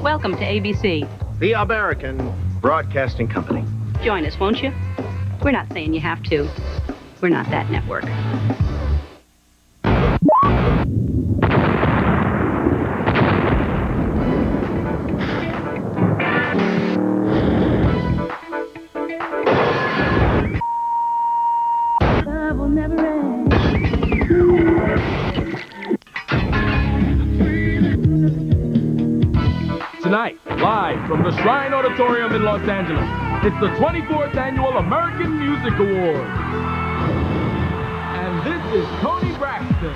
Welcome to ABC. The American Broadcasting Company. Join us, won't you? We're not saying you have to. We're not that network. Love will never end. Tonight, live from the Shrine Auditorium in Los Angeles, it's the 24th Annual American Music Awards. And this is Toni Braxton.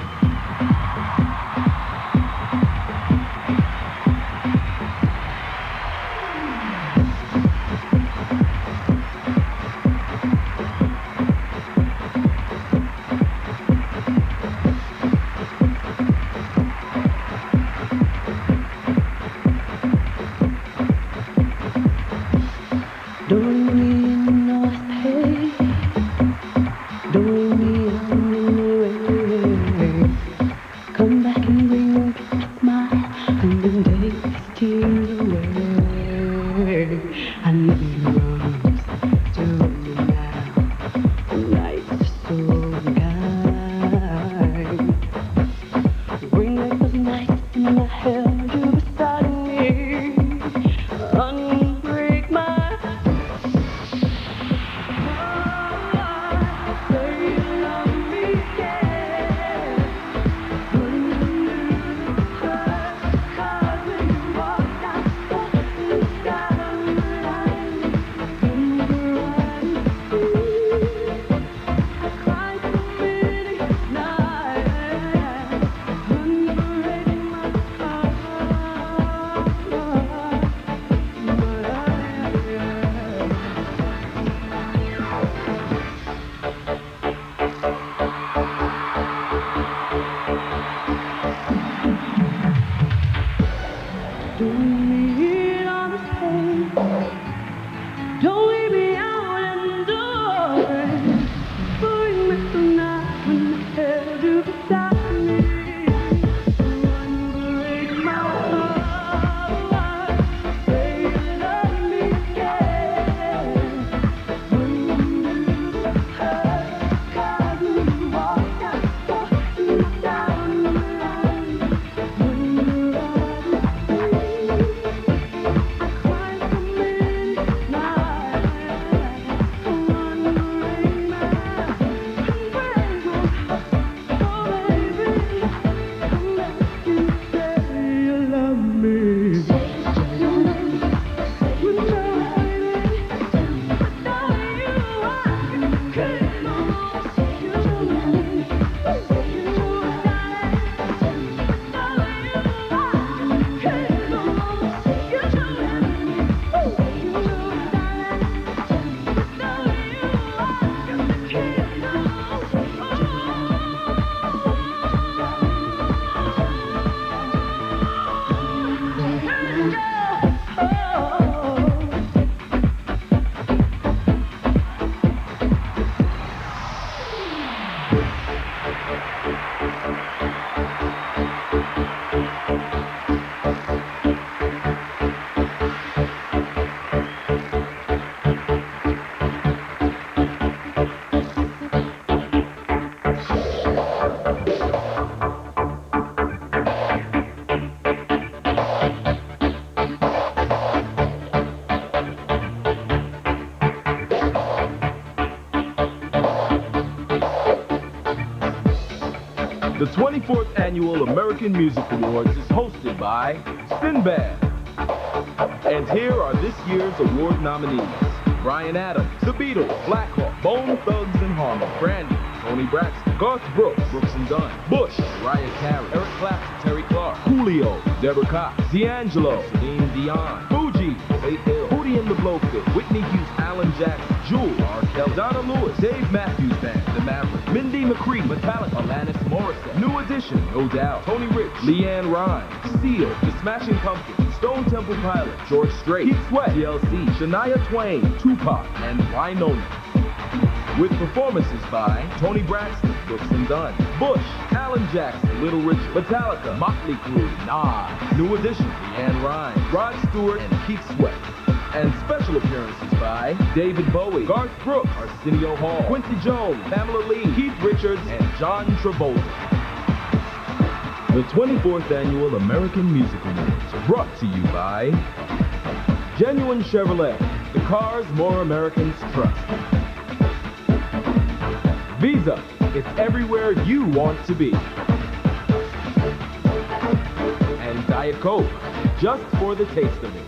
The 24th Annual American Music Awards is hosted by Sinbad. And here are this year's award nominees: Bryan Adams, The Beatles, Black Hawk, Bone Thugs and Harmony, Brandy, Toni Braxton, Garth Brooks, Brooks and Dunn, Bush, Mariah Carey, Eric Clapton, Terry Clark, Coolio, Deborah Cox, D'Angelo, Celine Dion, Fuji, Faith Hill, Hootie and the Blowfish, Whitney Houston, Alan Jackson, Jewel, R. Kelly, Donna Lewis, Dave Matthews Band, The Mavericks, Mindy McCree, Metallica, Alanis Morissette, New Edition, No Doubt, Tony Rich, Leanne Rimes, Seal, The Smashing Pumpkins, Stone Temple Pilots, George Strait, Keith Sweat, TLC, Shania Twain, Tupac, and Wynonna. With performances by Toni Braxton, Brooks and Dunn, Bush, Alan Jackson, Little Richard, Metallica, Motley Crue, Nas, New Edition, Leanne Rimes, Rod Stewart, and Keith Sweat. And special appearances by David Bowie, Garth Brooks, Arsenio Hall, Quincy Jones, Pamela Lee, Keith Richards, and John Travolta. The 24th Annual American Music Awards are brought to you by Genuine Chevrolet, the cars more Americans trust. Visa, it's everywhere you want to be. And Diet Coke, just for the taste of it.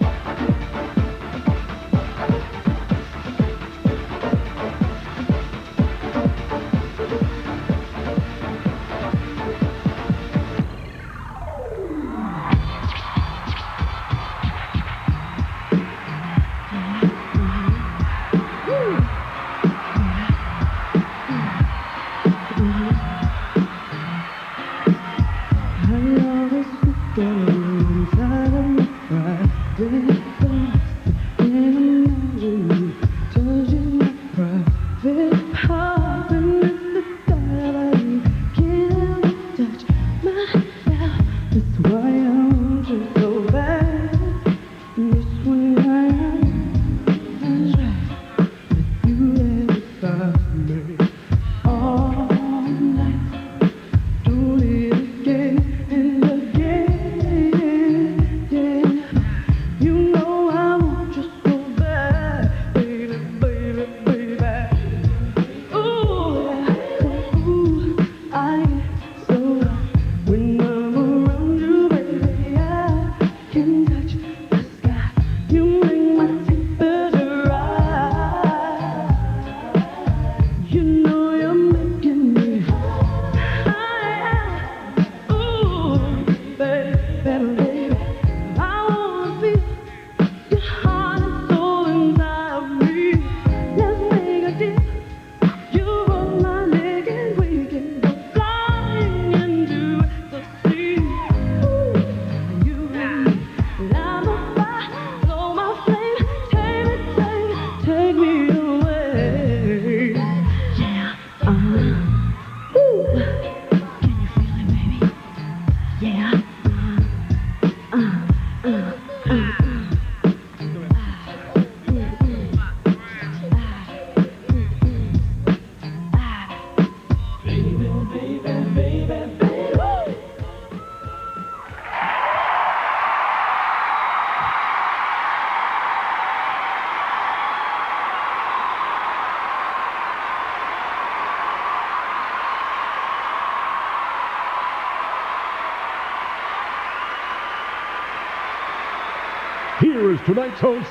Here is tonight's host,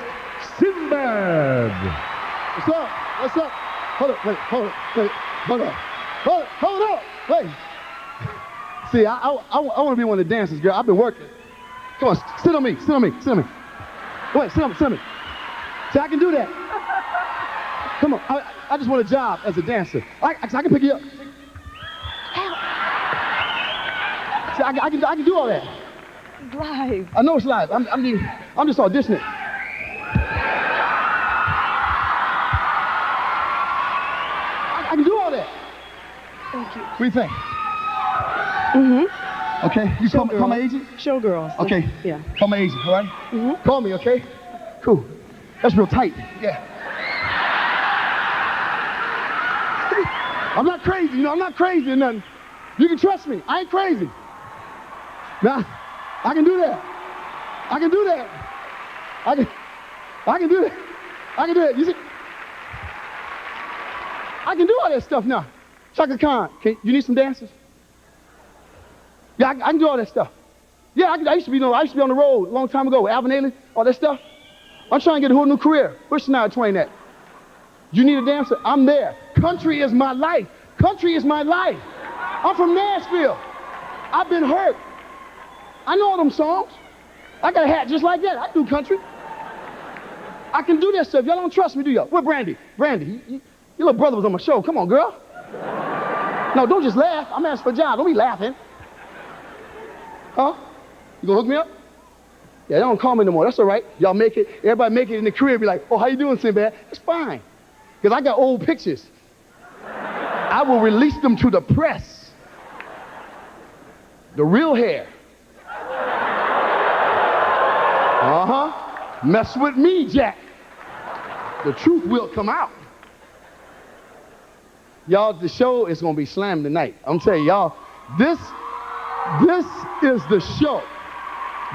Sinbad. What's up? What's up? Hold up, wait, hold up, wait, hold up. Hold up, wait. See, I want to be one of the dancers, girl. I've been working. Come on, sit on me, sit on me, sit on me. Wait, sit on me. See, I can do that. Come on, I just want a job as a dancer. I can pick you up. See, I can do all that. Live. I know it's live. I'm just auditioning. I can do all that. Thank you. What do you think? Mm-hmm. Okay. You call my agent? Showgirls. Okay. Yeah. Call my agent, all right? Mm-hmm. Call me, okay? Cool. That's real tight. Yeah. I'm not crazy, you know. I'm not crazy or nothing. You can trust me. I ain't crazy. Now, I can do that. I can do that. I can do that. I can do it. You see? I can do all that stuff now. Chaka Khan, you need some dancers? Yeah, I can do all that stuff. Yeah, I used to be on the road a long time ago with Alvin Ailey, all that stuff. I'm trying to get a whole new career. Where's Shania Twain at? You need a dancer? I'm there. Country is my life. Country is my life. I'm from Nashville. I've been hurt. I know all them songs. I got a hat just like that. I do country. I can do that stuff. Y'all don't trust me, do y'all? Where Brandy? Brandy, your little brother was on my show. Come on, girl. No, don't just laugh. I'm asking for a job. Don't be laughing. Huh? You gonna hook me up? Yeah, they don't call me no more. That's all right. Y'all make it. Everybody make it in the career. Be like, oh, how you doing, Sinbad? That's fine. Because I got old pictures. I will release them to the press. The real hair. Mess with me, Jack. The truth will come out. Y'all, the show is gonna be slammed tonight. I'm telling y'all, this is the show.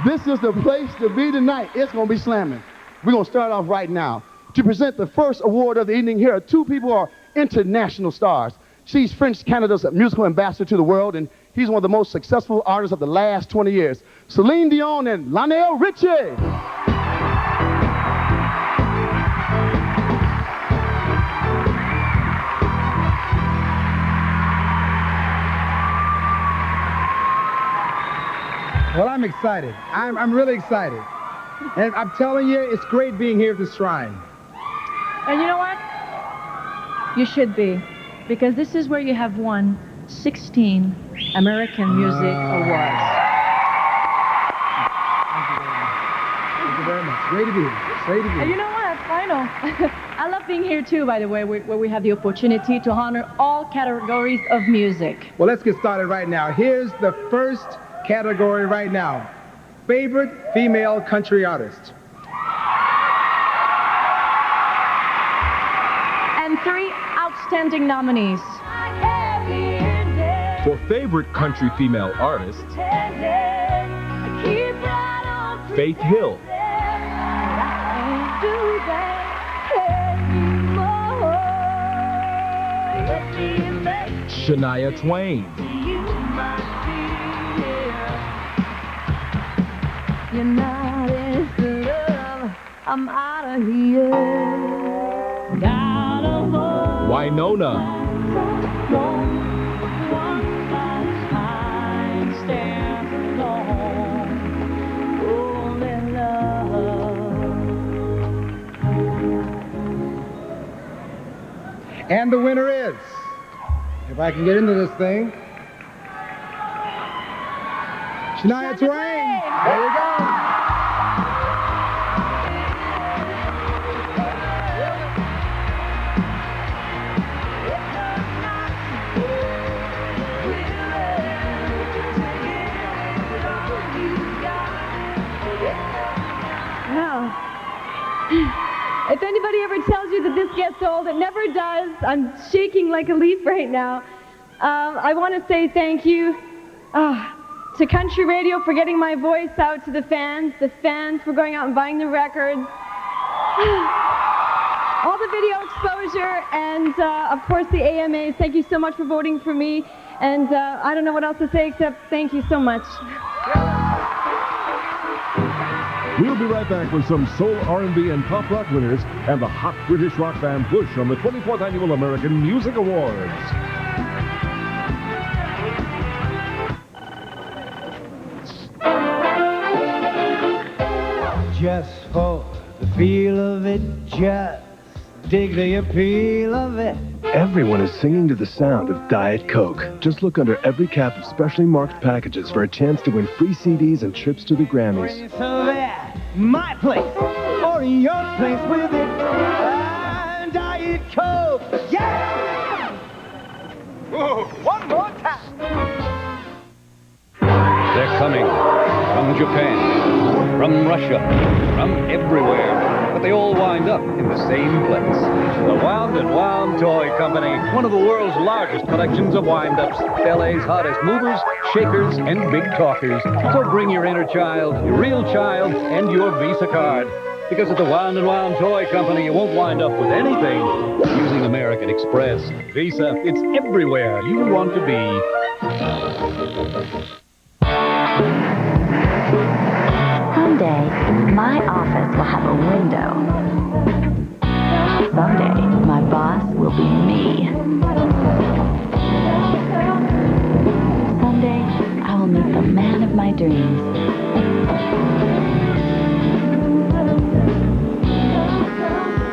This is the place to be tonight. It's gonna be slamming. We're gonna start off right now. To present the first award of the evening, here are two people who are international stars. She's French Canada's musical ambassador to the world, and he's one of the most successful artists of the last 20 years. Celine Dion and Lionel Richie. Well, I'm excited. I'm really excited. And I'm telling you, it's great being here at the Shrine. And you know what? You should be. Because this is where you have won 16 American Music Awards. Thank you very much. Great to be here. Great to be here. And you know what? I know. I love being here too, by the way, where we have the opportunity to honor all categories of music. Well, let's get started right now. Here's the first category right now. Favorite female country artist. And 3 outstanding nominees. For favorite country female artist, Faith Hill. Shania Twain. You're not into love, I'm out of here. Got a voice. Winona. And the winner is, if I can get into this thing, Shania Twain. There you go. If anybody ever tells you that this gets old, it never does. I'm shaking like a leaf right now. I want to say thank you to Country Radio for getting my voice out to the fans for going out and buying the records, all the video exposure, and of course the AMAs. Thank you so much for voting for me, and I don't know what else to say except thank you so much. We'll be right back with some soul, R&B, and pop rock winners and the hot British rock band Bush on the 24th Annual American Music Awards. Just for the feel of it, just dig the appeal of it. Everyone is singing to the sound of Diet Coke. Just look under every cap of specially marked packages for a chance to win free CDs and trips to the Grammys. So there, my place, or your place with it. Diet Coke, yeah! Whoa, one more time. They're coming from Japan, from Russia, from everywhere. But they all wind up in the same place. The Wound & Wound Toy Company, one of the world's largest collections of wind-ups, LA's hottest movers, shakers, and big talkers. So bring your inner child, your real child, and your Visa card. Because at the Wound & Wound Toy Company, you won't wind up with anything using American Express. Visa, it's everywhere you want to be. Someday, my office will have a window. Someday, my boss will be me. Someday, I will meet the man of my dreams.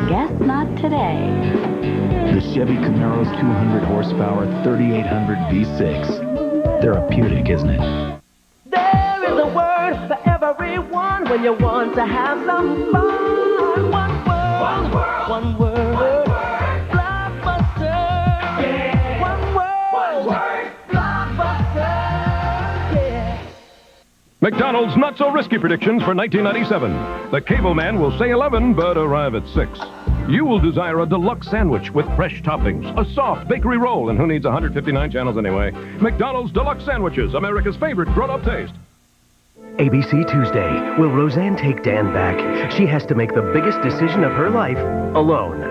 Guess not today. The Chevy Camaro's 200 horsepower 3800 V6. Therapeutic, isn't it? There is a word for everyone when you want to have some fun. One word. One word. One word. Blockbuster. Yeah. One McDonald's Not So Risky predictions for 1997. The Cable Man will say 11, but arrive at 6. You will desire a deluxe sandwich with fresh toppings, a soft bakery roll, and who needs 159 channels anyway? McDonald's Deluxe Sandwiches, America's favorite grown-up taste. ABC Tuesday. Will Roseanne take Dan back? She has to make the biggest decision of her life alone.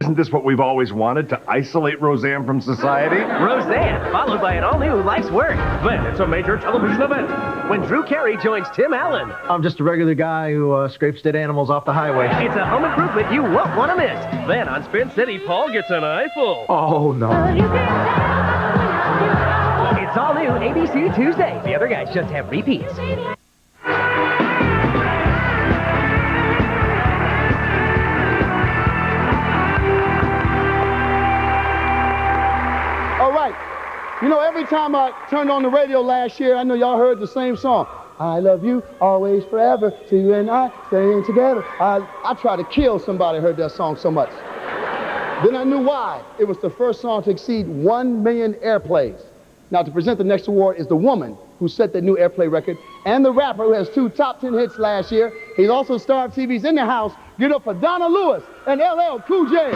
Isn't this what we've always wanted, to isolate Roseanne from society? Roseanne, followed by an all-new Life's Work. Then it's a major television event when Drew Carey joins Tim Allen. I'm just a regular guy who scrapes dead animals off the highway. It's a home improvement you won't want to miss. Then on Spin City, Paul gets an eyeful. Oh, no. It's all new ABC Tuesday. The other guys just have repeats. All right. You know, every time I turned on the radio last year, I know y'all heard the same song. I love you, always, forever, to you and I, staying together. I tried to kill somebody who heard that song so much. Then I knew why. It was the first song to exceed 1 million airplays. Now, to present the next award is the woman who set the new airplay record and the rapper who has 2 top 10 hits last year. He's also star of TV's In the House. Give it up for Donna Lewis and LL Cool J.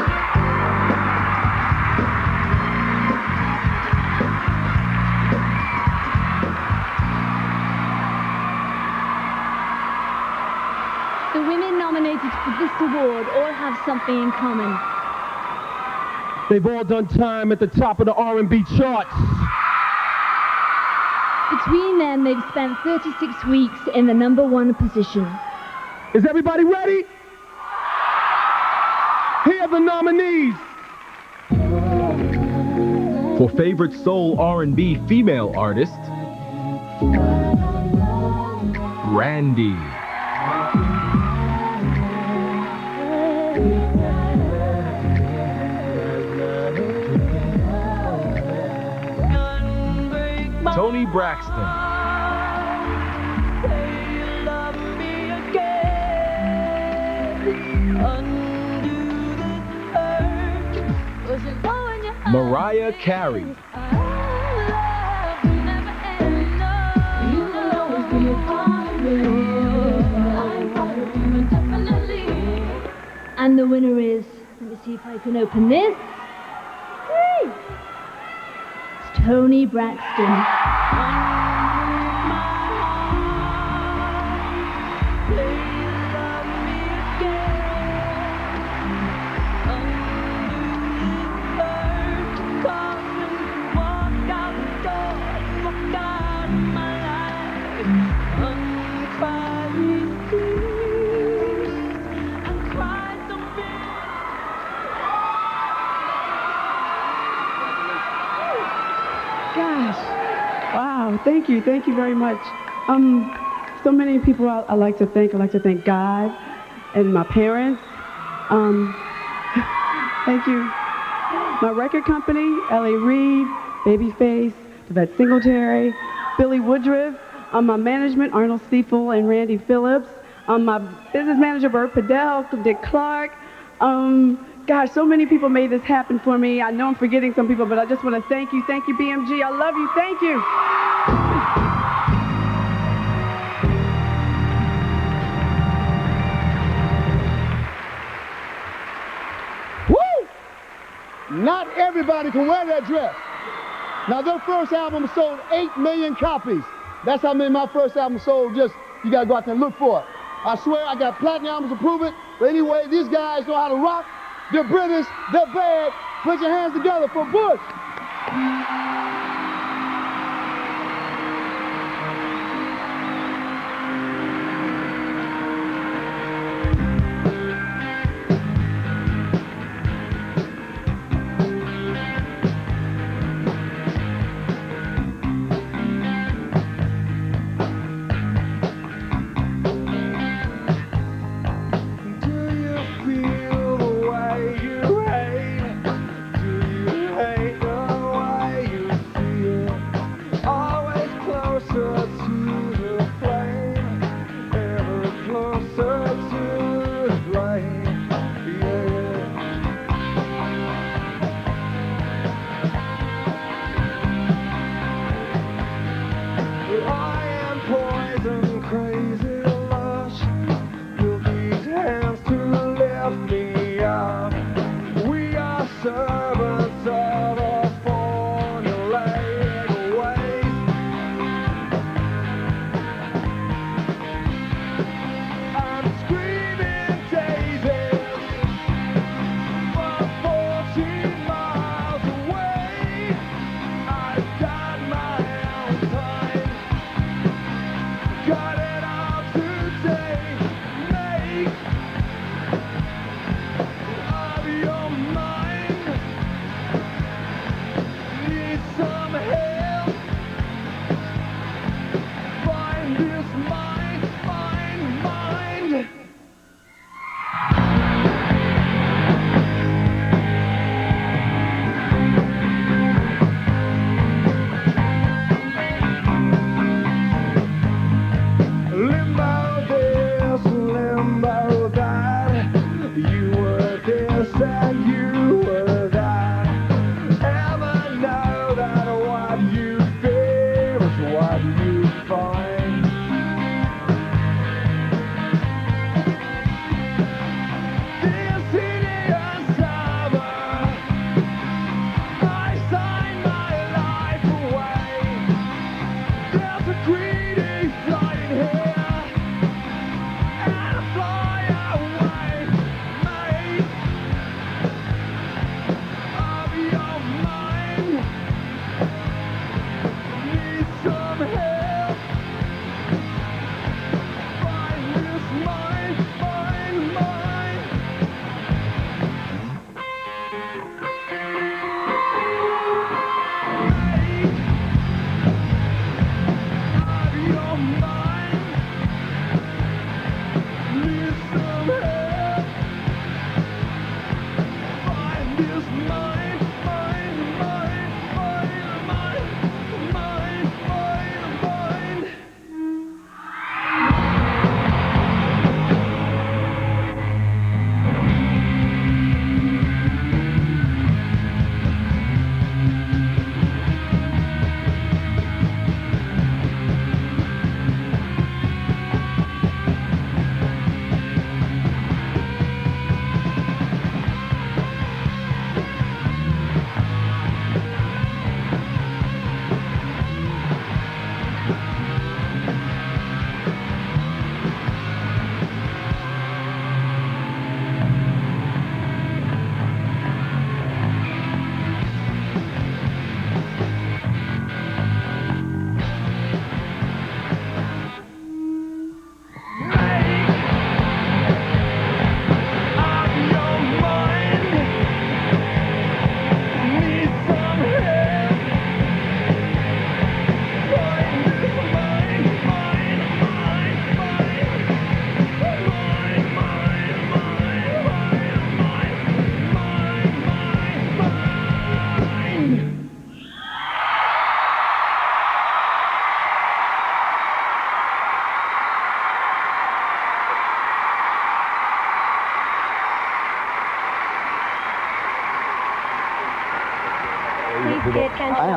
The women nominated for this award all have something in common. They've all done time at the top of the R&B charts. Between them, they've spent 36 weeks in the #1 position. Is everybody ready? Here are the nominees. For favorite soul R&B female artist, Randy. Toni Braxton. Mariah Carey. And the winner is, let me see if I can open this. Hey! It's Toni Braxton. Thank you very much. So many people I like to thank. I like to thank God and my parents. Thank you. My record company, L.A. Reid, Babyface, Yvette Singletary, Billy Woodruff. My management, Arnold Stiefel and Randy Phillips. My business manager, Bert Padell, Dick Clark. Gosh, so many people made this happen for me. I know I'm forgetting some people, but I just want to thank you. Thank you, BMG. I love you. Thank you. Woo! Not everybody can wear that dress. Now, their first album sold 8 million copies. That's how many my first album sold. Just, you got to go out there and look for it. I swear, I got platinum albums to prove it. But anyway, these guys know how to rock. They're British, they're bad. Put your hands together for Bush.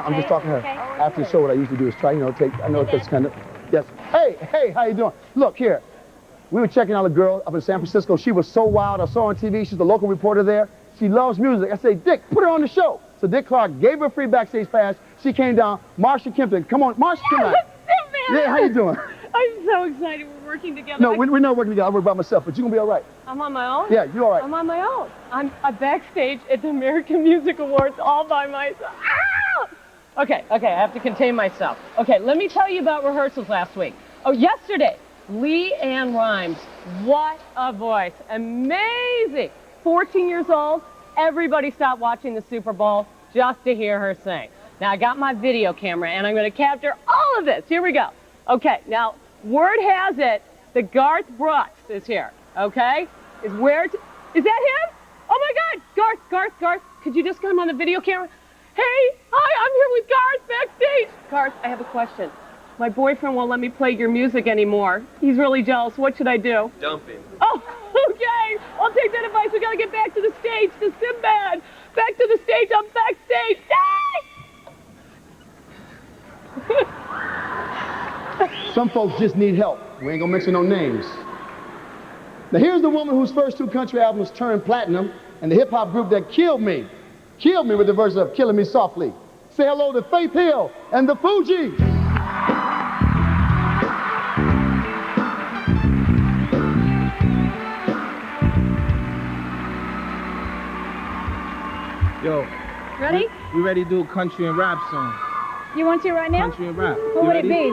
I'm just talking to her. After the show, what I usually do is try, I know it's kind of, yes. Hey, how you doing? Look here. We were checking out a girl up in San Francisco. She was so wild. I saw her on TV. She's the local reporter there. She loves music. I said, Dick, put her on the show. So Dick Clark gave her a free backstage pass. She came down. Marsha Kempton, come on, Marsha, come on. Yeah, how you doing? I'm so excited we're working together. No, we're not working together. I work by myself, but you're going to be all right. I'm on my own? Yeah, you're all right. I'm on my own. I'm backstage at the American Music Awards all by myself. Ah! Okay, I have to contain myself. Okay, let me tell you about rehearsals last week. Oh, yesterday, Lee Ann Rimes. What a voice. Amazing. 14 years old. Everybody stopped watching the Super Bowl just to hear her sing. Now, I got my video camera, and I'm going to capture all of this. Here we go. Okay, now, word has it that Garth Brooks is here, okay? Is that him? Oh, my God. Garth, could you just come on the video camera? Hey, hi, I'm here with Garth backstage. Garth, I have a question. My boyfriend won't let me play your music anymore. He's really jealous. What should I do? Dump him. Oh, okay. I'll take that advice. We got to get back to the stage, to Sinbad. Back to the stage. I'm backstage. Some folks just need help. We ain't gonna mention no names. Now here's the woman whose first 2 country albums turned platinum, and the hip-hop group that killed me with the verse of Killing Me Softly. Say hello to Faith Hill and the Fugees. Yo. Ready? We ready to do a country and rap song. You want to right now? Country and rap. What would it be?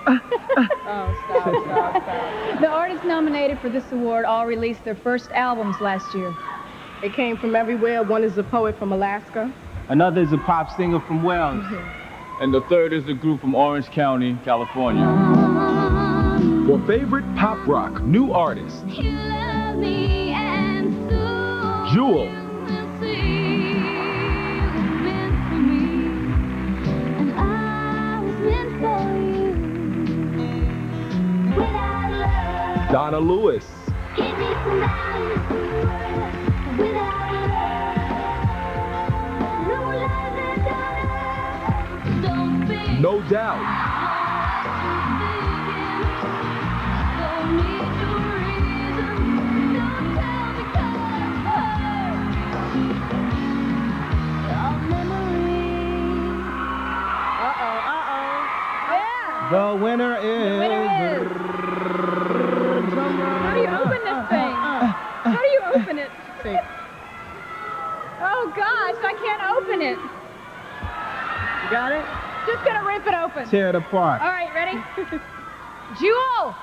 Oh, stop. The artists nominated for this award all released their first albums last year. They came from everywhere. One is a poet from Alaska. Another is a pop singer from Wales. And the third is a group from Orange County, California. For favorite pop rock new artist, Jewel. Donna Lewis. No Doubt. The winner is... How do you open this thing? How do you open it? Oh gosh, I can't open it. You got it? Just gonna rip it open. Tear it apart. All right, ready? Jewel!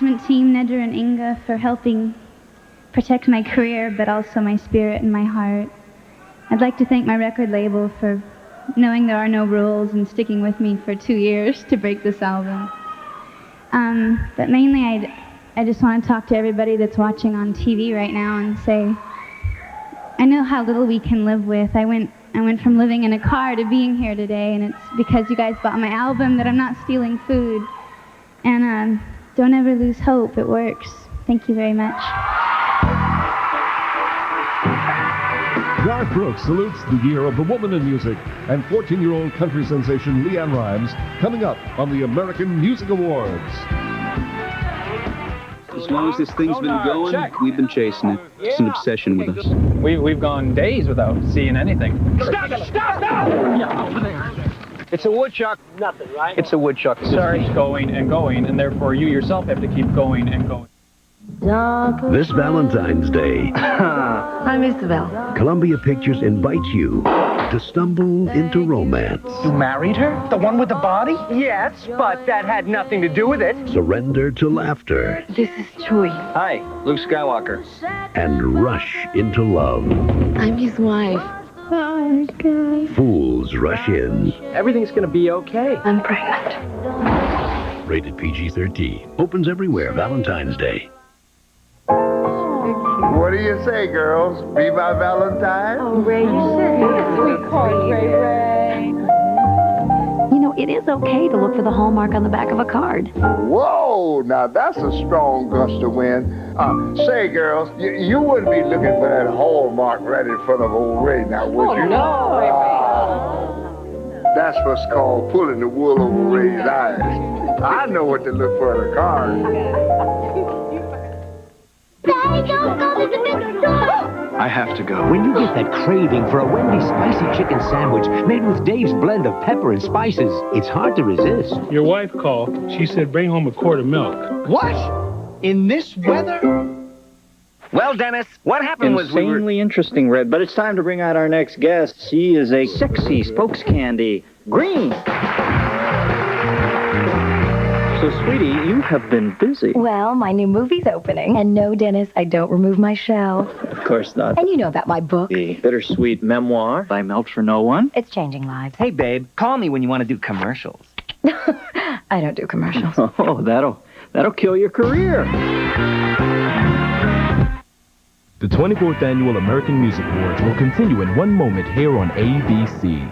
management team, Nedra and Inga, for helping protect my career, but also my spirit and my heart. I'd like to thank my record label for knowing there are no rules and sticking with me for 2 years to break this album. But mainly, I just want to talk to everybody that's watching on TV right now and say, I know how little we can live with. I went from living in a car to being here today, and it's because you guys bought my album that I'm not stealing food. And don't ever lose hope. It works. Thank you very much. Garth Brooks salutes the year of the woman in music and 14-year-old country sensation Leanne Rimes coming up on the American Music Awards. As long as this thing's been going, we've been chasing it. It's an obsession with us. We've gone days without seeing anything. Stop now! It's a woodchuck. Nothing, right? It's a woodchuck. Sorry. Keeps going and going, and therefore you yourself have to keep going and going. This Valentine's Day, I'm Isabel. Columbia Pictures invites you to stumble into romance. You married her? The one with the body? Yes, but that had nothing to do with it. Surrender to laughter. This is Troy. Hi, Luke Skywalker. And rush into love. I'm his wife. Oh, God. Fools rush in. Everything's gonna be okay. I'm pregnant. Rated PG-13. Opens everywhere Valentine's Day. What do you say, girls? Be my Valentine? Oh, Ray, you sure is. Sweetheart, Ray. You know, it is okay to look for the hallmark on the back of a card. Whoa, now that's a strong gust of wind. Say, girls, you wouldn't be looking for that hallmark right in front of old Ray now, would you? No. That's what's called pulling the wool over Ray's eyes. I know what to look for in a card. Daddy, don't go to the big store! I have to go. When you get that craving for a Wendy's spicy chicken sandwich made with Dave's blend of pepper and spices, it's hard to resist. Your wife called. She said bring home a quart of milk. What? In this weather? Well, Dennis, what happened was we were... Insanely interesting, Red, but it's time to bring out our next guest. She is a sexy spokes candy. Green! So, sweetie, you have been busy. Well, my new movie's opening. And no, Dennis, I don't remove my shell. Of course not. And you know about my book. The bittersweet memoir by Melt for No One. It's changing lives. Hey, babe, call me when you want to do commercials. I don't do commercials. Oh, that'll kill your career. The 24th Annual American Music Awards will continue in one moment here on ABC.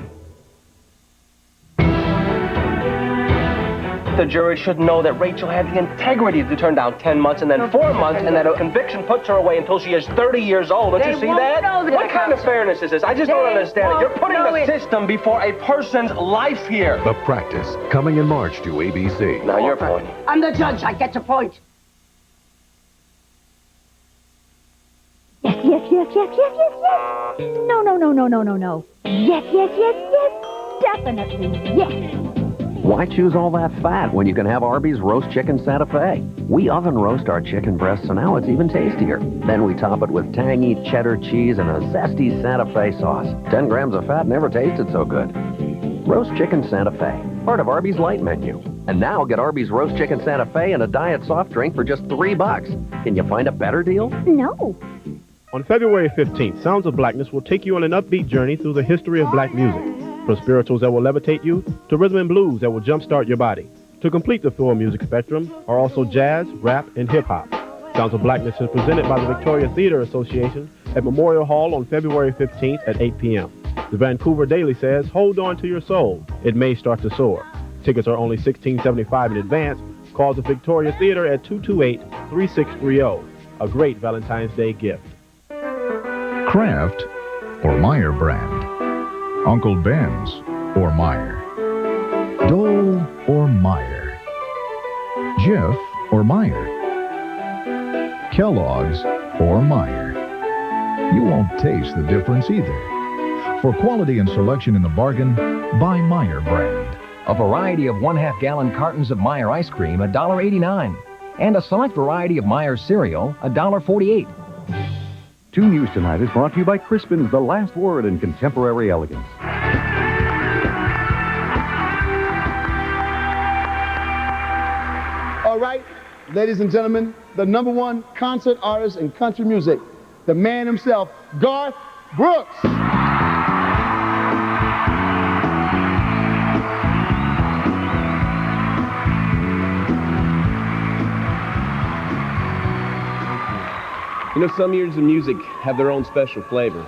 The jury should know that Rachel had the integrity to turn down 10 months and then 4 months, and that a conviction puts her away until she is 30 years old. Don't you see that? What kind of fairness is this? I just don't understand it. You're putting the system before a person's life here. The Practice, coming in March to ABC. Now your point. I'm the judge. I get your point. Yes, yes, yes, yes, yes, yes, yes. No, no, no, no, no, no, no. Yes, yes, yes, yes. Definitely yes. Why choose all that fat when you can have Arby's roast chicken Santa Fe? We oven roast our chicken breasts, so now it's even tastier. Then we top it with tangy cheddar cheese and a zesty Santa Fe sauce. 10 grams of fat never tasted so good. Roast chicken Santa Fe, part of Arby's light menu. And now get Arby's roast chicken Santa Fe and a diet soft drink for just $3. Can you find a better deal? No. On February 15th, Sounds of Blackness will take you on an upbeat journey through the history of black music. From spirituals that will levitate you, to rhythm and blues that will jumpstart your body. To complete the full music spectrum are also jazz, rap, and hip-hop. Sounds of Blackness is presented by the Victoria Theater Association at Memorial Hall on February 15th at 8 p.m. The Vancouver Daily says, hold on to your soul. It may start to soar. Tickets are only $16.75 in advance. Call the Victoria Theater at 228-3630. A great Valentine's Day gift. Kraft or Meyer brand? Uncle Ben's or Meyer? Dole or Meyer? Jif or Meyer? Kellogg's or Meyer? You won't taste the difference either. For quality and selection in the bargain, buy Meyer brand. A variety of 1/2 gallon cartons of Meyer ice cream, $1.89. And a select variety of Meyer cereal, $1.48. 2 News Tonight is brought to you by Crispin's, the last word in contemporary elegance. All right, ladies and gentlemen, the #1 concert artist in country music, the man himself, Garth Brooks. You know, some years of music have their own special flavor.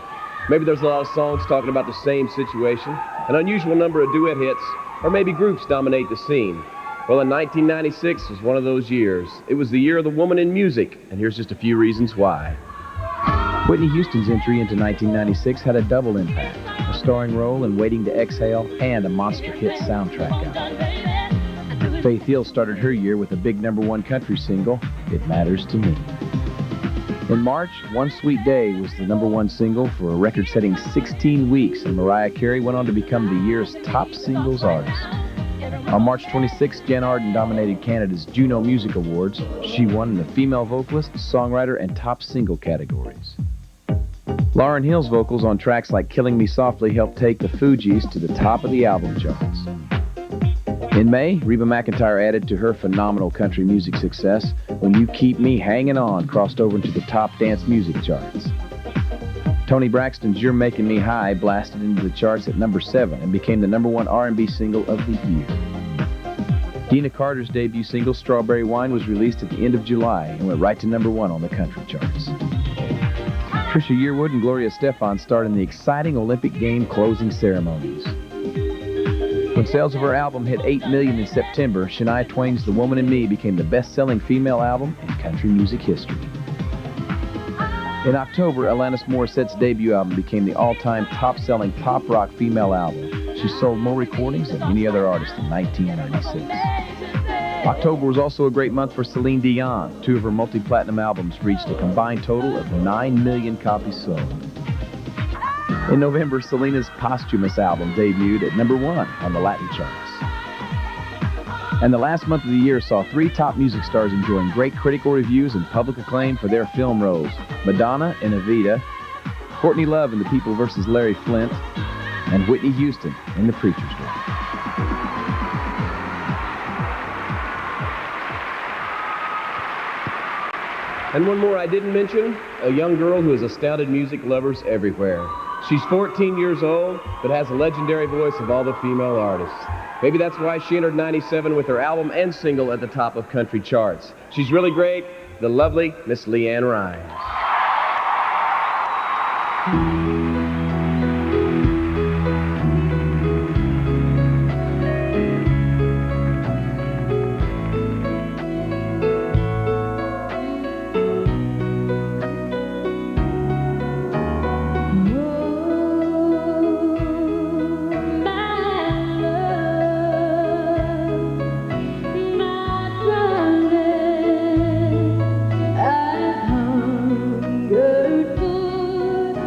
Maybe there's a lot of songs talking about the same situation, an unusual number of duet hits, or maybe groups dominate the scene. Well, in 1996 was one of those years. It was the year of the woman in music, and here's just a few reasons why. Whitney Houston's entry into 1996 had a double impact, a starring role in Waiting to Exhale and a monster hit soundtrack album. Faith Hill started her year with a big #1 country single, It Matters to Me. In March, One Sweet Day was the #1 single for a record-setting 16 weeks, and Mariah Carey went on to become the year's top singles artist. On March 26, Jen Arden dominated Canada's Juno Music Awards. She won in the Female Vocalist, Songwriter, and Top Single categories. Lauryn Hill's vocals on tracks like Killing Me Softly helped take the Fugees to the top of the album charts. In May, Reba McEntire added to her phenomenal country music success when You Keep Me Hanging On crossed over into the top dance music charts. Toni Braxton's You're Making Me High blasted into the charts at #7 and became the #1 R&B single of the year. Dina Carter's debut single, Strawberry Wine, was released at the end of July and went right to #1 on the country charts. Trisha Yearwood and Gloria Estefan starred in the exciting Olympic game closing ceremonies. When sales of her album hit 8 million in September, Shania Twain's The Woman in Me became the best-selling female album in country music history. In October, Alanis Morissette's debut album became the all-time top-selling pop rock female album. She sold more recordings than any other artist in 1996. October was also a great month for Celine Dion. 2 of her multi-platinum albums reached a combined total of 9 million copies sold. In November, Selena's posthumous album debuted at #1 on the Latin charts. And the last month of the year saw 3 top music stars enjoying great critical reviews and public acclaim for their film roles: Madonna in Evita, Courtney Love in The People vs. Larry Flynt, and Whitney Houston in The Preacher's Wife. And one more I didn't mention, a young girl who has astounded music lovers everywhere. She's 14 years old, but has a legendary voice of all the female artists. Maybe that's why she entered 97 with her album and single at the top of country charts. She's really great, the lovely Miss LeAnn Rimes. I hungered for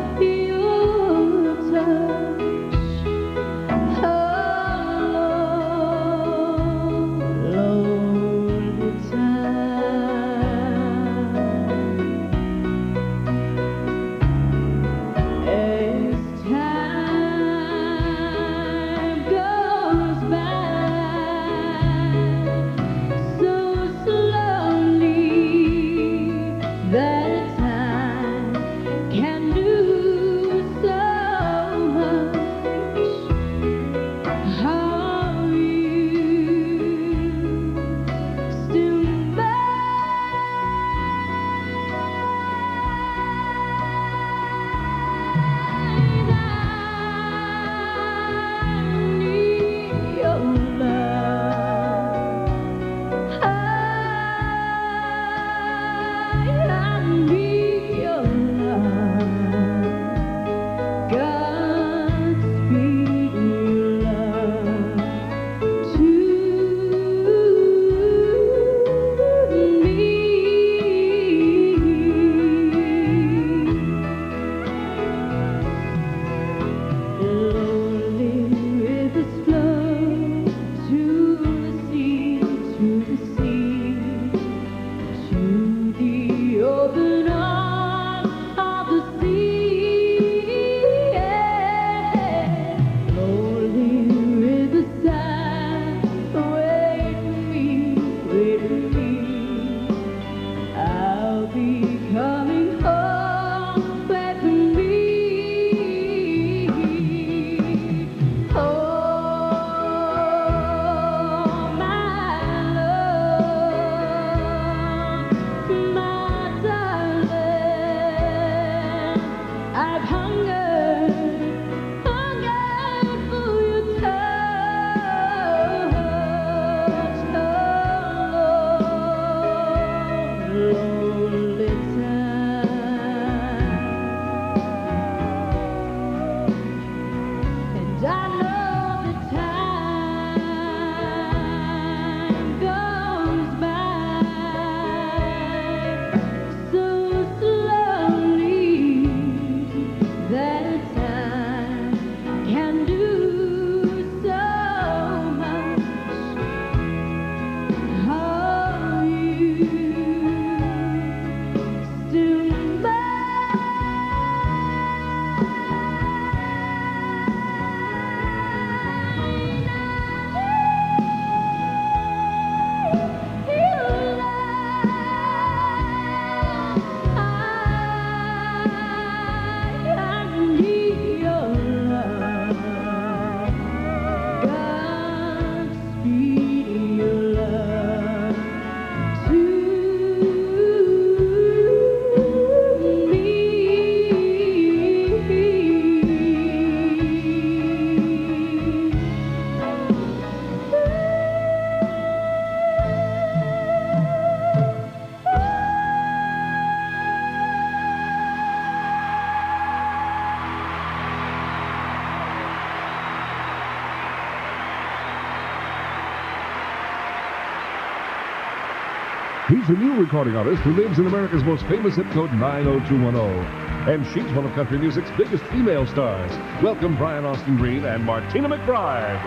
He's a new recording artist who lives in America's most famous zip code 90210. And she's one of country music's biggest female stars. Welcome Brian Austin Green and Martina McBride.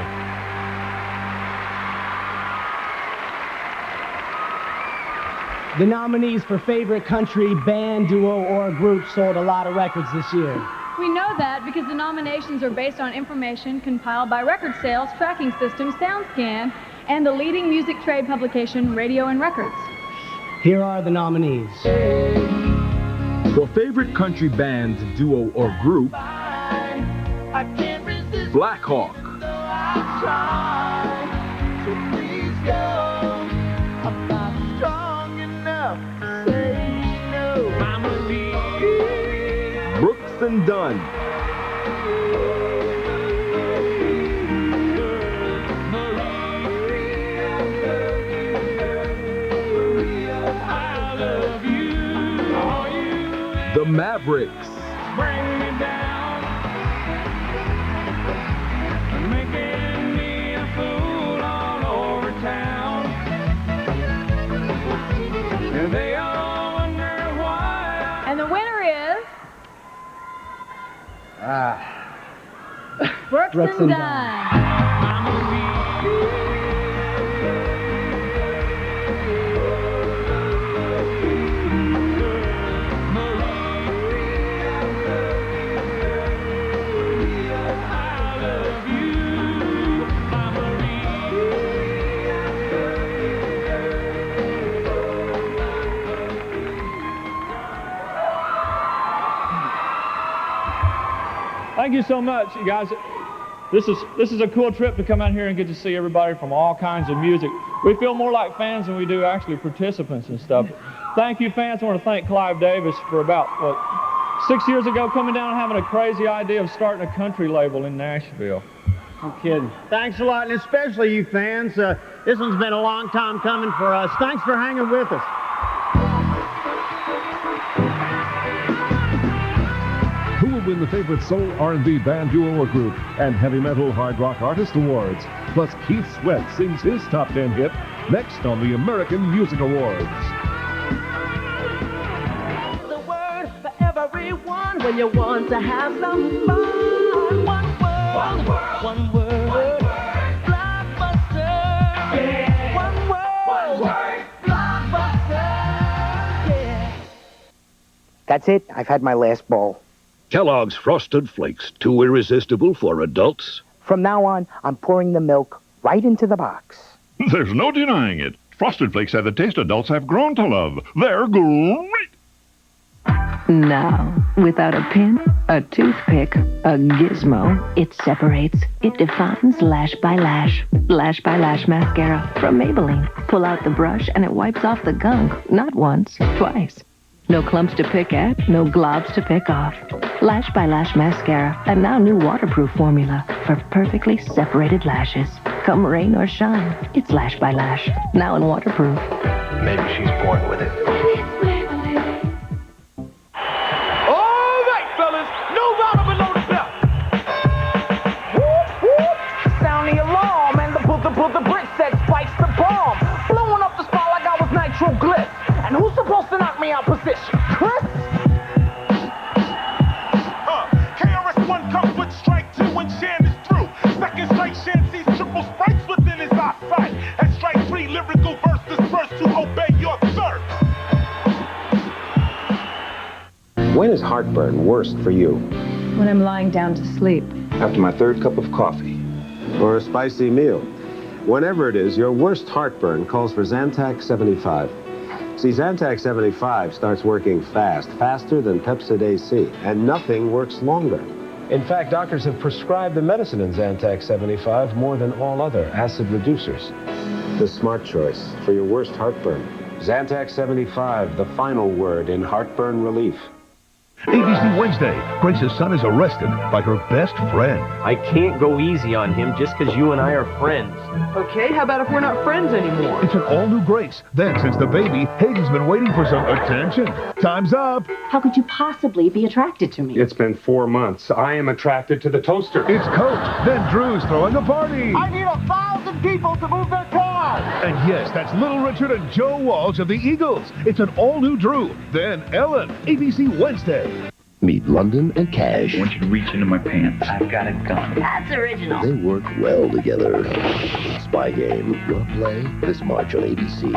The nominees for favorite country band, duo, or group sold a lot of records this year. We know that because the nominations are based on information compiled by Record Sales Tracking System SoundScan and the leading music trade publication Radio and Records. Here are the nominees. For favorite country band, duo, or group, Black Hawk. Brooks and Dunn. The Mavericks. Bring me down, making me a fool all over town. And they all wonder why. And the winner is Brooks and Dunn. Thank you so much, you guys. This is a cool trip to come out here and get to see everybody from all kinds of music. We feel more like fans than we do actually participants and stuff. Thank you, fans. I want to thank Clive Davis for about, 6 years ago coming down and having a crazy idea of starting a country label in Nashville. I'm kidding. Thanks a lot, and especially you fans. This one's been a long time coming for us. Thanks for hanging with us. Who will win the favorite soul, R&B band, duo, or group and heavy metal hard rock artist awards? Plus, Keith Sweat sings his top 10 hit next on the American Music Awards. The word for everyone when you want to have some fun. One word. One word. One word. Blockbuster. Yeah. One word. One word. Blockbuster. Yeah. That's it. I've had my last bowl. Kellogg's Frosted Flakes, too irresistible for adults. From now on, I'm pouring the milk right into the box. There's no denying it. Frosted Flakes have the taste adults have grown to love. They're great. Now, without a pin, a toothpick, a gizmo, it separates. It defines lash by lash. Lash by Lash Mascara from Maybelline. Pull out the brush and it wipes off the gunk. Not once, twice. No clumps to pick at, no globs to pick off. Lash by Lash Mascara, a now new waterproof formula for perfectly separated lashes. Come rain or shine, it's Lash by Lash, now in waterproof. Maybe she's born with it. All right, fellas, no rubber below the belt. Whoop, whoop. Sound the alarm and the brick set spikes the bomb. Blowing up the spot like I was Nitro Glyph. And who's supposed to knock me out position? Chris? KRS-One comes with strike 2 when Shan is through. Second strike, Shan sees triple sprites within his eyesight. At strike 3, lyrical verse dispersed to obey your third. When is heartburn worst for you? When I'm lying down to sleep. After my third cup of coffee. Or a spicy meal. Whenever it is, your worst heartburn calls for Zantac 75. See, Zantac 75 starts working fast, faster than Pepsid AC, and nothing works longer. In fact, doctors have prescribed the medicine in Zantac 75 more than all other acid reducers. The smart choice for your worst heartburn. Zantac 75, the final word in heartburn relief. ABC Wednesday, Grace's son is arrested by her best friend. I can't go easy on him just because you and I are friends. Okay, how about if we're not friends anymore? It's an all-new Grace. Then, since the baby, Hayden's been waiting for some attention. Time's up. How could you possibly be attracted to me? It's been 4 months. I am attracted to the toaster. It's Coach. Then Drew's throwing a party. I need 1,000 people to move their cars. And yes, that's Little Richard and Joe Walsh of the Eagles. It's an all-new Drew. Then Ellen, ABC Wednesday. Meet London and Cash. I want you to reach into my pants. I've got a gun. That's original. They work well together. Spy Game. Wanna play? This March on ABC.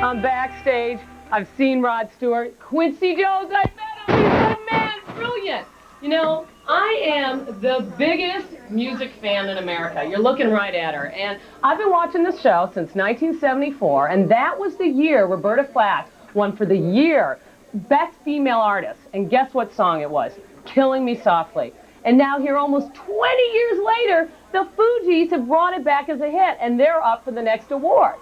I'm backstage. I've seen Rod Stewart. Quincy Jones, I met him. He's the man. Brilliant. You know, I am the biggest music fan in America. You're looking right at her. And I've been watching this show since 1974, and that was the year Roberta Flack won for the year Best Female Artist. And guess what song it was? Killing Me Softly. And now here, almost 20 years later, the Fugees have brought it back as a hit, and they're up for the next award.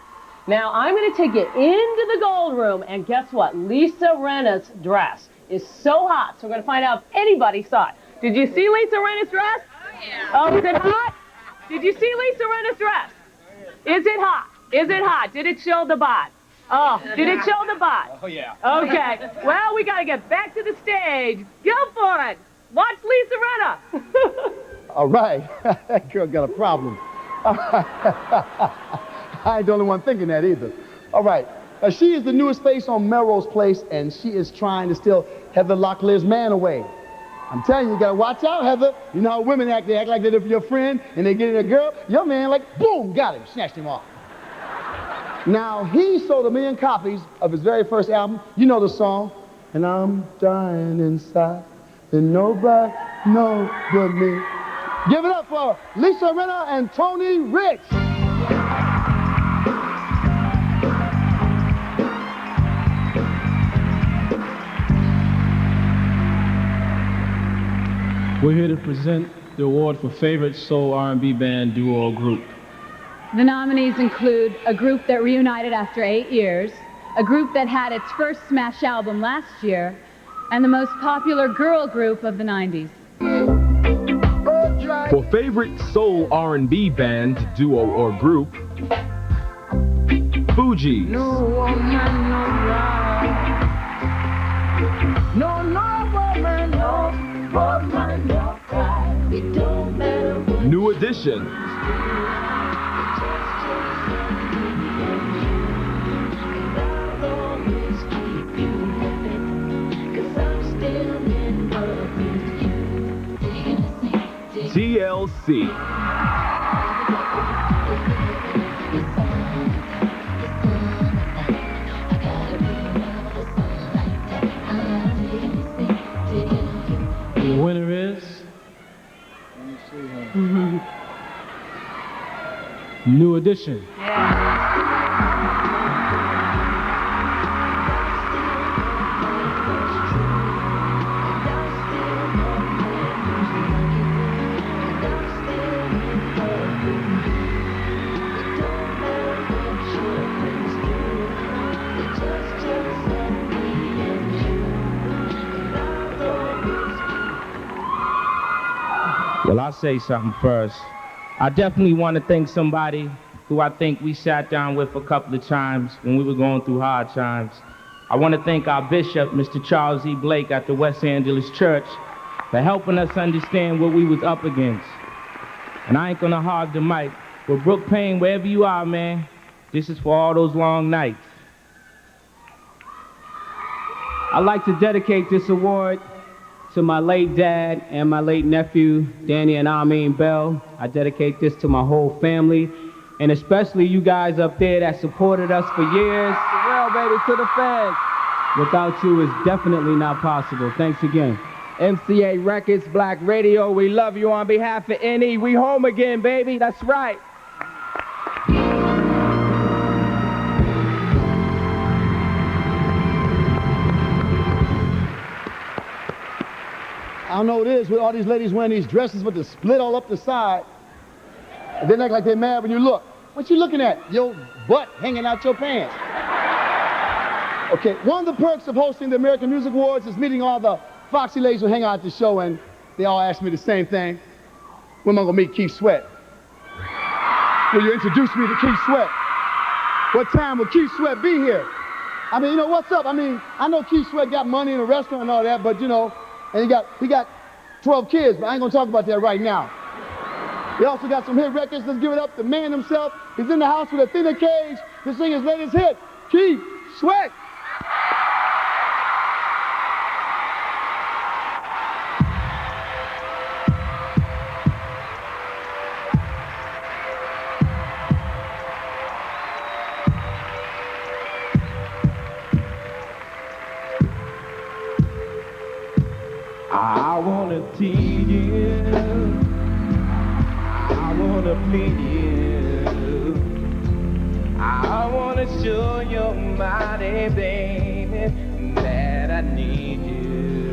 Now, I'm going to take you into the gold room, and guess what? Lisa Rinna's dress is so hot, so we're going to find out if anybody saw it. Did you see Lisa Rinna's dress? Oh, yeah. Oh, is it hot? Did you see Lisa Rinna's dress? Is it hot? Is it hot? Did it show the bot? Oh, did it show the bot? Oh, yeah. Okay. Well, we got to get back to the stage. Go for it. Watch Lisa Rinna. All right. That girl got a problem. I ain't the only one thinking that either. All right. She is the newest face on Melrose Place, and she is trying to steal Heather Locklear's man away. I'm telling you, you gotta watch out, Heather. You know how women act. They act like they're your friend, and they get in a girl. Your man, like, boom, got him, snatched him off. Now, he sold 1 million copies of his very first album. You know the song. And I'm dying inside, and nobody knows but me. Give it up for Lisa Rinna and Tony Rich. We're here to present the award for Favorite Soul R&B Band Duo or Group. The nominees include a group that reunited after 8 years, a group that had its first smash album last year, and the most popular girl group of the 90s. For Favorite Soul R&B Band Duo or Group, Fugees. No woman, no right. No woman, no. New Edition. TLC. The winner is... Let me see her. New Edition. Well, I'll say something first. I definitely want to thank somebody who I think we sat down with a couple of times when we were going through hard times. I want to thank our bishop, Mr. Charles E. Blake at the West Angeles Church, for helping us understand what we was up against. And I ain't gonna hog the mic, but Brooke Payne, wherever you are, man, this is for all those long nights. I'd like to dedicate this award to my late dad and my late nephew, Danny and Armeen Bell. I dedicate this to my whole family, and especially you guys up there that supported us for years. Well, baby, to the fans. Without you, it's definitely not possible. Thanks again. MCA Records, Black Radio, we love you on behalf of NE. We home again, baby. That's right. I don't know what it is with all these ladies wearing these dresses with the split all up the side. And they act like they're mad when you look. What you looking at? Your butt hanging out your pants. Okay, one of the perks of hosting the American Music Awards is meeting all the Foxy ladies who hang out at the show, and they all ask me the same thing. When am I gonna meet Keith Sweat? Will you introduce me to Keith Sweat? What time will Keith Sweat be here? I mean, you know, what's up? I mean, I know Keith Sweat got money in a restaurant and all that, but you know, And he got 12 kids, but I ain't gonna talk about that right now. He also got some hit records. Let's give it up. The man himself is in the house with a thinner cage to sing his latest hit, Keith Sweat. I wanna tease you, I wanna please you, I wanna show your body, baby, that I need you.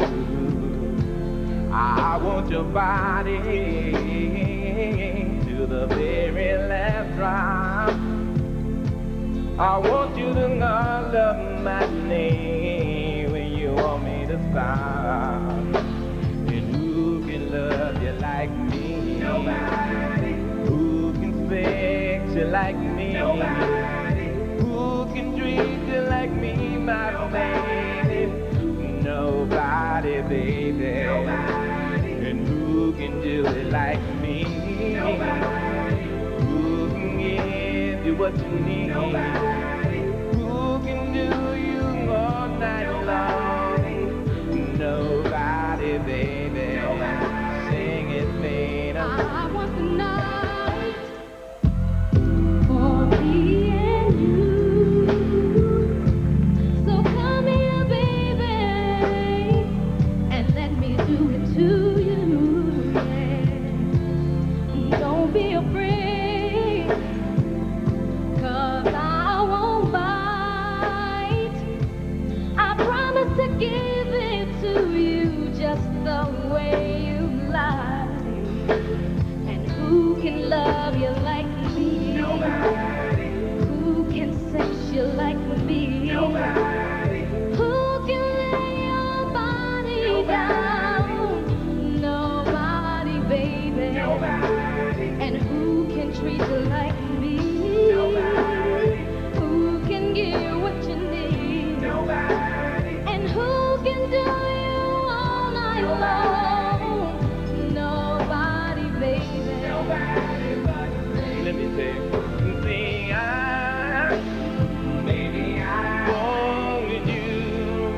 I want your body to the very last drop. I want you to call up my name when you want me to stop. Love you like me. Nobody. Who can fix you like me? Nobody. Who can treat you like me, my baby? Nobody, baby. Nobody. And who can do it like me? Nobody. Who can give you what you need? Nobody. Who can do you all night long? Nobody, baby. Sing it, baby. I want the night for me and you. So come here, baby, and let me do it to you. Yeah. Don't be afraid, 'cause I won't bite. I promise to give it to you just the way you like. And who can love you like me? Nobody. Who can sex you like me? Nobody. Who can lay your body down? Nobody, baby. Nobody. And who can treat you like me? Nobody. Who can give you what you need? Nobody. And who can do you all night long? Nobody, baby. Nobody but me. Let me say, baby, I want you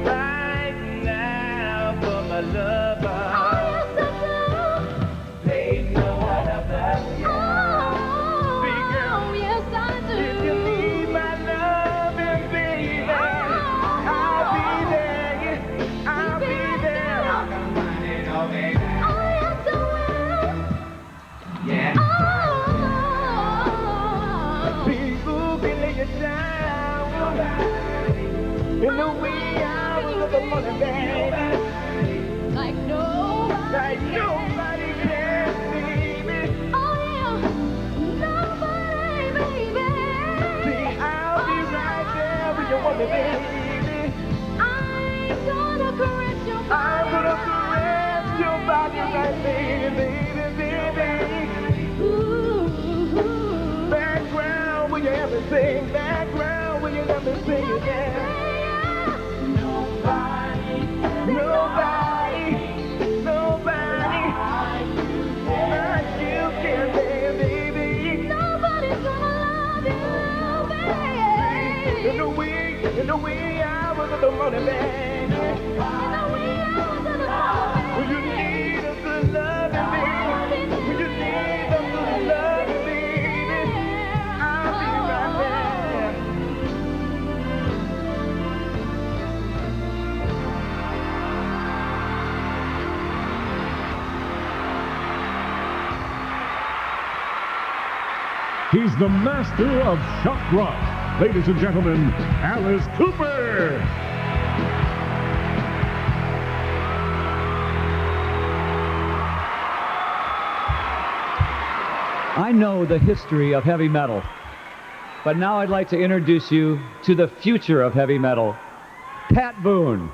right now for my lover. Oh, yes, I do. There's no other but you. Big girl, yes, I do. If you need my loving, baby, I'll be there. I'll be there. Oh, yes, I will. Yeah. People can lay it down. In the wee hours of the morning, baby. Like nobody can, baby. Oh, yeah. Nobody, baby. See, I'll be right there when you want me, baby. I'm gonna caress your body. I'm gonna caress your body like baby, baby. Ooh. Background when you ever sing. Background when you ever sing again. Nobody, nobody, nobody like you can, baby. Nobody's gonna love you, baby. In the wee hours of the morning, baby. In the wee hours of the morning. When you need a good loving, baby. When you need a good loving, baby. I'll be right there. He's the master of shock rock. Ladies and gentlemen, Alice Cooper. I know the history of heavy metal, but now I'd like to introduce you to the future of heavy metal, Pat Boone.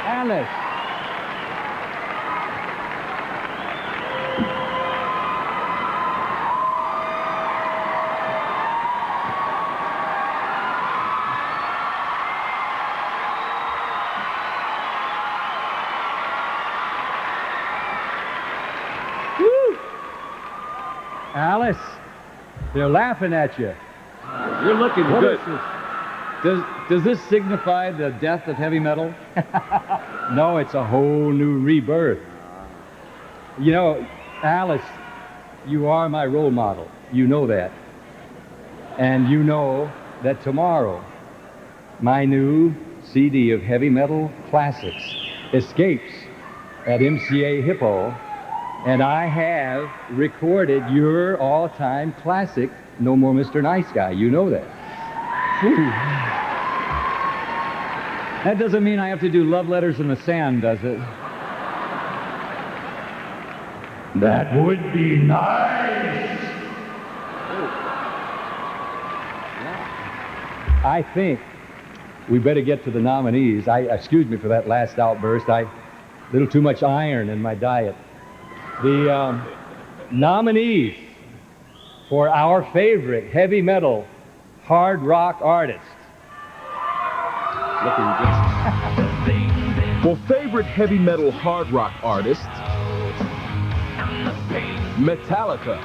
Alice. Alice, they're laughing at you. You're looking What good. is this? Does this signify the death of heavy metal? No, it's a whole new rebirth. You know, Alice, you are my role model. You know that. And you know that tomorrow, my new CD of heavy metal classics escapes at MCA Hippo, and I have recorded your all-time classic, No More Mr. Nice Guy. You know that. Whew. That doesn't mean I have to do Love Letters in the Sand, does it? That would be nice. I think we better get to the nominees. Excuse me for that last outburst. A little too much iron in my diet. The nominees for our favorite heavy metal hard rock artist. For favorite heavy metal hard rock artist, Metallica.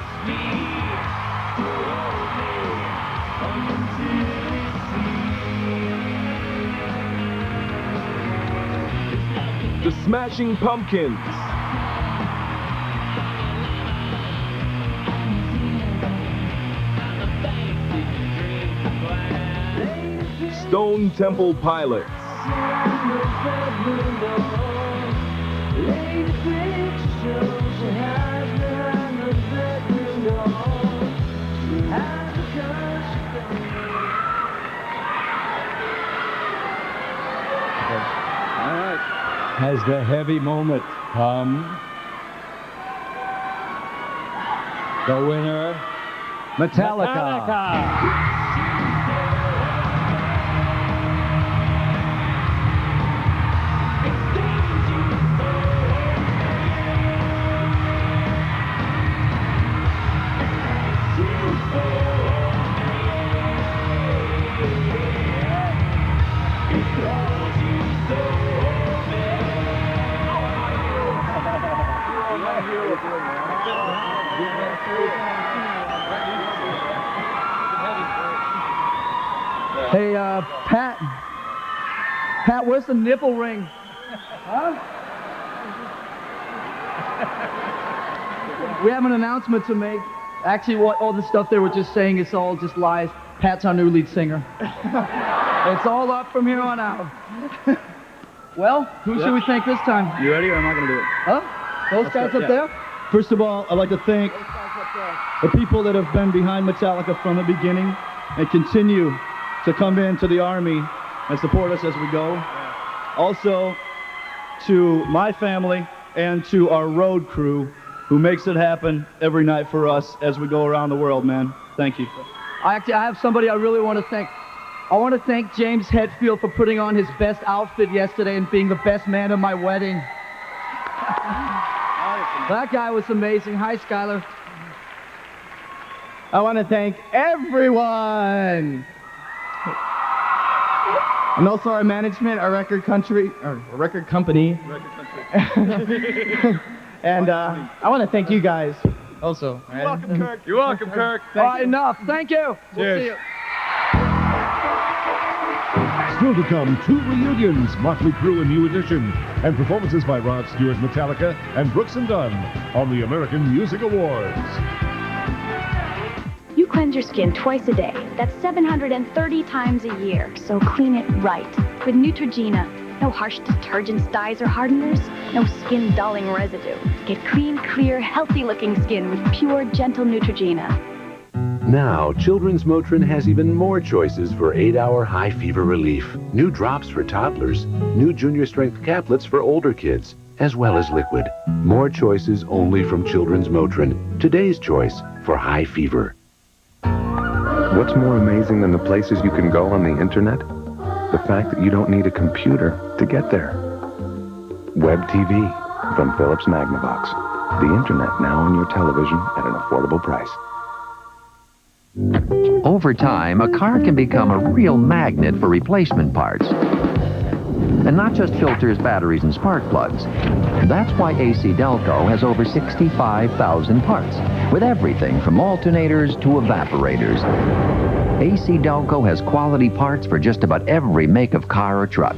The Smashing Pumpkins. Stone Temple Pilots. Has the heavy moment come? The winner, Metallica. Hey, Pat. Pat, where's the nipple ring? Huh? We have an announcement to make. Actually, what all the stuff they were just saying is all just lies. Pat's our new lead singer. It's all up from here on out. Well, who should we thank this time? You ready or am I going to do it? Huh? Those guys up yeah. there? First of all, I'd like to thank the people that have been behind Metallica from the beginning and continue to come into the Army and support us as we go. Also, to my family and to our road crew who makes it happen every night for us as we go around the world, man. Thank you. I have somebody I really want to thank. I want to thank James Hetfield for putting on his best outfit yesterday and being the best man at my wedding. That guy was amazing. Hi, Skylar. I want to thank everyone. And also our management, our record company. And I want to thank you guys also. You're welcome, Kirk. You're welcome, Kirk. All right, enough. Thank you. Cheers. We'll see you. Still to come, 2 reunions, Motley Crue and New Edition, and performances by Rod Stewart, Metallica, and Brooks and Dunn on the American Music Awards. You cleanse your skin twice a day. That's 730 times a year, so clean it right. With Neutrogena. No harsh detergents, dyes, or hardeners. No skin dulling residue. Get clean, clear, healthy-looking skin with pure, gentle Neutrogena. Now, Children's Motrin has even more choices for 8-hour high fever relief. New drops for toddlers, new junior strength caplets for older kids, as well as liquid. More choices only from Children's Motrin. Today's choice for high fever. What's more amazing than the places you can go on the internet? The fact that you don't need a computer to get there. Web TV from Philips Magnavox. The internet now on your television at an affordable price. Over time, a car can become a real magnet for replacement parts. And not just filters, batteries, and spark plugs. That's why AC Delco has over 65,000 parts, with everything from alternators to evaporators. AC Delco has quality parts for just about every make of car or truck.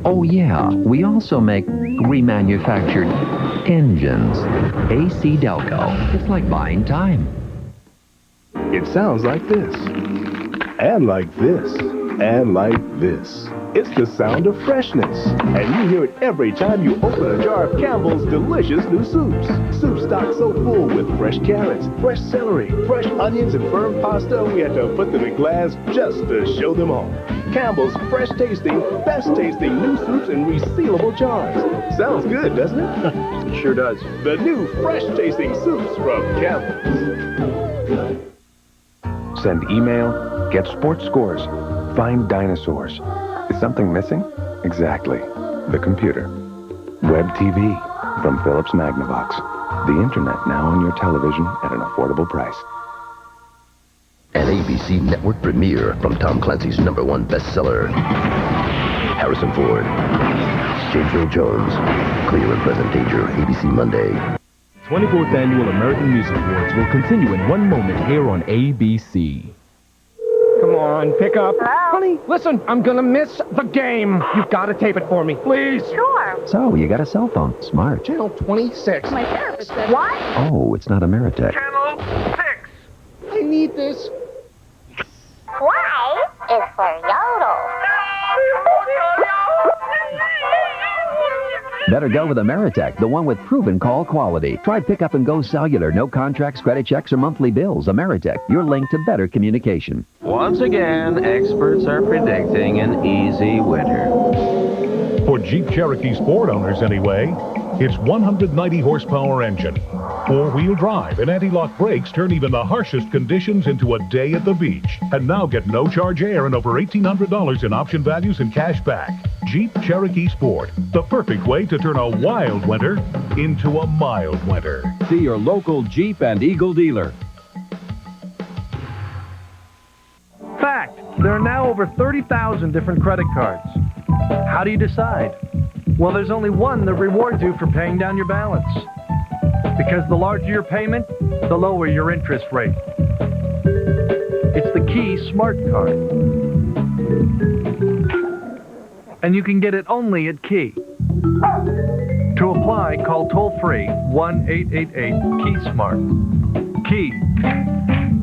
Oh yeah, we also make remanufactured engines. AC Delco. It's like buying time. It sounds like this, and like this, and like this. It's the sound of freshness, and you hear it every time you open a jar of Campbell's delicious new soups. Soup stock so full with fresh carrots, fresh celery, fresh onions, and firm pasta, we had to put them in glass just to show them all. Campbell's fresh tasting, best tasting new soups in resealable jars. Sounds good, doesn't it? It sure does. The new fresh tasting soups from Campbell's. Send email, get sports scores, find dinosaurs. Is something missing? Exactly. The computer. Web TV from Philips Magnavox. The internet now on your television at an affordable price. An ABC network premiere from Tom Clancy's #1 bestseller, Harrison Ford, James Earl Jones, Clear and Present Danger, ABC Monday. 24th Annual American Music Awards will continue in one moment here on ABC. Come on, pick up. Hello? Honey, listen, I'm gonna miss the game. You've got to tape it for me, please. Sure. So, you got a cell phone. Smart. Channel 26. My therapist said, what? Oh, it's not Ameritech. Channel 6. I need this. Y is for Yodel. Better go with Ameritech, the one with proven call quality. Try Pick Up and Go Cellular. No contracts, credit checks, or monthly bills. Ameritech, your link to better communication. Once again, experts are predicting an easy winter. For Jeep Cherokee Sport owners, anyway, its 190 horsepower engine, four-wheel drive, and anti-lock brakes turn even the harshest conditions into a day at the beach. And now get no-charge air and over $1,800 in option values and cash back. Jeep Cherokee Sport, the perfect way to turn a wild winter into a mild winter. See your local Jeep and Eagle dealer. Fact, there are now over 30,000 different credit cards. How do you decide? Well, there's only one that rewards you for paying down your balance. Because the larger your payment, the lower your interest rate. It's the Key Smart Card. And you can get it only at Key. To apply, call toll-free 1-888-KEY-SMART. Key,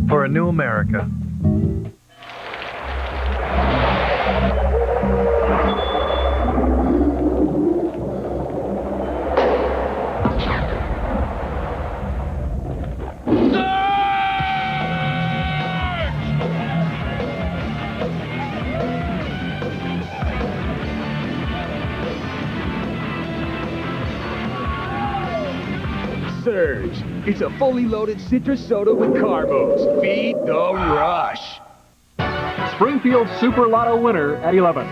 for a new America. Surge. It's a fully loaded citrus soda with carbos. Feed the rush. Springfield Super Lotto winner at 11.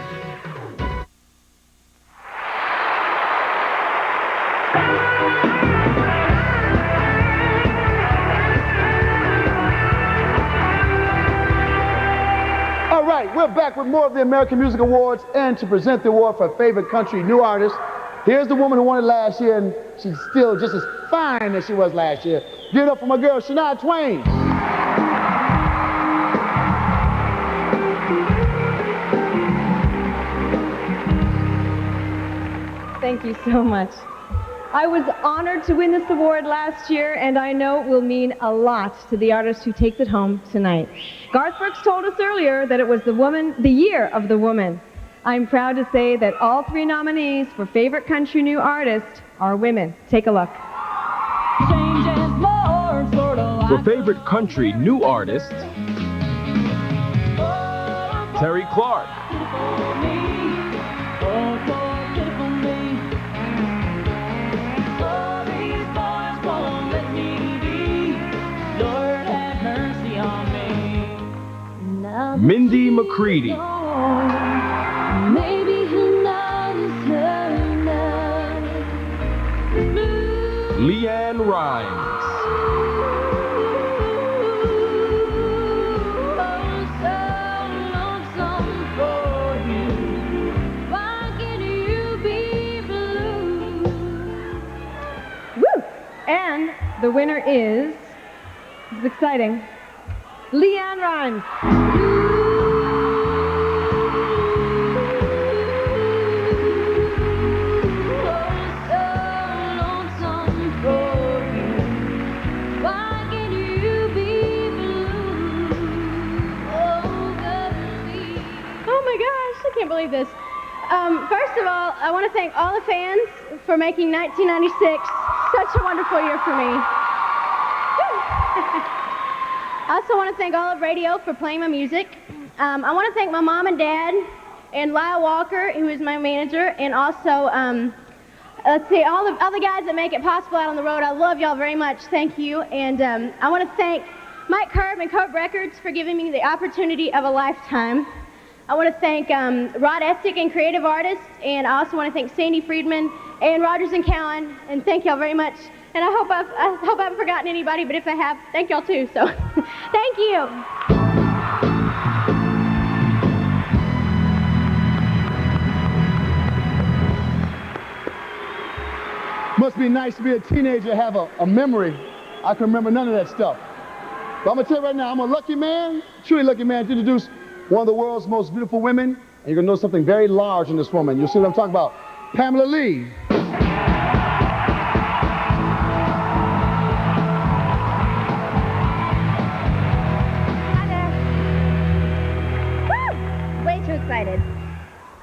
All right, we're back with more of the American Music Awards, and to present the award for favorite country new artist, here's the woman who won it last year, and she's still just as fine as she was last year. Give it up for my girl, Shania Twain. Thank you so much. I was honored to win this award last year, and I know it will mean a lot to the artist who takes it home tonight. Garth Brooks told us earlier that it was the year of the woman. I'm proud to say that all three nominees for Favorite Country New Artist are women. Take a look. For Favorite Country New Artist, Terry Clark. Mindy McCready. Maybe he'll notice her now. Leanne Rhymes. And the winner is, this is exciting, Leanne Rhymes. Oh my gosh, I can't believe this. First of all, I want to thank all the fans for making 1996 such a wonderful year for me. I also want to thank all of radio for playing my music. I want to thank my mom and dad and Lyle Walker, who is my manager, and also, let's see, all the other guys that make it possible out on the road. I love y'all very much. Thank you. And I want to thank Mike Curb and Cope Records for giving me the opportunity of a lifetime. I want to thank Rod Estick and Creative Artists, and I also want to thank Sandy Friedman and Rogers and Cowan, and thank y'all very much. And I hope I haven't forgotten anybody, but if I have, thank y'all too. So, thank you. Must be nice to be a teenager, have a memory. I can remember none of that stuff. But I'm gonna tell you right now, I'm a lucky man, truly lucky man, to introduce one of the world's most beautiful women, and you're gonna know something very large in this woman. You'll see what I'm talking about. Pamela Lee. Way too excited.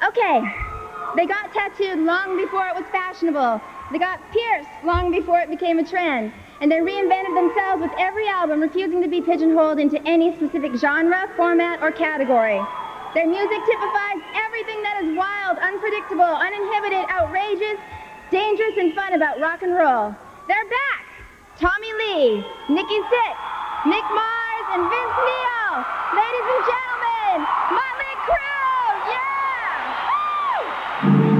Okay, they got tattooed long before it was fashionable. They got pierced long before it became a trend. And they reinvented themselves with every album, refusing to be pigeonholed into any specific genre, format, or category. Their music typifies everything that is wild, unpredictable, uninhibited, outrageous, dangerous, and fun about rock and roll. They're back! Tommy Lee, Nikki Sixx, Mick Mars, and Vince Neil. Ladies and gentlemen, Motley Crue! Yeah! Woo!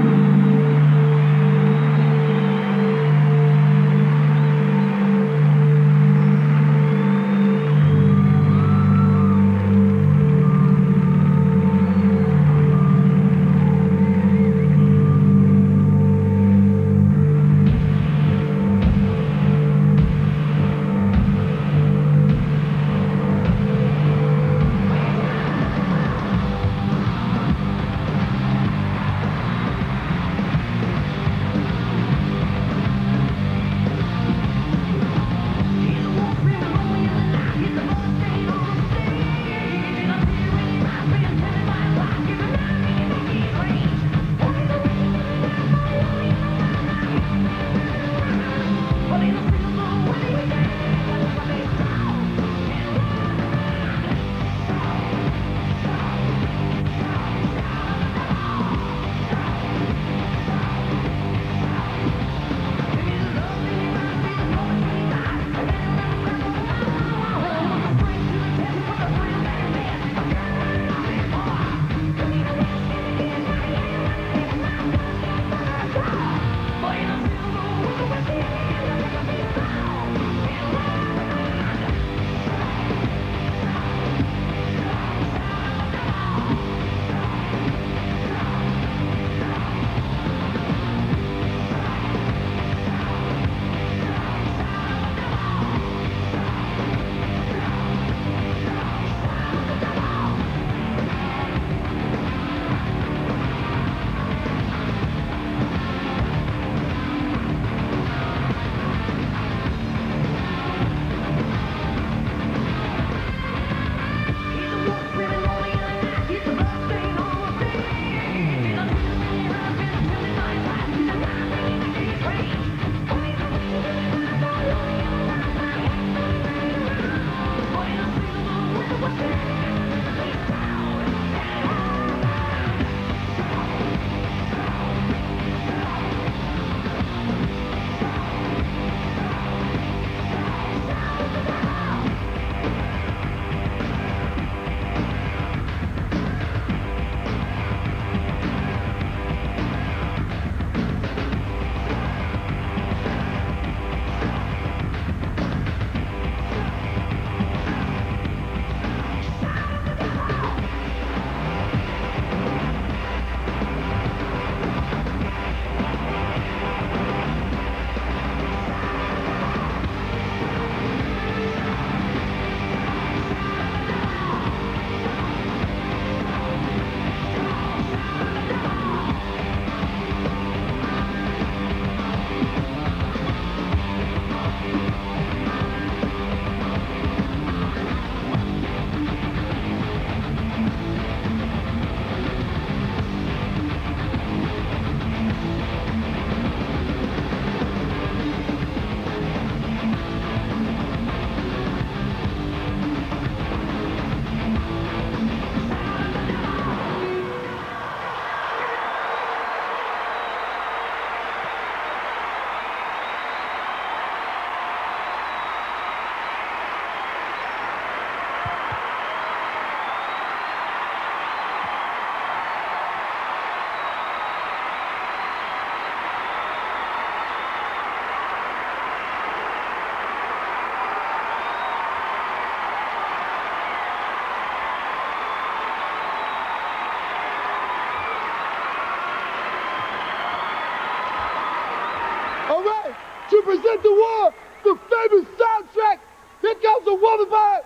All right, to present the award, the famous soundtrack, here comes the woman by.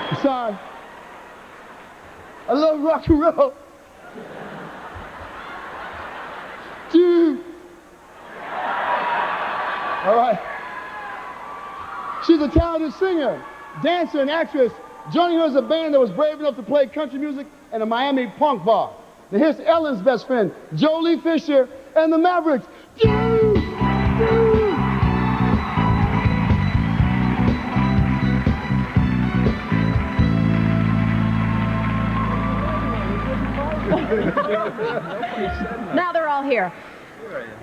I'm sorry. I love rock and roll. Dude. All right. She's a talented singer, dancer, and actress. Joining her is a band that was brave enough to play country music in a Miami punk bar. Now here's Ellen's best friend, Jolie Fisher, and the Mavericks. Now they're all here.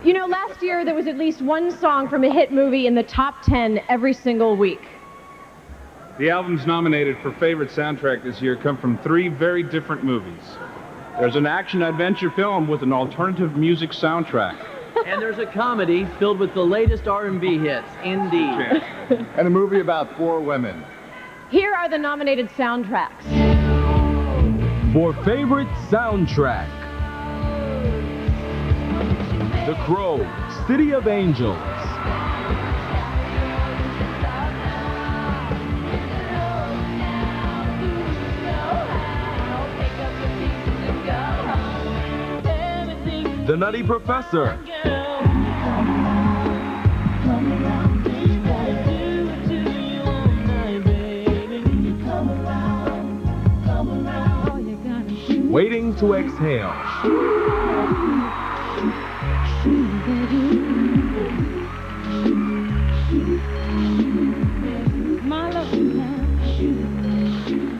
You know, last year there was at least one song from a hit movie in the top 10 every single week. The albums nominated for favorite soundtrack this year come from 3 very different movies. There's an action-adventure film with an alternative music soundtrack. And there's a comedy filled with the latest R&B hits, indeed. And a movie about 4 women. Here are the nominated soundtracks. For favorite soundtrack, The Crow, City of Angels. The Nutty Professor. Waiting to Exhale.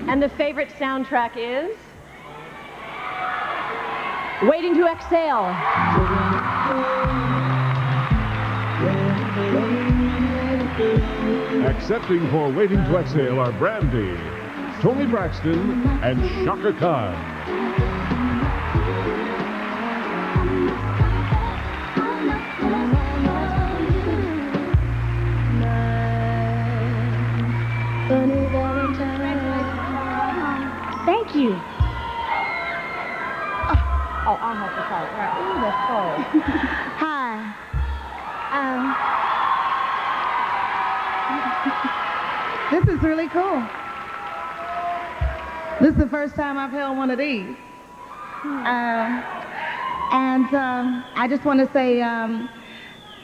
And the favorite soundtrack is Waiting to Exhale. Accepting for Waiting to Exhale are Brandy, Tony Braxton, and Shaka Khan. Thank you. Oh, I'll help us out. Right. Ooh, that's cold. Hi. This is really cool. This is the first time I've held one of these. I just want to say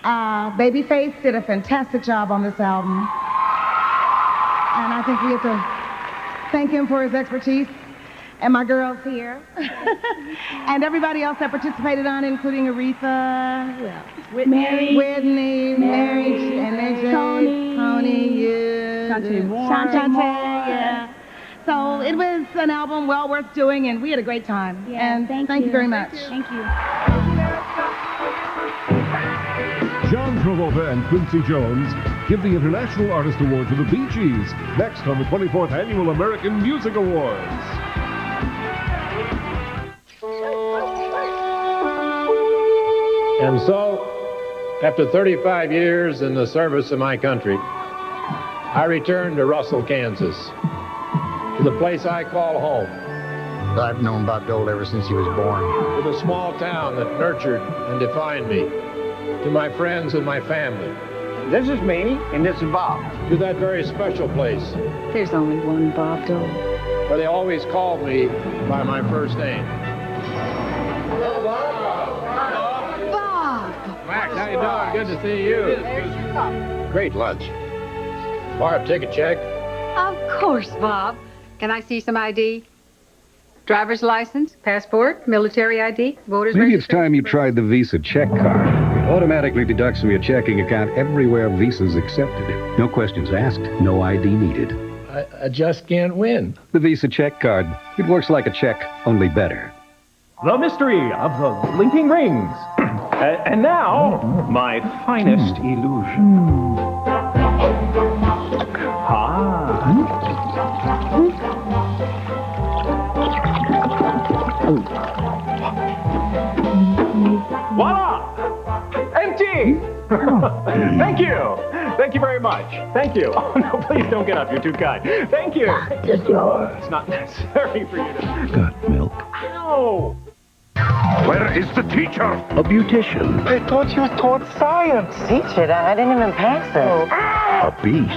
Babyface did a fantastic job on this album. And I think we have to thank him for his expertise. And my girls here. And everybody else that participated on it, including Aretha, Whitney, Mary, and AJ, Tony, you, Shante, yeah. So it was an album well worth doing, and we had a great time. Yeah, and thank you very much. Thank you. John Travolta and Quincy Jones give the International Artist Award to the Bee Gees, next on the 24th Annual American Music Awards. And so, after 35 years in the service of my country, I returned to Russell, Kansas, to the place I call home. I've known Bob Dole ever since he was born. To the small town that nurtured and defined me. To my friends and my family. This is me, and this is Bob. To that very special place. There's only one Bob Dole. Where they always called me by my first name. Max, how you doing? Good to see you. Great lunch. Barb, take a check. Of course, Bob. Can I see some ID? Driver's license, passport, military ID, voter's Maybe registration? it's time you tried the Visa check card. It automatically deducts from your checking account everywhere Visa's accepted. No questions asked, no ID needed. I just can't win. The Visa check card. It works like a check, only better. The mystery of the blinking rings. And now, my finest illusion. Voila! Empty! Thank you! Thank you very much. Thank you. Oh, no, please don't get up. You're too kind. Thank you. It's yours. It's not necessary for you to... Got milk? Ow! Here is the teacher. A beautician. I thought you taught science. Teacher, I didn't even pass it. A beast.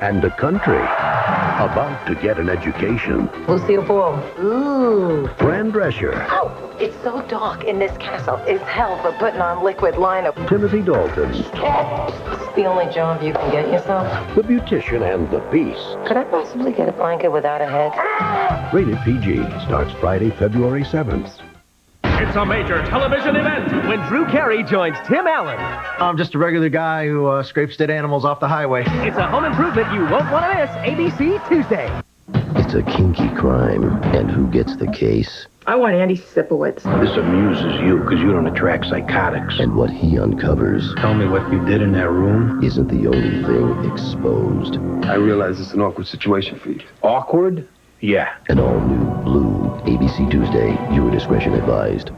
And a country about to get an education. Lucille Ball. Ooh. Fran Drescher. Oh, it's so dark in this castle. It's hell for putting on liquid liner. Timothy Dalton. It's the only job you can get yourself. The beautician and the beast. Could I possibly get a blanket without a head? Rated PG. Starts Friday, February 7th. It's a major television event when Drew Carey joins Tim Allen. I'm just a regular guy who scrapes dead animals off the highway. It's a home improvement you won't want to miss. ABC Tuesday. It's a kinky crime, and who gets the case? I want Andy Sipowicz. This amuses you because you don't attract psychotics. And what he uncovers... Tell me what you did in that room. ...isn't the only thing exposed. I realize it's an awkward situation for you. Awkward? Yeah. An all-new Blue. ABC Tuesday. Viewer discretion advised.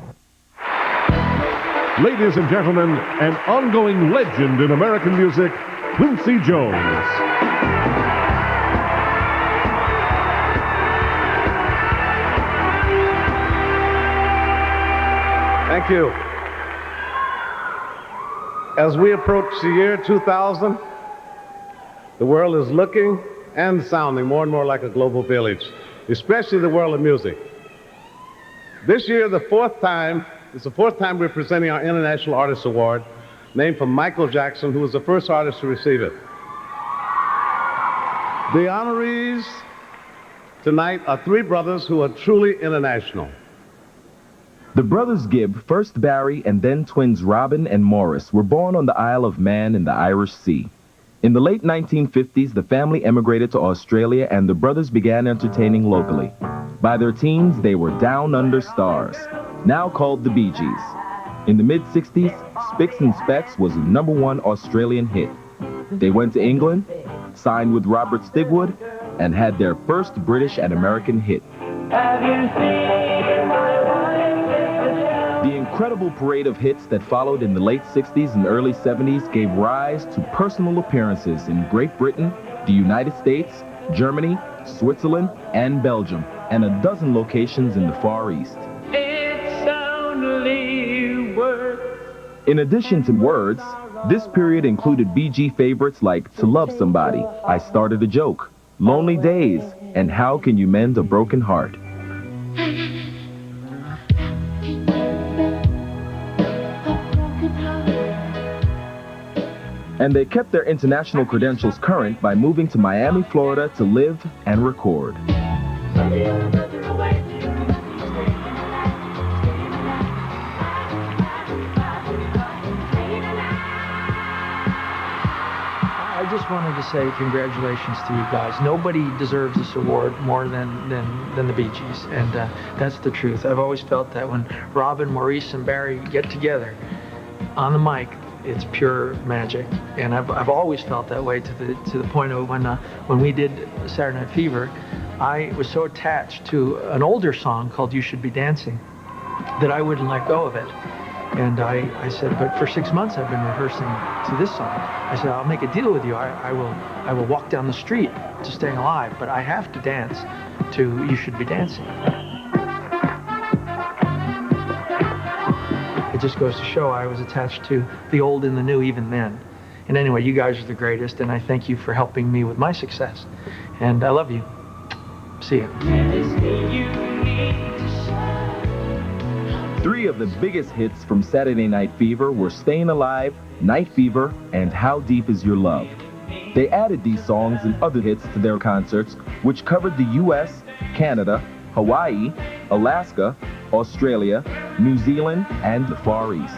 Ladies and gentlemen, an ongoing legend in American music, Quincy Jones. Thank you. As we approach the year 2000, the world is looking and sounding more and more like a global village, especially the world of music. This year, it's the fourth time we're presenting our International Artist Award, named for Michael Jackson, who was the first artist to receive it. The honorees tonight are three brothers who are truly international. The brothers Gibb, first Barry and then twins Robin and Morris, were born on the Isle of Man in the Irish Sea. In the late 1950s, the family emigrated to Australia and the brothers began entertaining locally. By their teens, they were down under stars, now called the Bee Gees. In the mid-60s, Spicks and Specks was the #1 Australian hit. They went to England, signed with Robert Stigwood, and had their first British and American hit. The incredible parade of hits that followed in the late 60s and early 70s gave rise to personal appearances in Great Britain, the United States, Germany, Switzerland, and Belgium, and a dozen locations in the Far East. It's only words. In addition to words, this period included Bee Gee favorites like To Love Somebody, I Started a Joke, Lonely Days, and How Can You Mend a Broken Heart. And they kept their international credentials current by moving to Miami, Florida to live and record. I just wanted to say congratulations to you guys. Nobody deserves this award more than the Bee Gees, and that's the truth. I've always felt that when Robin, Maurice, and Barry get together on the mic, it's pure magic, and I've always felt that way to the point of when we did Saturday Night Fever, I was so attached to an older song called You Should Be Dancing that I wouldn't let go of it. And I said, but for 6 months I've been rehearsing to this song. I said, I'll make a deal with you. I will walk down the street to Staying Alive, but I have to dance to You Should Be Dancing. It just goes to show I was attached to the old and the new even then. And anyway, you guys are the greatest, and I thank you for helping me with my success. And I love you. See ya. Three of the biggest hits from Saturday Night Fever were Staying Alive, Night Fever, and How Deep Is Your Love. They added these songs and other hits to their concerts, which covered the U.S., Canada, Hawaii, Alaska, Australia, New Zealand, and the Far East.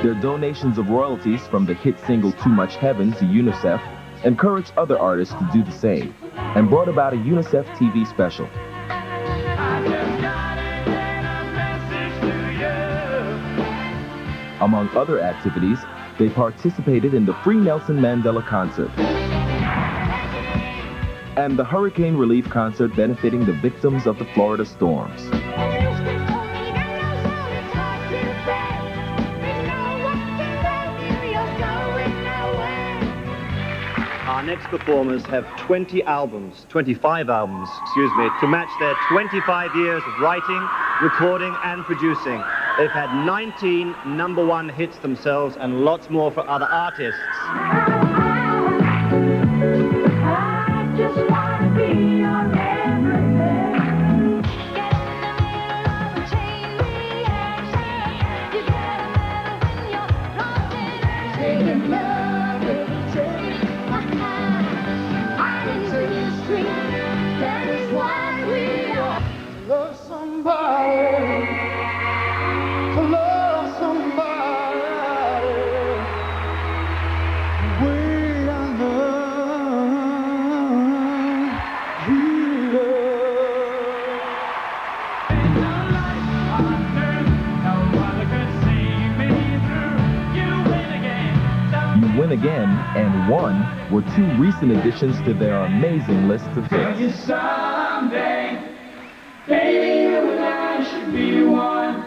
Their donations of royalties from the hit single Too Much Heaven to UNICEF encouraged other artists to do the same, and brought about a UNICEF TV special. Among other activities, they participated in the Free Nelson Mandela concert and the Hurricane Relief Concert benefiting the victims of the Florida storms. next performers have 25 albums, excuse me, to match their 25 years of writing, recording, and producing. They've had 19 #1 hits themselves and lots more for other artists. Win Again and One were two recent additions to their amazing list of hits. Someday, baby, you and I should be one.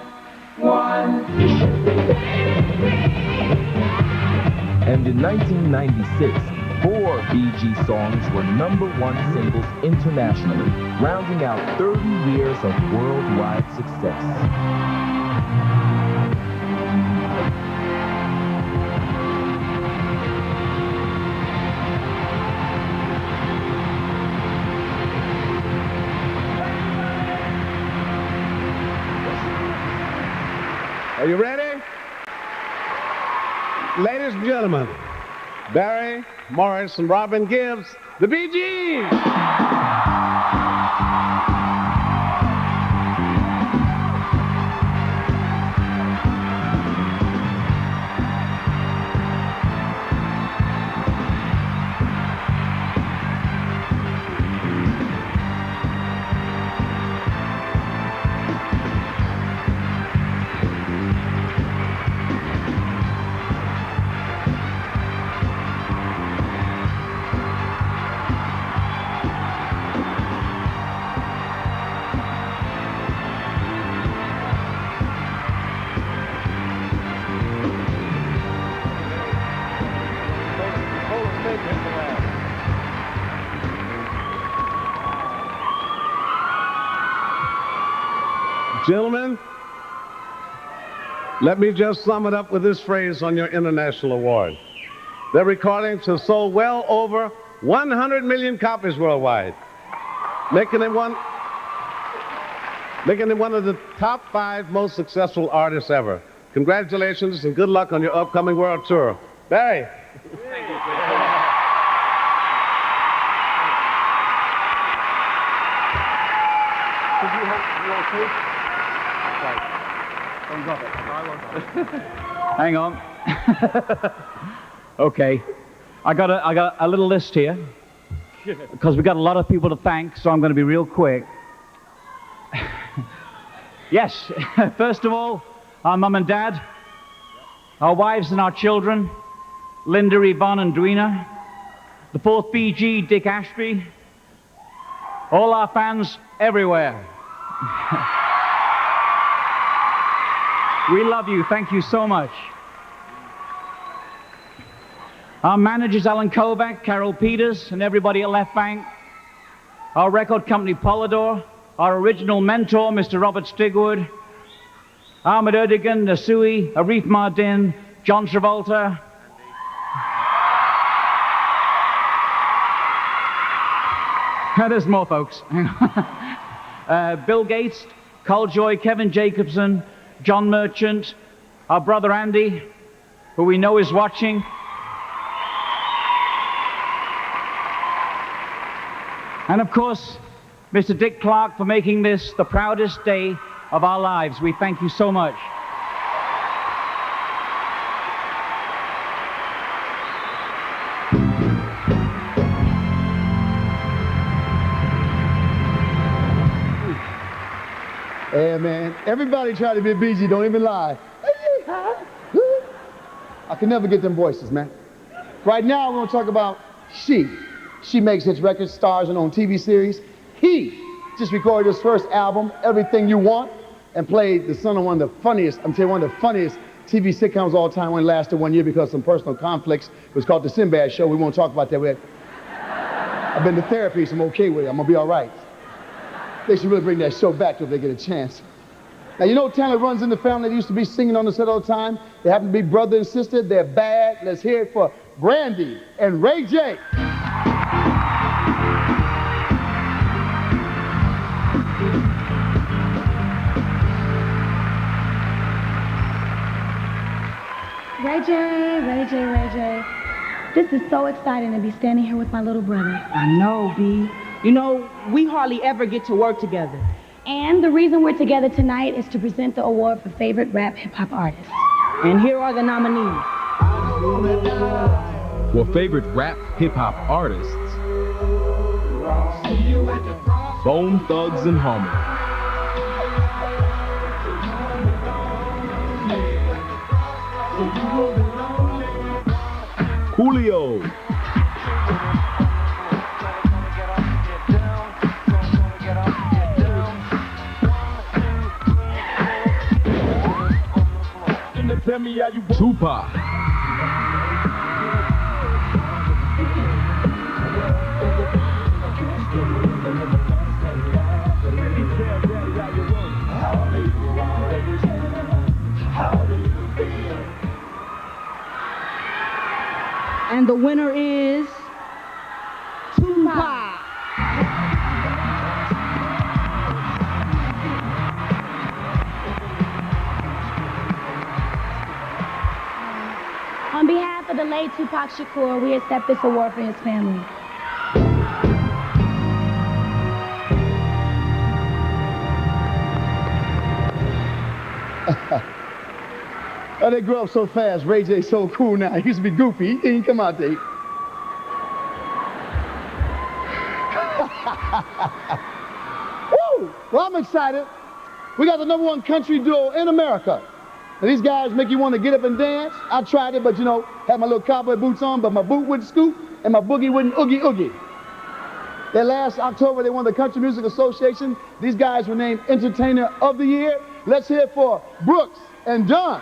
And in 1996, 4 Bee Gees songs were #1 singles internationally, rounding out 30 years of worldwide success. Are you ready? Ladies and gentlemen, Barry, Morris, and Robin Gibbs, the Bee Gees! Gentlemen, let me just sum it up with this phrase on your international award. Their recordings have sold well over 100 million copies worldwide, making them one of the top 5 most successful artists ever. Congratulations and good luck on your upcoming world tour. Barry. Hang on. Okay. I got a little list here because we got a lot of people to thank, so I'm going to be real quick. Yes, first of all, our mum and dad, our wives and our children, Linda, Yvonne, and Dweena, the 4th BG, Dick Ashby, all our fans everywhere. We love you. Thank you so much. Our managers, Alan Kovac, Carol Peters, and everybody at Left Bank. Our record company, Polydor. Our original mentor, Mr. Robert Stigwood. Ahmed Erdogan, Nasui, Arif Mardin, John Travolta. There's more folks. Bill Gates, Carl Joy, Kevin Jacobson, John Merchant, our brother Andy, who we know is watching. And of course, Mr. Dick Clark for making this the proudest day of our lives. We thank you so much. Hey, man, everybody try to be busy, don't even lie. I can never get them voices, man. Right now, we're going to talk about She. She makes hits, records, stars, and on TV series. He just recorded his first album, Everything You Want, and played the son of one of the funniest, I'm telling you, one of the funniest TV sitcoms of all time. When it lasted 1 year because of some personal conflicts. It was called The Sinbad Show. We won't talk about that. I've been to therapy, so I'm okay with it. I'm gonna be all right. They should really bring that show back if they get a chance. Now, you know talent runs in the family that used to be singing on the set all the time? They happen to be brother and sister. They're bad. Let's hear it for Brandy and Ray J. Ray J, Ray J, Ray J. This is so exciting to be standing here with my little brother. I know, B. You know, we hardly ever get to work together. And the reason we're together tonight is to present the award for favorite rap hip-hop artist. And here are the nominees. For favorite rap hip-hop artists, Bone Thugs and Harmony. Coolio. Tupac. And the winner is Tupac. On behalf of the late Tupac Shakur, we accept this award for his family. Oh, they grow up so fast. Ray J's so cool now. He used to be goofy. He didn't come out there. Woo! Well, I'm excited. We got the #1 country duo in America. Now, these guys make you want to get up and dance. I tried it, but you know, had my little cowboy boots on, but my boot wouldn't scoop and my boogie wouldn't oogie oogie. Then last October, they won the Country Music Association. These guys were named Entertainer of the Year. Let's hear it for Brooks and Dunn.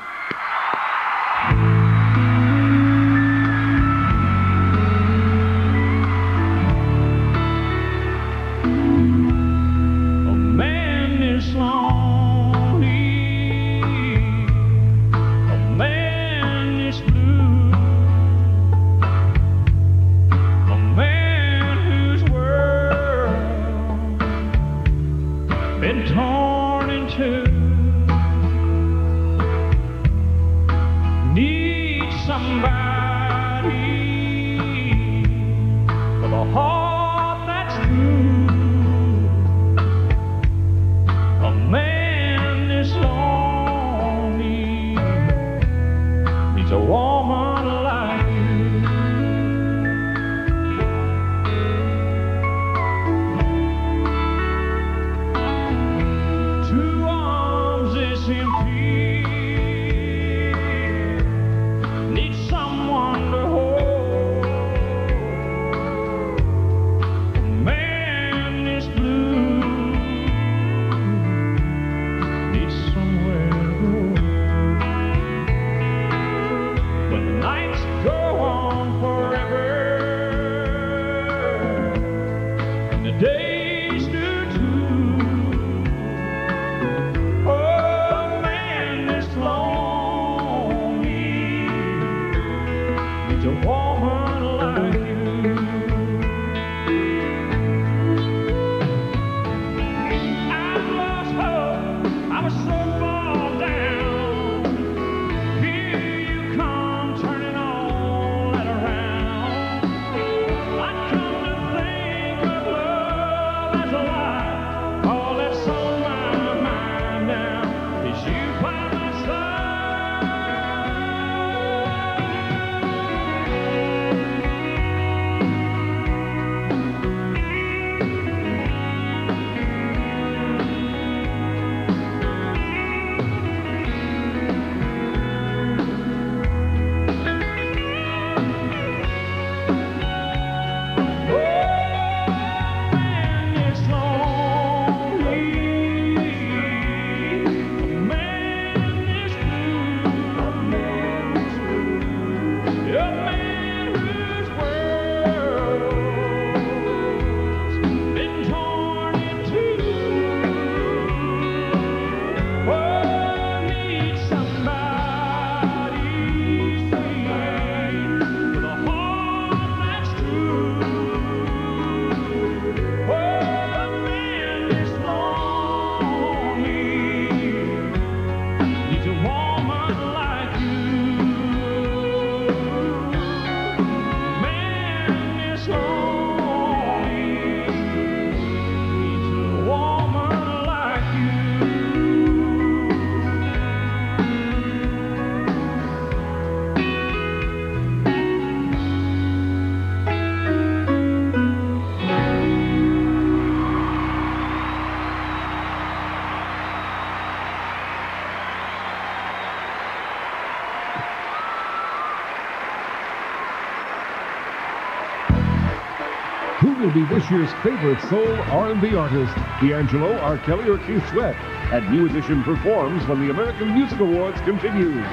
will be this year's favorite soul R&B artist, D'Angelo, R. Kelly, or Keith Sweat? And New Edition performs when the American Music Awards continues.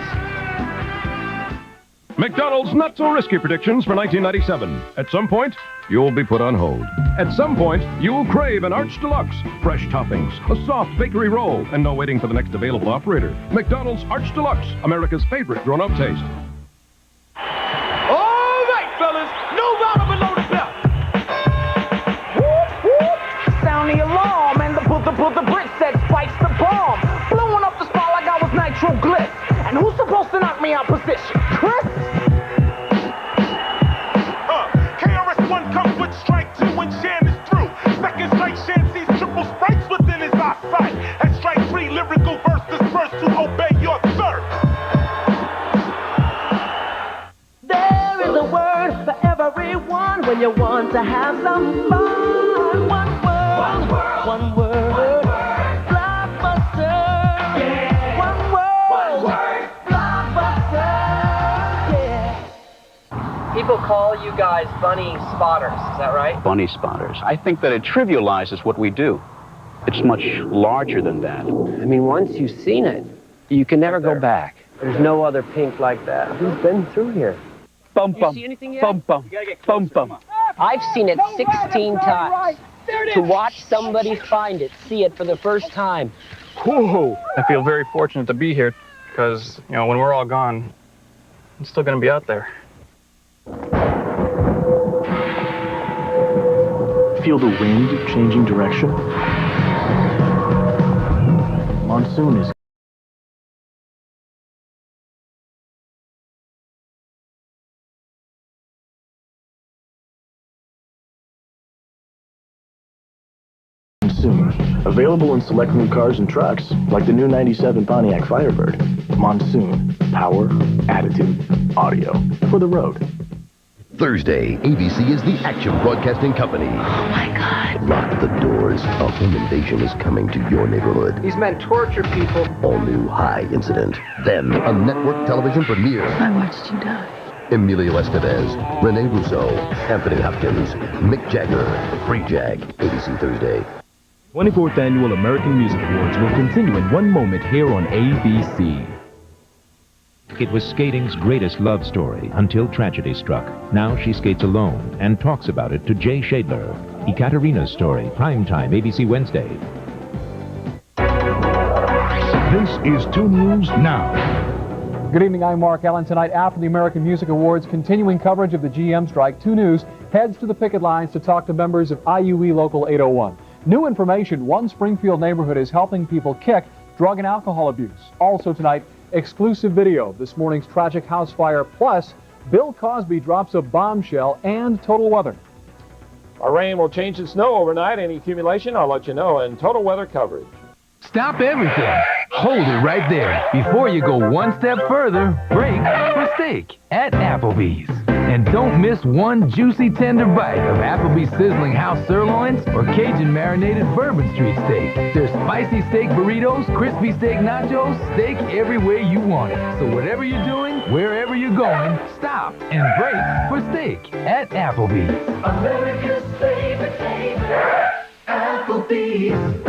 McDonald's Not So Risky predictions for 1997. At some point, you'll be put on hold. At some point, you'll crave an Arch Deluxe, fresh toppings, a soft bakery roll, and no waiting for the next available operator. McDonald's Arch Deluxe, America's favorite grown-up taste. All right, fellas, no louder below the belt. Whoop, whoop. Sound the alarm, and the brick set spikes the bomb. Blowing up the spot like I was Nitro Gliss. And who's supposed to knock me out position? Chris? KRS-One comes with strike 2 when Shan is through. Second strike, Shan sees triple strikes within his eyesight. At strike 3, lyrical verse dispersed to obey your third. There is a word for everyone when you want to have some fun. One word. One word. One word. Blockbuster. Yeah. One word. One word. Blockbuster. Yeah. People call you guys bunny spotters, is that right? Bunny spotters. I think that it trivializes what we do. It's much larger than that. I mean, once you've seen it, you can never go back. There's no other Pink like that. Who's been through here? Bum bum. Bum bum. Bum bum. I've seen it 16 times. To watch somebody find it, see it for the first time. Whoa! I feel very fortunate to be here because, you know, when we're all gone, I'm still going to be out there. Feel the wind changing direction? Monsoon is Monsoon. Available in select new cars and trucks, like the new 97 Pontiac Firebird. Monsoon. Power, attitude, audio. For the road. Thursday, ABC is the Action Broadcasting Company. Oh my God. Lock the doors. A home invasion is coming to your neighborhood. These men torture people. All new High Incident. Then a network television premiere. I watched you die. Emilio Estevez, Rene Russo, Anthony Hopkins, Mick Jagger, Free Jag. ABC Thursday. 24th Annual American Music Awards will continue in one moment here on ABC. It was skating's greatest love story until tragedy struck. Now she skates alone and talks about it to Jay Shadler. Ekaterina's story, primetime, ABC Wednesday. This is 2 News Now. Good evening, I'm Mark Allen. Tonight, after the American Music Awards, continuing coverage of the GM strike, 2 News heads to the picket lines to talk to members of IUE Local 801. New information, one Springfield neighborhood is helping people kick drug and alcohol abuse. Also tonight, exclusive video of this morning's tragic house fire, plus Bill Cosby drops a bombshell and total weather. Our rain will change to snow overnight. Any accumulation, I'll let you know in total weather coverage. Stop everything. Hold it right there. Before you go one step further, break for steak at Applebee's. And don't miss one juicy tender bite of Applebee's sizzling house sirloins or Cajun marinated Bourbon Street steak. There's spicy steak burritos, crispy steak nachos, steak every way you want it. So whatever you're doing, wherever you're going, stop and break for steak at Applebee's. America's favorite, Applebee's.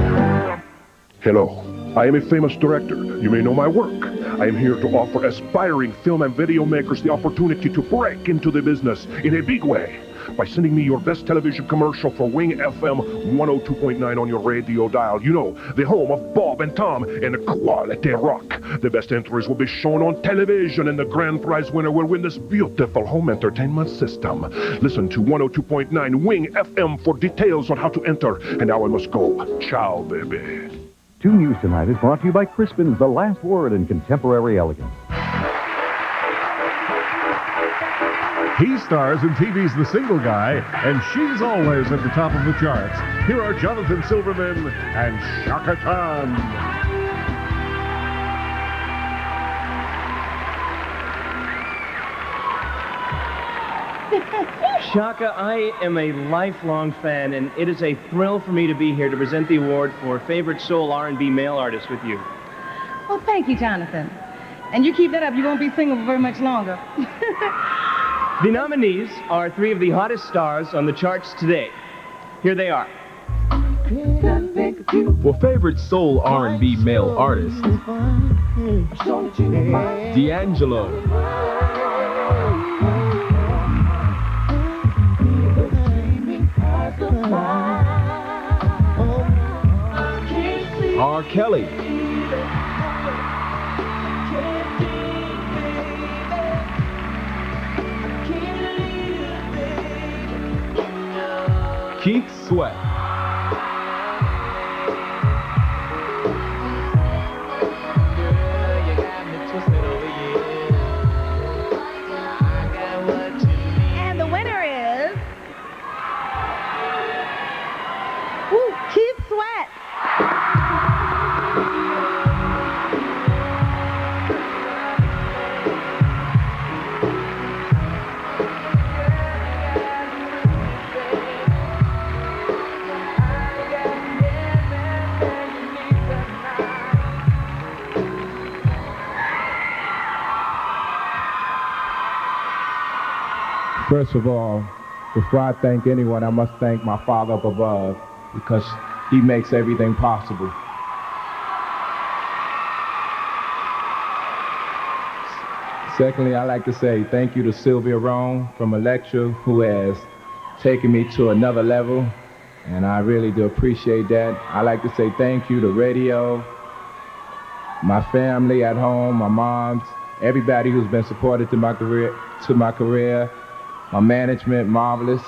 Hello, I am a famous director. You may know my work. I am here to offer aspiring film and video makers the opportunity to break into the business in a big way by sending me your best television commercial for Wing FM 102.9 on your radio dial. You know, the home of Bob and Tom and quality rock. The best entries will be shown on television, and the grand prize winner will win this beautiful home entertainment system. Listen to 102.9 Wing FM for details on how to enter. And now I must go. Ciao, baby. 2 News Tonight is brought to you by Crispin's, the last word in contemporary elegance. He stars in TV's The Single Guy, and she's always at the top of the charts. Here are Jonathan Silverman and Shaka Khan. Shaka, I am a lifelong fan, and it is a thrill for me to be here to present the award for Favorite Soul R&B Male Artist with you. Well, thank you, Jonathan. And you keep that up, you won't be single for very much longer. The nominees are 3 of the hottest stars on the charts today. Here they are. For favorite soul R&B male artist, D'Angelo. R. Kelly. Keith Sweat. And the winner is Keith Sweat. First of all, before I thank anyone, I must thank my Father up above, because He makes everything possible. Secondly, I'd like to say thank you to Sylvia Rome from Electra, who has taken me to another level, and I really do appreciate that. I'd like to say thank you to radio, my family at home, my moms, everybody who's been supportive to my career, my management, Marvelous.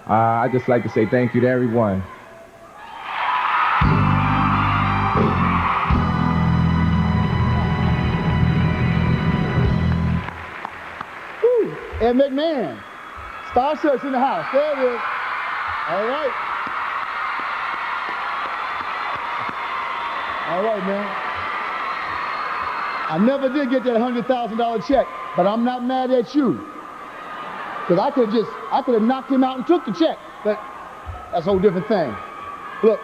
I'd just like to say thank you to everyone. Ed McMahon, Star Search in the house. There it is. All right. All right, man. I never did get that $100,000 check, but I'm not mad at you. Because I could have knocked him out and took the check, but that's a whole different thing. Look,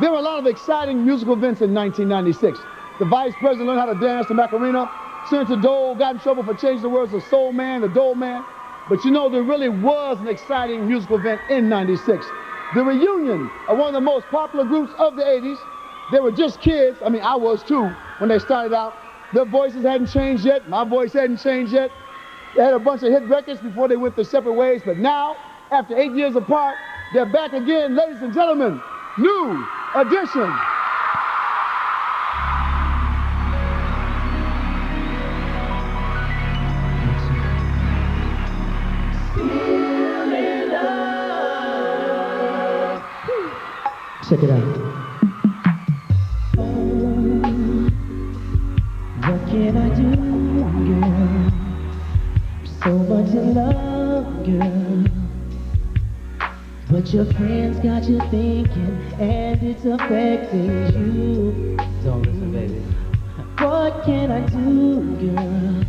there were a lot of exciting musical events in 1996. The vice president learned how to dance the Macarena. Senator Dole got in trouble for changing the words of Soul Man to Dole Man. But you know, there really was an exciting musical event in 96. The reunion of one of the most popular groups of the 80s. They were just kids. I mean, I was too when they started out. Their voices hadn't changed yet. My voice hadn't changed yet. They had a bunch of hit records before they went their separate ways. But now, after 8 years apart, they're back again, ladies and gentlemen. New Edition. Check it out. What can I do, girl? So much in love, girl. But your friends got you thinking, and it's affecting you. Don't listen, baby. What can I do, girl?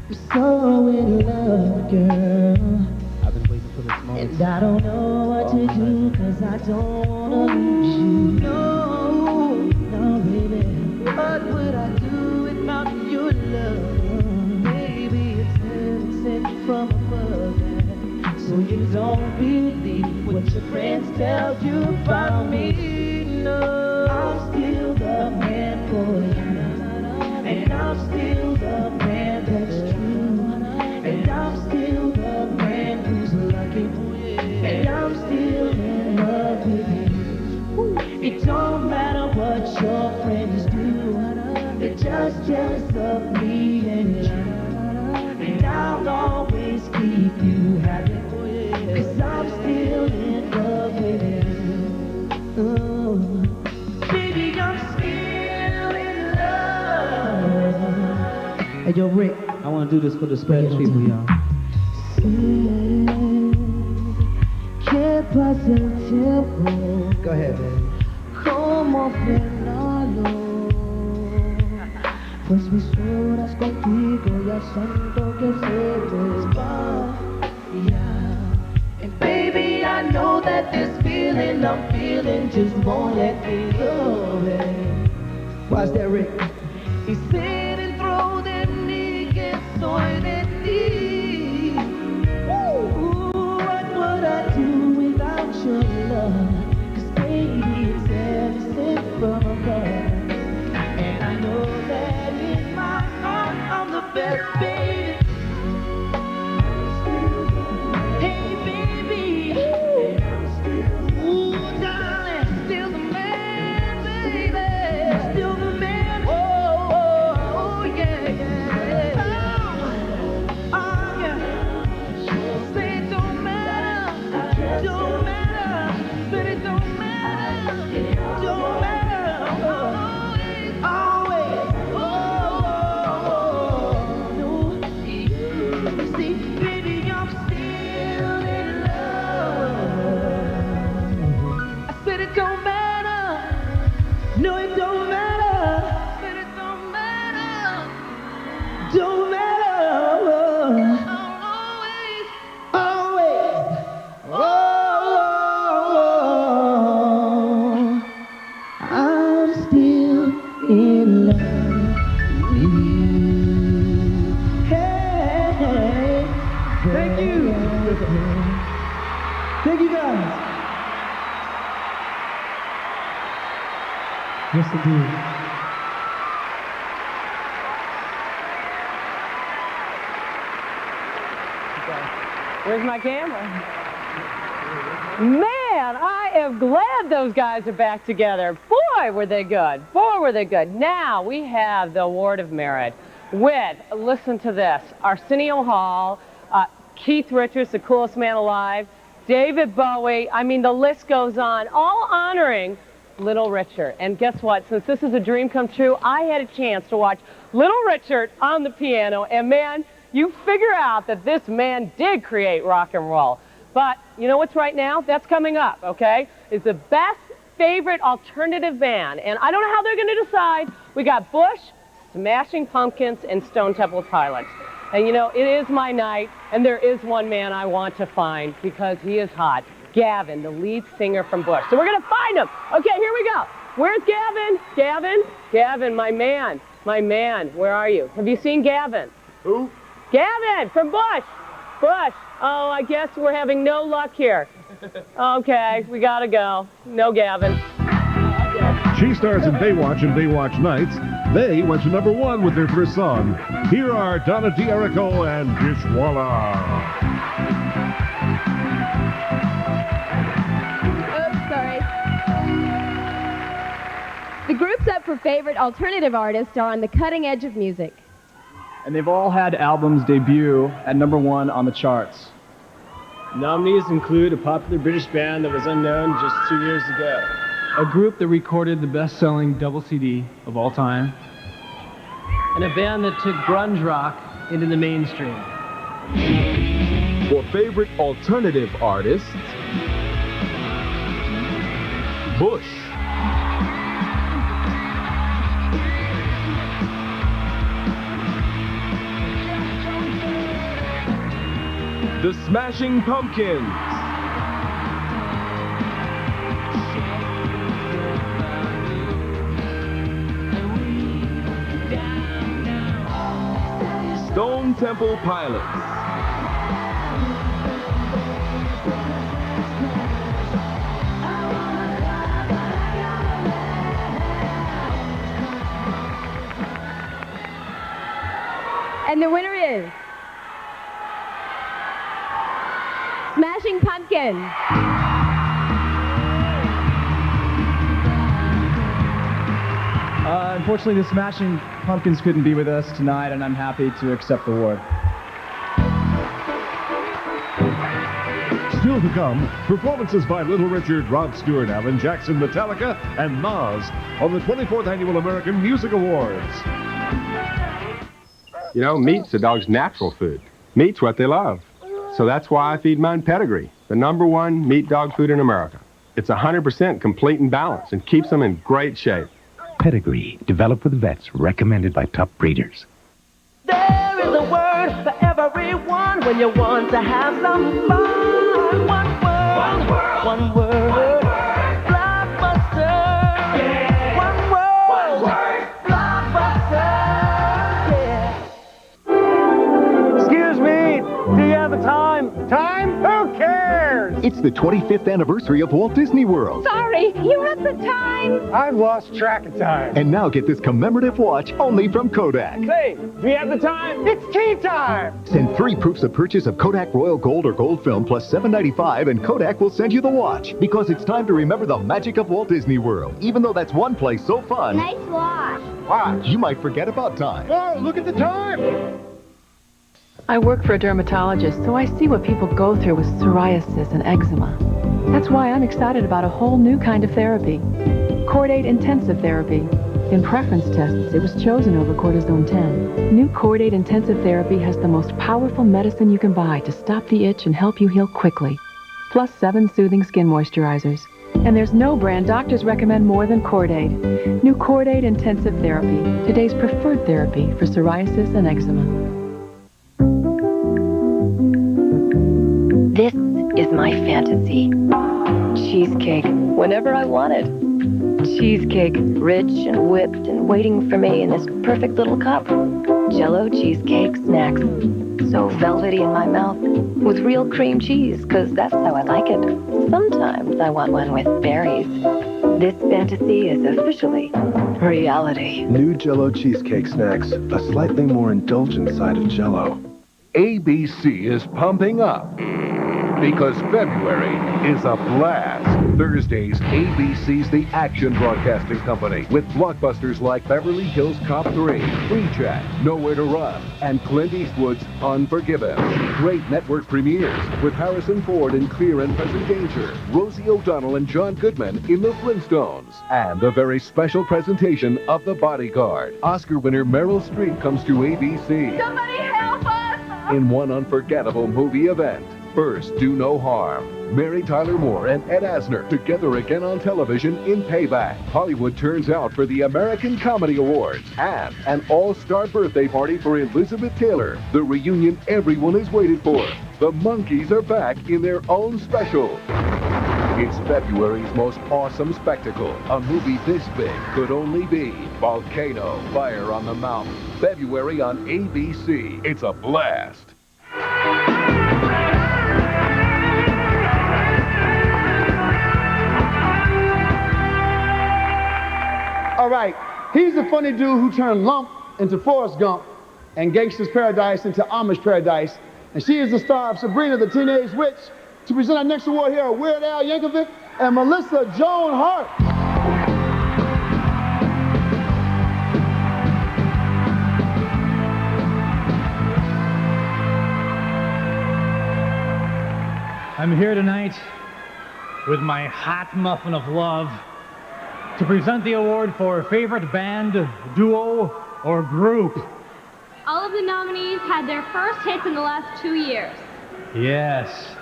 I'm so in love, girl. I've been waiting for this moment. And I don't know what to do, 'cause I don't wanna lose you. No, no, baby. What would I do without your love? Baby, it's heaven sent from above. So you don't believe what your friends tell you about me. No, I'm still the man for you. And I'm still the man that's true. And I'm still the man who's lucky. And I'm still in love with you. It don't matter what your friends do. They're just jealous of me and you. And I'll always keep you happy. 'Cause I'm still in love with you. Oh, baby, I'm still in love. Hey, yo, Rick, I want to do this for the special people, y'all. Go ahead, man. Como frenarlo. Pues mis horas contigo ya siento que se desvaya. And baby, I know that this feeling I'm feeling just won't let me go, babe. Why's that, Rick? He said and throw that nigga soy that need. What would I do without you? Thank you guys. Yes, indeed. Where's my camera? Man, I am glad those guys are back together. Boy, were they good. Boy, were they good. Now we have the Award of Merit with, listen to this, Arsenio Hall, Keith Richards, the coolest man alive, David Bowie, I mean, the list goes on, all honoring Little Richard. And guess what? Since this is a dream come true, I had a chance to watch Little Richard on the piano, and man, you figure out that this man did create rock and roll. But you know what's right now? That's coming up, okay? It's the best favorite alternative band, and I don't know how they're going to decide. We got Bush, Smashing Pumpkins, and Stone Temple Pilots. And you know, it is my night, and there is one man I want to find because he is hot. Gavin, the lead singer from Bush. So we're going to find him. Okay, here we go. Where's Gavin? Gavin? Gavin, my man. My man. Where are you? Have you seen Gavin? Who? Gavin from Bush. Bush. Oh, I guess we're having no luck here. Okay, we got to go. No Gavin. She stars in Baywatch and Baywatch Nights. They went to #1 with their first song. Here are Donna D'Errico and Dishwalla. Oops, sorry. The groups up for favorite alternative artists are on the cutting edge of music. And they've all had albums debut at #1 on the charts. Nominees include a popular British band that was unknown just 2 years ago. A group that recorded the best-selling double CD of all time. And a band that took grunge rock into the mainstream. For favorite alternative artists, Bush. The Smashing Pumpkins. Stone Temple Pilots. And the winner is Smashing Pumpkins. Unfortunately, the Smashing Pumpkins couldn't be with us tonight, and I'm happy to accept the award. Still to come, performances by Little Richard, Rod Stewart, Alan Jackson, Metallica, and Nas on the 24th Annual American Music Awards. You know, meat's the dog's natural food. Meat's what they love. So that's why I feed mine Pedigree, the #1 meat dog food in America. It's 100% complete and balanced and keeps them in great shape. Pedigree, developed with vets, recommended by top breeders. There is a word for everyone when you want to have some fun. One word. One word. One word. Blockbuster. Yeah. One word. One word. Blockbuster. Yeah. Excuse me, do you have the time? Time? Who cares? It's the 25th anniversary of Walt Disney World. Sorry, you have the time? I've lost track of time. And now get this commemorative watch only from Kodak. Say, do you have the time? It's tea time! Send 3 proofs of purchase of Kodak Royal Gold or Gold Film plus $7.95 and Kodak will send you the watch. Because it's time to remember the magic of Walt Disney World. Even though that's one place so fun. Nice watch. Watch. You might forget about time. Oh, look at the time! I work for a dermatologist, so I see what people go through with psoriasis and eczema. That's why I'm excited about a whole new kind of therapy, Cordate Intensive Therapy. In preference tests, it was chosen over Cortisone 10. New Cordate Intensive Therapy has the most powerful medicine you can buy to stop the itch and help you heal quickly, plus 7 soothing skin moisturizers. And there's no brand doctors recommend more than Cordate. New Cordate Intensive Therapy, today's preferred therapy for psoriasis and eczema. This is my fantasy. Cheesecake, whenever I want it. Cheesecake, rich and whipped and waiting for me in this perfect little cup. Jell-O cheesecake snacks. So velvety in my mouth, with real cream cheese, 'cause that's how I like it. Sometimes I want one with berries. This fantasy is officially reality. New Jell-O cheesecake snacks, a slightly more indulgent side of Jell-O. ABC is pumping up because February is a blast. Thursdays, ABC's The Action Broadcasting Company with blockbusters like Beverly Hills Cop 3, Free Jack, Nowhere to Run, and Clint Eastwood's Unforgiven. Great network premieres with Harrison Ford in Clear and Present Danger, Rosie O'Donnell and John Goodman in The Flintstones, and a very special presentation of The Bodyguard. Oscar winner Meryl Streep comes to ABC. Somebody help us! In one unforgettable movie event. First, Do No Harm. Mary Tyler Moore and Ed Asner together again on television in Payback. Hollywood turns out for the American Comedy Awards. And an all-star birthday party for Elizabeth Taylor. The reunion everyone has waited for. The Monkees are back in their own special. It's February's most awesome spectacle. A movie this big could only be Volcano, Fire on the Mountain. February on ABC. It's a blast. All right, he's the funny dude who turned Lump into Forrest Gump and Gangsta's Paradise into Amish Paradise. And she is the star of Sabrina the Teenage Witch. To present our next award here are Weird Al Yankovic and Melissa Joan Hart. I'm here tonight with my hot muffin of love to present the award for favorite band, duo, or group. All of the nominees had their first hits in the last 2 years. Yes,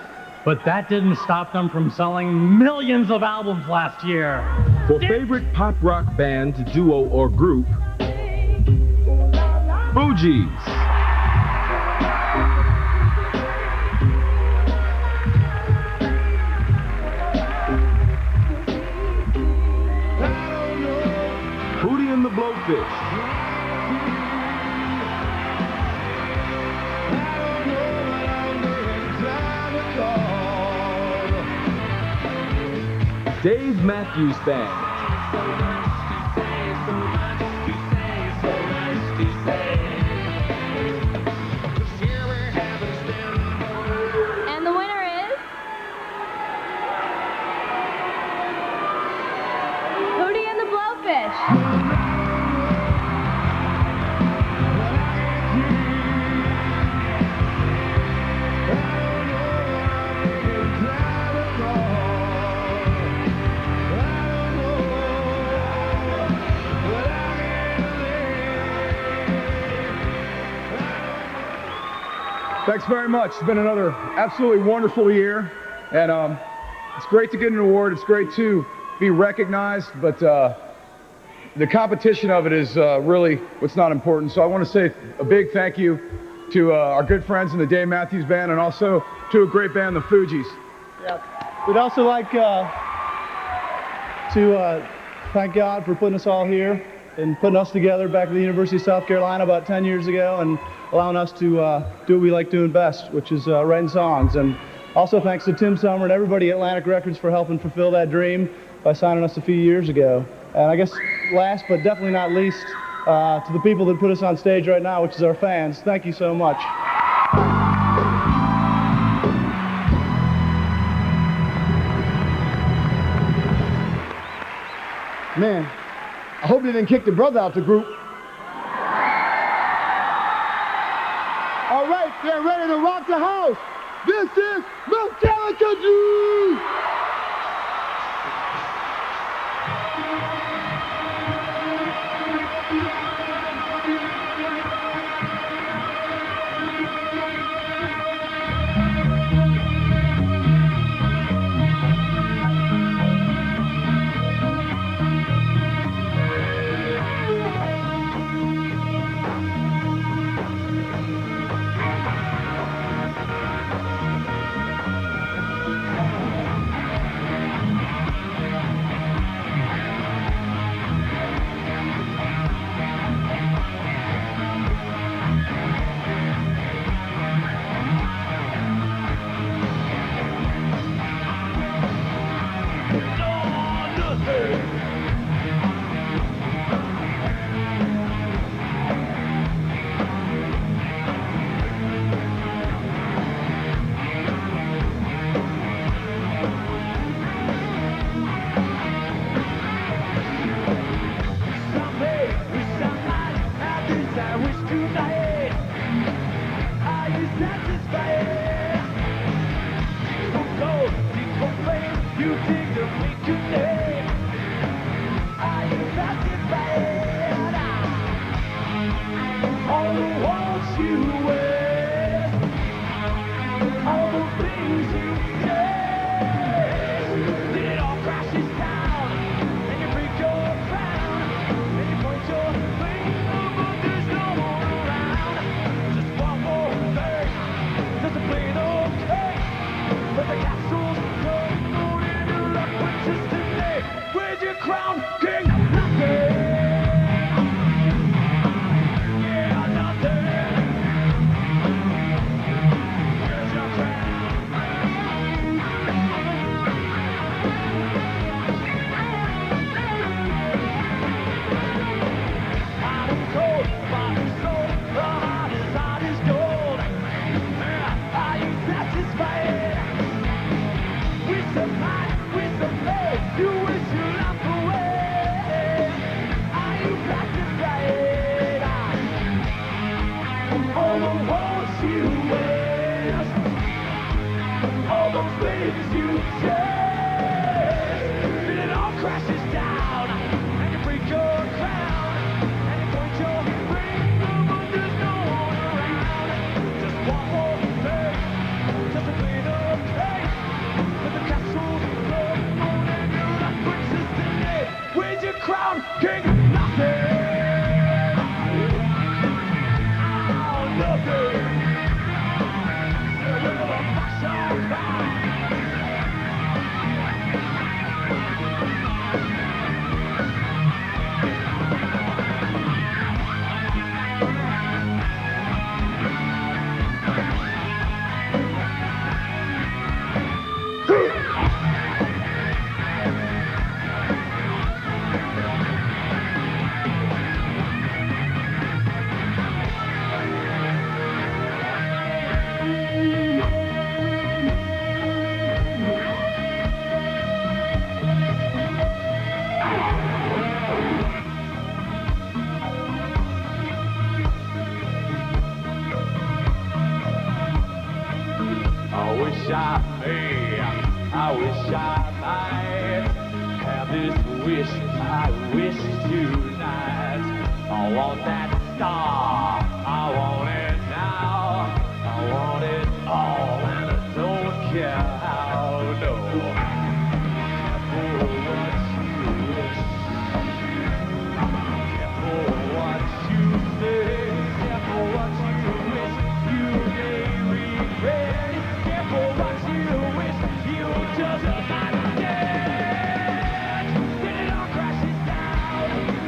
but that didn't stop them from selling millions of albums last year. For favorite pop rock band, duo, or group, Fugees. Hootie and the Blowfish. Dave Matthews Band. And the winner is Hootie and the Blowfish. Thanks very much. It's been another absolutely wonderful year, and it's great to get an award. It's great to be recognized, but the competition of it is really what's not important. So I want to say a big thank you to our good friends in the Dave Matthews Band, and also to a great band, the Fugees. Yeah. We'd also like to thank God for putting us all here and putting us together back at the University of South Carolina about 10 years ago, and allowing us to do what we like doing best, which is writing songs. And Also, thanks to Tim Summer and everybody at Atlantic Records for helping fulfill that dream by signing us a few years ago. And I guess last but definitely not least, to the people that put us on stage right now, which is our fans, thank you so much. Man, I hope they didn't kick the brother out the group. All right, get ready to rock the house. This is Metallica Dream! Your crown,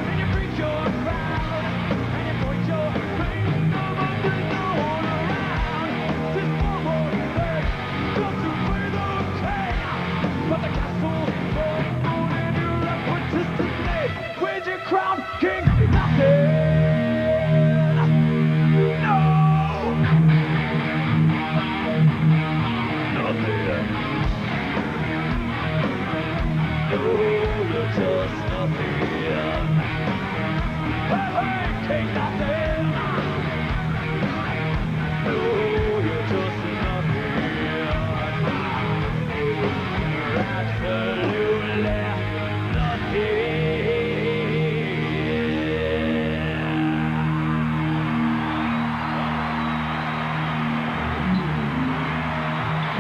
and you break your crown, and you point your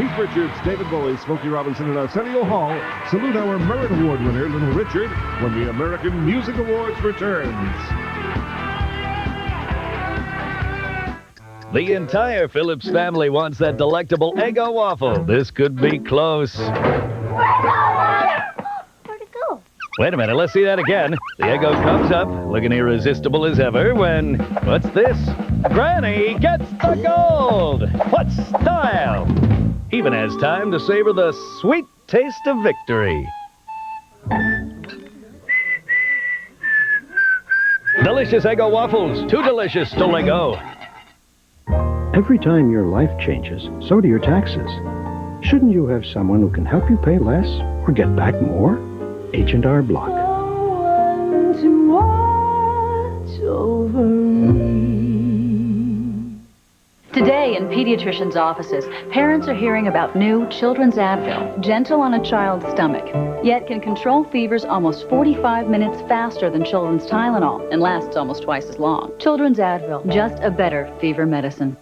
Keith Richards, David Bowie, Smokey Robinson, and Arsenio Hall salute our Merit Award winner, Little Richard, when the American Music Awards returns. The entire Phillips family wants that delectable Eggo waffle. This could be close. Where'd it go? Wait a minute, let's see that again. The Eggo comes up, looking irresistible as ever when, what's this? Granny gets the gold! What style! Even has time to savor the sweet taste of victory. Delicious Eggo waffles, too delicious to let go. Every time your life changes, so do your taxes. Shouldn't you have someone who can help you pay less or get back more? H&R Block. To watch over me. Today in pediatricians' offices, parents are hearing about new Children's Advil, gentle on a child's stomach, yet can control fevers almost 45 minutes faster than Children's Tylenol and lasts almost twice as long. Children's Advil, just a better fever medicine.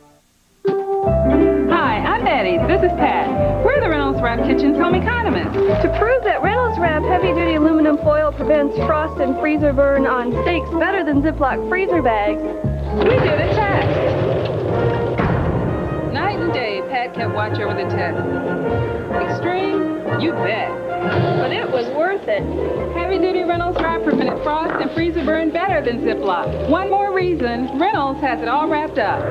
Hi, I'm Eddie. This is Pat. We're the Reynolds Wrap Kitchen's home economists. To prove that Reynolds Wrap heavy-duty aluminum foil prevents frost and freezer burn on steaks better than Ziploc freezer bags, We did a test. Night and day, Pat kept watch over the test. Extreme? You bet. but it was worth it. Heavy-duty Reynolds Wrap prevented frost and freezer burn better than Ziploc. One more reason, Reynolds has it all wrapped up.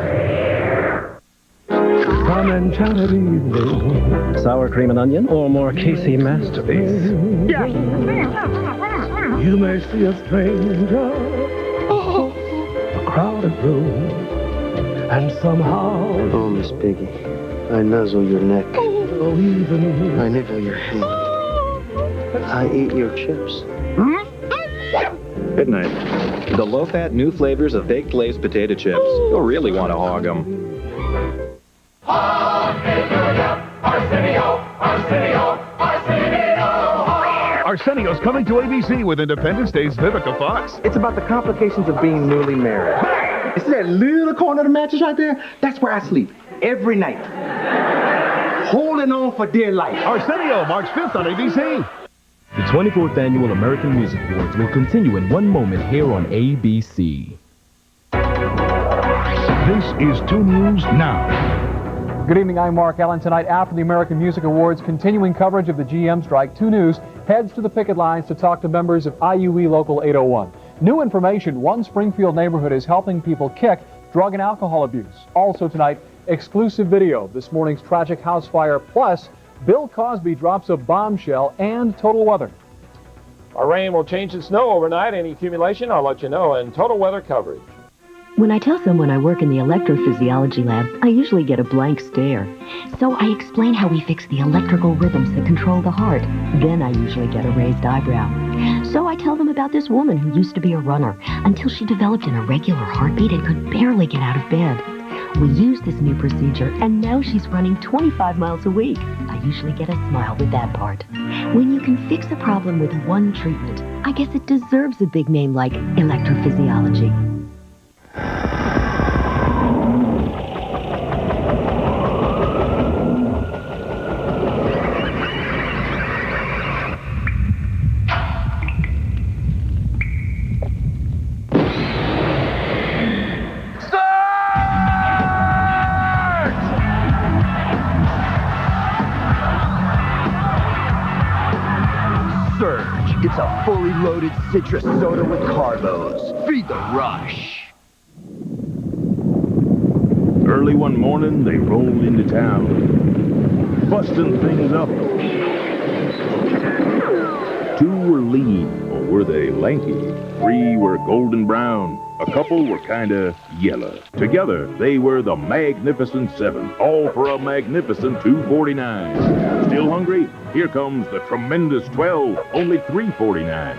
Come and chat at evening. Sour cream and onion or more Casey masterpiece? You may see a stranger, a crowded room, and somehow... Oh, Miss Piggy, I nuzzle your neck. Oh, even... I nibble your hand. I eat your chips. Good night. The low-fat new flavors of baked Lay's potato chips. You'll really want to hog them. Arsenio's coming to ABC with Independence Day's Vivica Fox. It's about the complications of being newly married. You see that little corner of the mattress right there? That's where I sleep every night. Holding on for dear life. Arsenio, March 5th on ABC. The 24th Annual American Music Awards will continue in one moment here on ABC. This is 2 News Now. Good evening, I'm Mark Allen. Tonight, after the American Music Awards, continuing coverage of the GM strike, 2 News heads to the picket lines to talk to members of IUE Local 801. New information, one Springfield neighborhood is helping people kick drug and alcohol abuse. Also tonight, exclusive video of this morning's tragic house fire, plus Bill Cosby drops a bombshell and total weather. Our rain will change to snow overnight. Any accumulation, I'll let you know, and total weather coverage. When I tell someone I work in the electrophysiology lab, I usually get a blank stare. So I explain how we fix the electrical rhythms that control the heart. Then I usually get a raised eyebrow. So I tell them about this woman who used to be a runner until she developed an irregular heartbeat and could barely get out of bed. We use this new procedure, and now she's running 25 miles a week. I usually get a smile with that part. When you can fix a problem with one treatment, I guess it deserves a big name like electrophysiology. It's a fully loaded citrus soda with carbos. Feed the rush. Early one morning, they rolled into town, busting things up. 2 were lean, or were they lanky? 3 were golden brown. A couple were kinda yellow. Together, they were the Magnificent 7, all for a magnificent $2.49. Still hungry? Here comes the tremendous 12, only $3.49.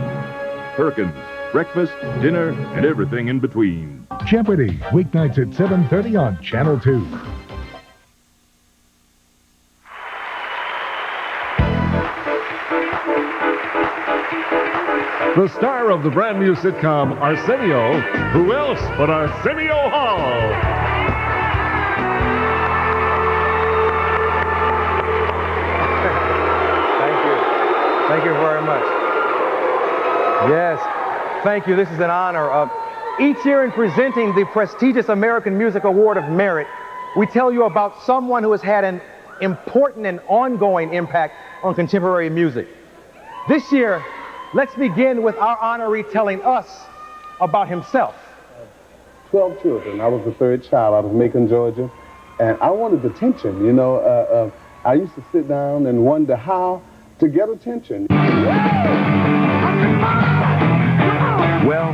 Perkins, breakfast, dinner, and everything in between. Jeopardy! Weeknights at 7:30 on Channel 2. The star of the brand new sitcom, Arsenio, who else but Arsenio Hall? Thank you very much. Yes, thank you. This is an honor. Each year in presenting the prestigious American Music Award of Merit, we tell you about someone who has had an important and ongoing impact on contemporary music. This year, let's begin with our honoree telling us about himself. 12 children. I was the third child out of Macon, Georgia, and I wanted attention. You know, I used to sit down and wonder how to get attention. Well,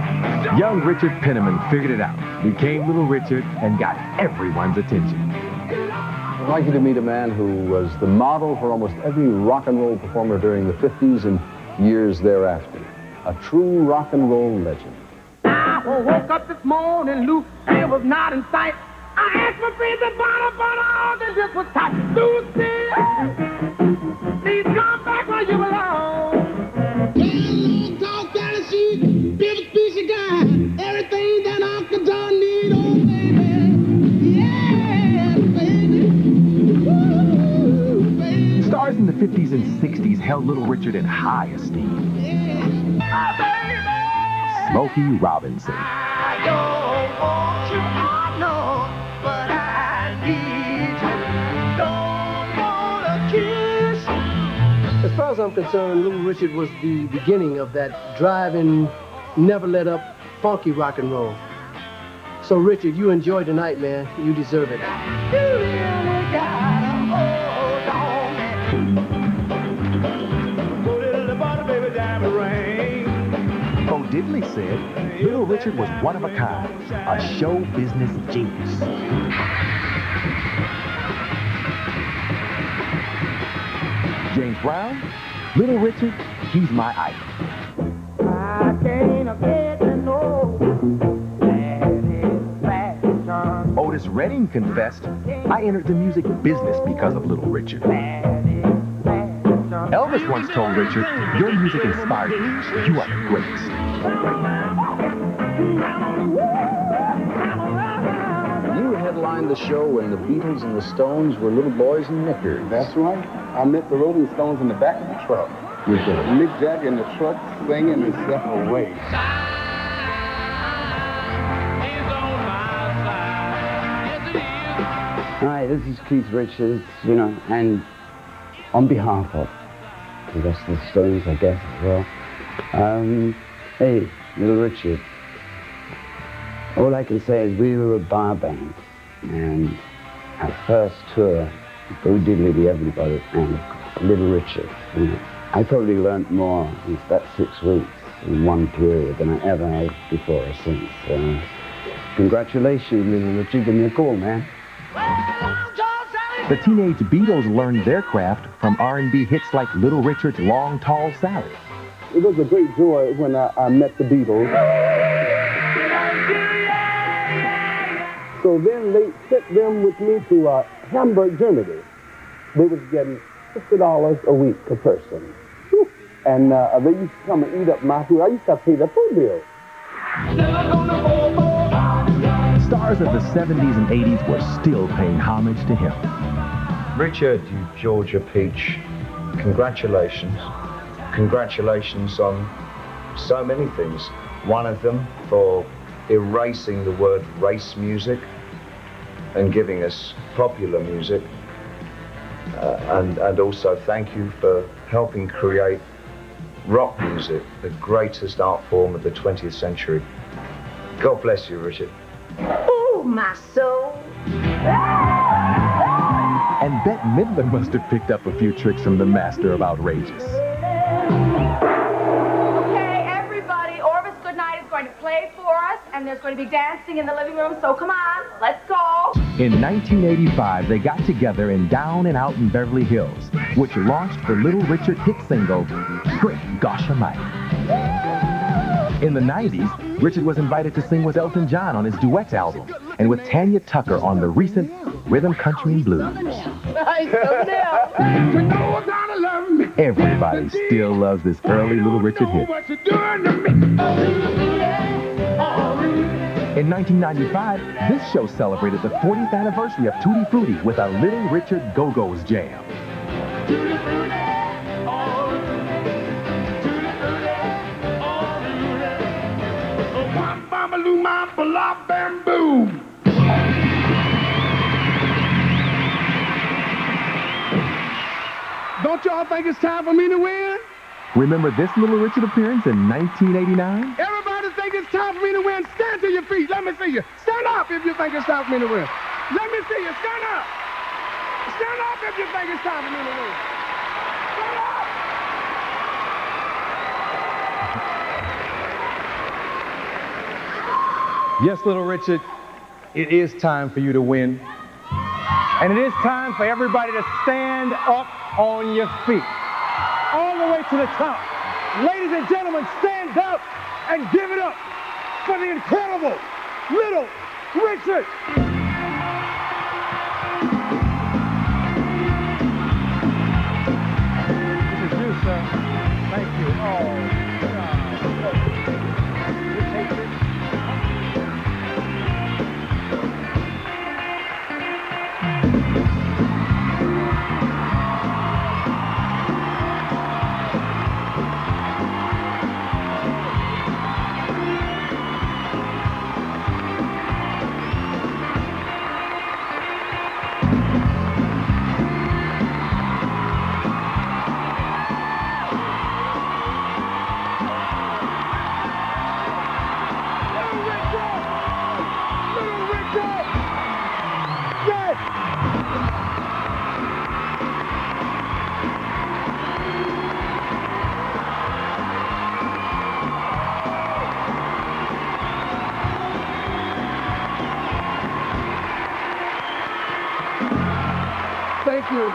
young Richard Penniman figured it out, became Little Richard, and got everyone's attention. I'd like you to meet a man who was the model for almost every rock and roll performer during the 50s and years thereafter. A true rock and roll legend. I woke up this morning, Luke, it was not in sight. I asked my friends about all that this was tight. Lucy, please come back where you belong. Talk down the street, build a piece of guy. Everything that Uncle John need, oh baby. Yeah, baby. Woo, baby. Stars in the 50s and 60s held Little Richard in high esteem. Smokey Robinson. I don't want you, I know, but I need you. Don't wanna kiss you. As far as I'm concerned, Little Richard was the beginning of that driving, never let up, funky rock and roll. So Richard, you enjoy tonight, man. You deserve it. Bo Diddley said Little Richard was one of a kind, a show business genius. James Brown, Little Richard, he's my idol. I can't get to know that is fashion. Otis Redding confessed, I entered the music business because of Little Richard. Elvis once told Richard, your music inspired me. You are the greatest. You headlined the show when the Beatles and the Stones were little boys in knickers. That's right. I met the Rolling Stones in the back of the truck. With Mick Jagger in the truck singing and several ways. Hi, this is Keith Richards, you know, and on behalf of the rest of the Stones, I guess, as well. Hey, Little Richard. All I can say is we were a bar band, and our first tour, Bo Diddley, the Everybody, and Little Richard. You know, I probably learnt more in that 6 weeks in one period than I ever have before or since. Congratulations, Little Richard. Give me a call, man. The teenage Beatles learned their craft from R&B hits like Little Richard's Long Tall Sally. It was a great joy when I met the Beatles. So then they sent them with me to Hamburg, Germany. They was getting $50 a week per person. Whew. And they used to come and eat up my food. I used to have to pay their food bill. Stars of the 70s and 80s were still paying homage to him. Richard, you Georgia peach, congratulations. Congratulations on so many things. One of them for erasing the word race music and giving us popular music. And also thank you for helping create rock music, the greatest art form of the 20th century. God bless you, Richard. Oh, my soul. And Bette Midler must have picked up a few tricks from the master of outrageous. Okay, everybody, Orvis Goodnight is going to play for us, and there's going to be dancing in the living room, so come on, let's go. In 1985, they got together in Down and Out in Beverly Hills, which launched the Little Richard hit single, Great Gosh Almighty. In the 90s, Richard was invited to sing with Elton John on his duets album, and with Tanya Tucker on the recent Rhythm, Country, and Blues. Everybody still loves this early Little Richard hit. In 1995, this show celebrated the 40th anniversary of Tutti Frutti with a Little Richard Go-Go's jam. Wham, bam-a-loo, ma-ba-la, bamboo. Don't y'all think it's time for me to win? Remember this Little Richard appearance in 1989? Everybody think it's time for me to win. Stand to your feet. Let me see you. Stand up if you think it's time for me to win. Let me see you. Stand up. Stand up if you think it's time for me to win. Stand up. Yes, Little Richard, it is time for you to win. And it is time for everybody to stand up on your feet. All the way to the top. Ladies and gentlemen, stand up and give it up for the incredible Little Richard. This is you, sir. Thank you. Oh, Thank you.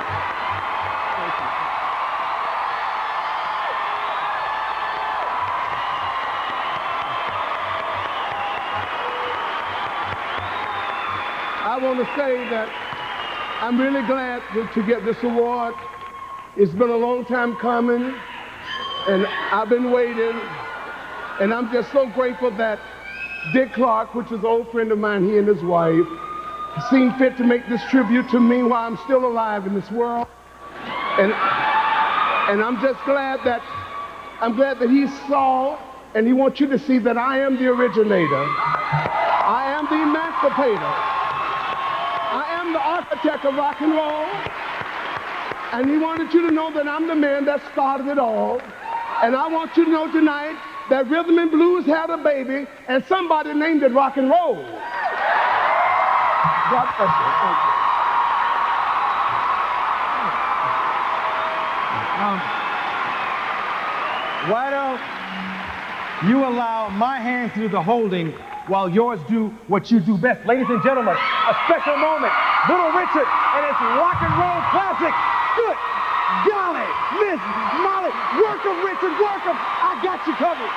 I want to say that I'm really glad to get this award. It's been a long time coming, and I've been waiting, and I'm just so grateful that Dick Clark, which is an old friend of mine, he and his wife, seen fit to make this tribute to me while I'm still alive in this world. And I'm just glad that he saw, and he wants you to see that I am the originator. I am the emancipator. I am the architect of rock and roll. And he wanted you to know that I'm the man that started it all. And I want you to know tonight that rhythm and blues had a baby, and somebody named it rock and roll. God bless you. Thank you. Why don't you allow my hands to do the holding while yours do what you do best? Ladies and gentlemen, a special moment. Little Richard and his rock and roll classic. Good golly, Miss Molly. Work 'em, Richard, work 'em. I got you covered.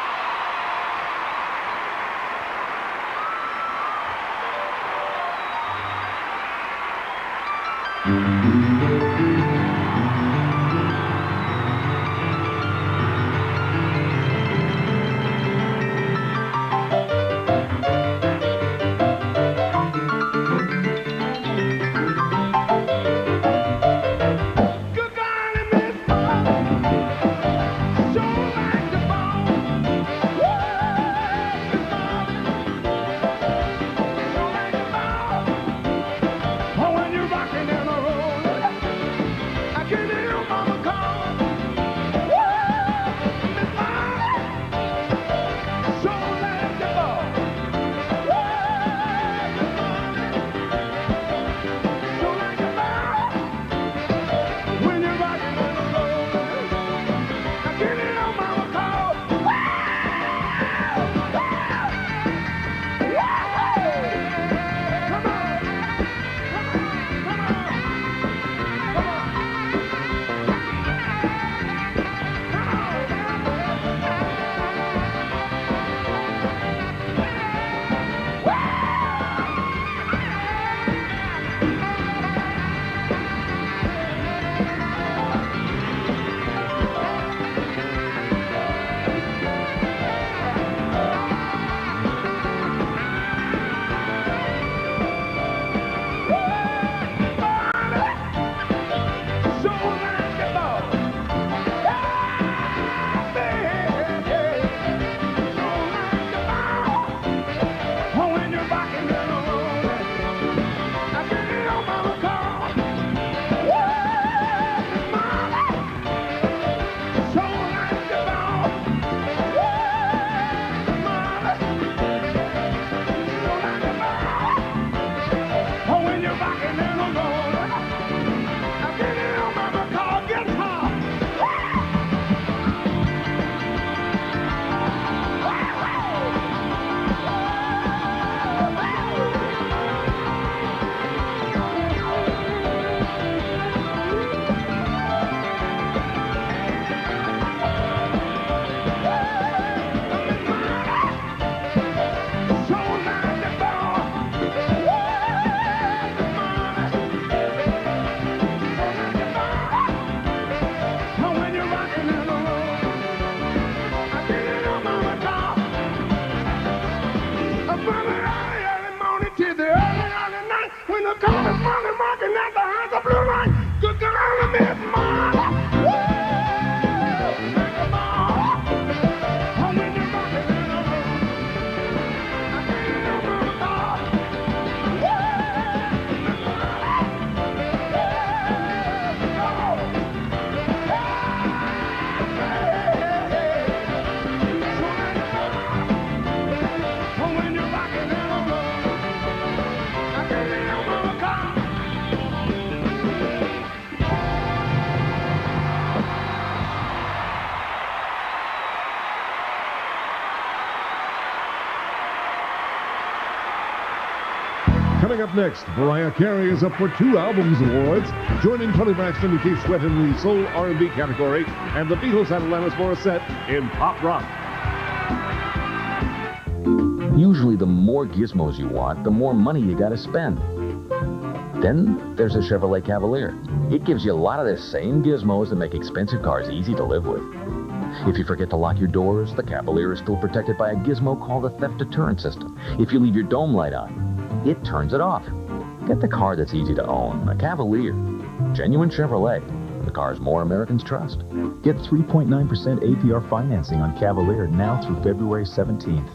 coming from the market, not the house of blue light. Good girl, Miss Mama. Coming up next, Mariah Carey is up for 2 Albums Awards, joining Tony Braxton and Keith Sweat in the Soul R&B category, and the Beatles and Alanis Morissette in Pop Rock. Usually the more gizmos you want, the more money you gotta spend. Then there's a Chevrolet Cavalier. It gives you a lot of the same gizmos that make expensive cars easy to live with. If you forget to lock your doors, the Cavalier is still protected by a gizmo called a theft deterrent system. If you leave your dome light on, it turns it off. Get the car that's easy to own, a Cavalier. Genuine Chevrolet. The cars more Americans trust. Get 3.9% APR financing on Cavalier now through February 17th.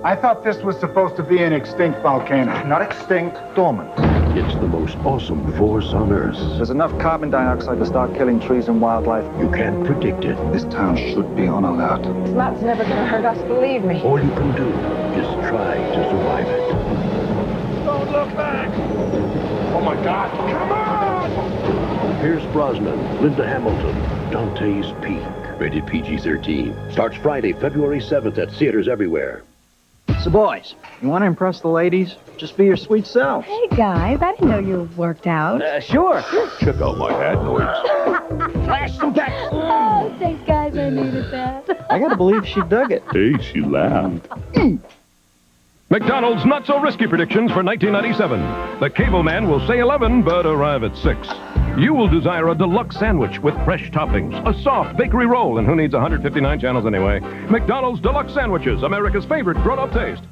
I thought this was supposed to be an extinct volcano. Not extinct, dormant. It's the most awesome force on Earth. There's enough carbon dioxide to start killing trees and wildlife. You can't predict it. This town should be on alert. It's not never gonna hurt us, believe me. All you can do is try to survive it. Don't look back! Oh my God! Come on! Pierce Brosnan, Linda Hamilton, Dante's Peak. Rated PG-13. Starts Friday, February 7th at theaters everywhere. So boys, you want to impress the ladies? Just be your sweet self. Hey guys, I didn't know you worked out. Sure. Check out my hat noise. Flash some decks. Oh, thanks guys, I needed that. I gotta believe she dug it. Hey, she laughed. McDonald's Not So Risky predictions for 1997. The Cable Man will say 11, but arrive at 6. You will desire a deluxe sandwich with fresh toppings, a soft bakery roll, and who needs 159 channels anyway? McDonald's Deluxe Sandwiches, America's favorite grown-up taste.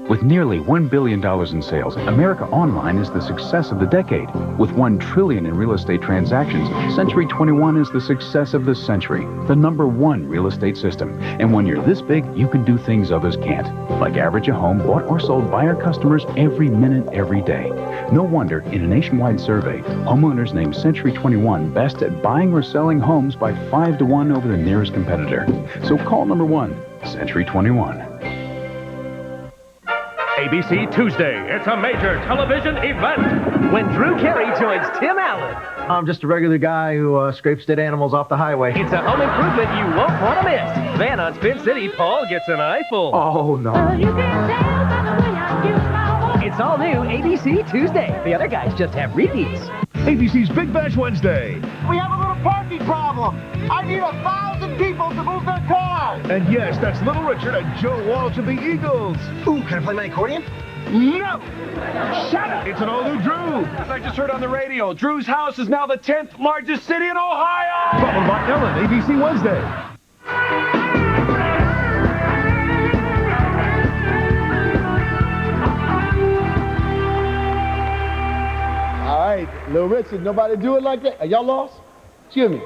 With nearly $1 billion in sales, America Online is the success of the decade. With $1 trillion in real estate transactions, Century 21 is the success of the century, the #1 real estate system. And when you're this big, you can do things others can't, like average a home bought or sold by our customers every minute, every day. No wonder, in a nationwide survey, homeowners named Century 21 best at buying or selling homes by 5 to 1 over the nearest competitor. So call #1, Century 21. ABC Tuesday, it's a major television event when Drew Carey joins Tim Allen. I'm just a regular guy who scrapes dead animals off the highway. It's a home improvement you won't want to miss. Then on Spin City, Paul gets an eyeful. Oh, no. It's all new ABC Tuesday. The other guys just have repeats. ABC's Big Bash Wednesday. We have a little parking problem. I need 1,000 people to move their cars. And yes, that's Little Richard and Joe Walsh of the Eagles. Ooh, can I play my accordion? No! Shut up! It's an all-new Drew. I just heard on the radio, Drew's house is now the 10th largest city in Ohio. Followed by Ellen, ABC Wednesday. All right, Little Richard, nobody do it like that. Are y'all lost? Cheer me,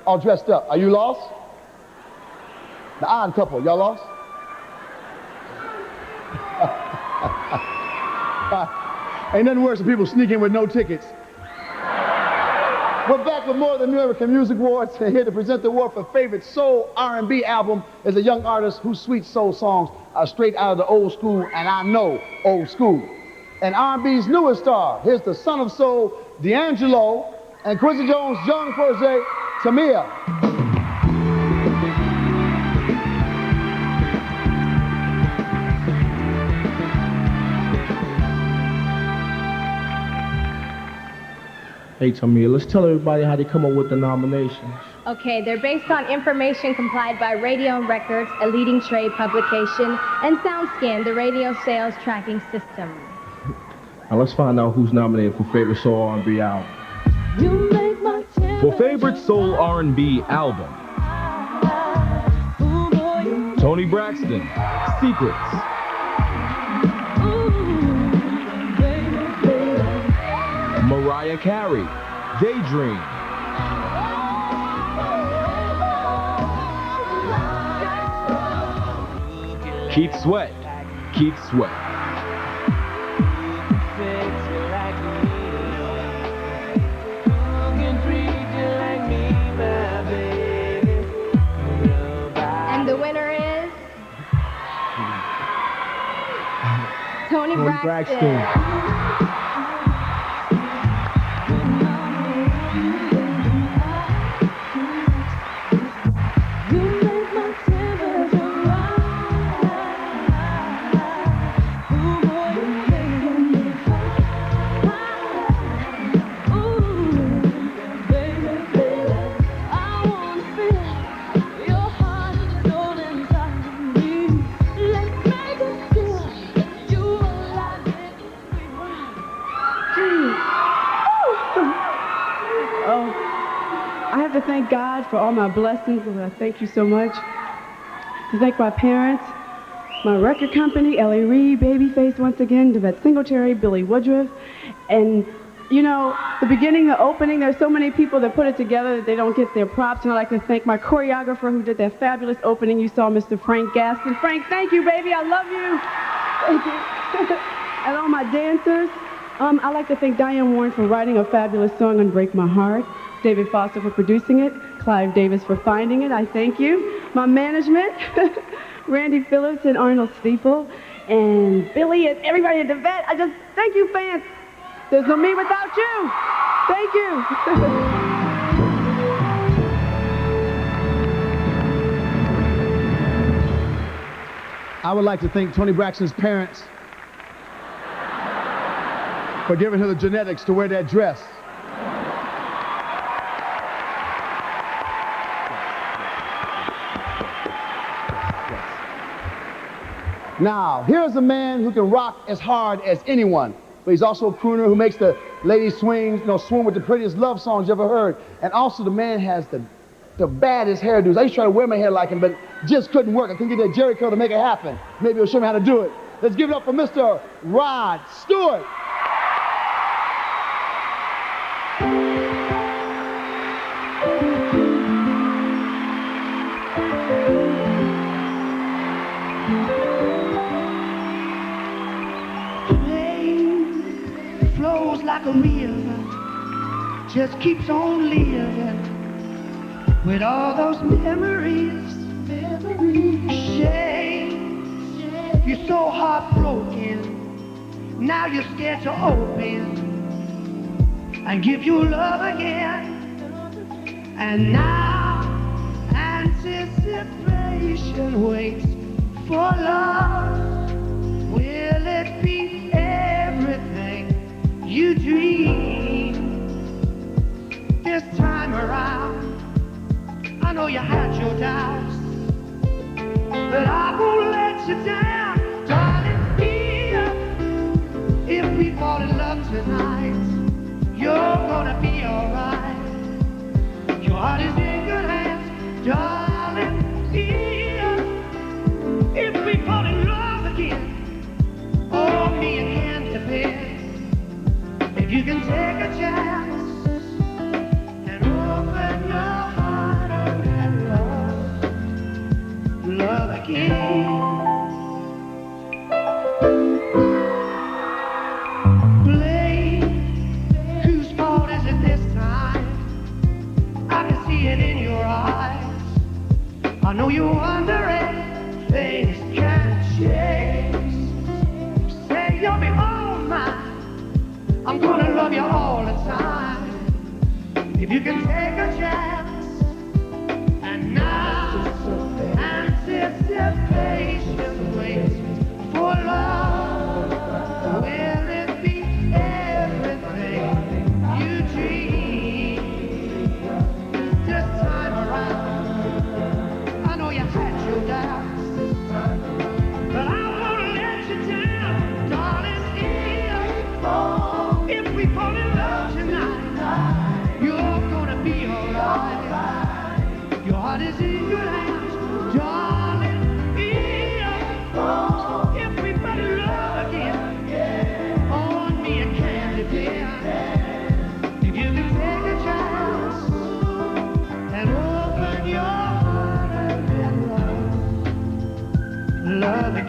all dressed up. Are you lost? The odd couple, y'all lost? Ain't nothing worse than people sneaking with no tickets. We're back with more of the New American Music Awards, and here to present the award for favorite soul R&B album is a young artist whose sweet soul songs are straight out of the old school, and I know old school. And R&B's newest star, here's the son of soul, D'Angelo, and Quincy Jones' young protege, Tamia. Hey, Tamia, let's tell everybody how they come up with the nominations. Okay, they're based on information complied by Radio Records, a leading trade publication, and SoundScan, the radio sales tracking system. Now let's find out who's nominated for favorite soul R&B album. For favorite soul R&B album, Tony Braxton, Secrets. Mariah Carey, Daydream. Keith Sweat, Keith Sweat. And the winner is Tony Braxton. To thank God for all my blessings. I thank you so much. To thank my parents, my record company, L.A. Reid, Babyface once again, Devette Singletary, Billy Woodruff, and you know, the beginning, the opening, there's so many people that put it together that they don't get their props, and I'd like to thank my choreographer who did that fabulous opening. You saw Mr. Frank Gaston. Frank, thank you, baby. I love you. Thank you. And all my dancers. I'd like to thank Diane Warren for writing a fabulous song on Break My Heart. David Foster for producing it, Clive Davis for finding it, I thank you. My management, Randy Phillips and Arnold Steeple, and Billy and everybody at the vet. I just, thank you, fans. There's no me without you. Thank you. I would like to thank Tony Braxton's parents for giving her the genetics to wear that dress. Now, here's a man who can rock as hard as anyone, but he's also a crooner who makes the ladies swing, swoon with the prettiest love songs you ever heard. And also the man has the baddest hairdos. I used to try to wear my hair like him, but just couldn't work. I couldn't get that Jerry curl to make it happen. Maybe he'll show me how to do it. Let's give it up for Mr. Rod Stewart. Like a river, just keeps on living with all those memories. Shame, you're so heartbroken. Now you're scared to open and give your love again. And now anticipation waits for love. Will it be everything you dream? This time around, I know you had your doubts, but I won't let you down, darling. Dear, if we fall in love tonight, you're gonna be alright. Your heart is in good hands, darling. Dear, if we fall in love again, oh, me and can depend. If you can take a chance and open your heart and love again. Blame, whose fault is it this time? I can see it in your eyes. I know you're wondering, things can't change. Say you'll be all mine. I'm gonna love you all the time. If you can take a chance. And now anticipation waits for love. Will it be everything you dream? This time around, I know you had your doubts, but I won't let you down, darling. If we fall in love tonight, you're gonna be alright.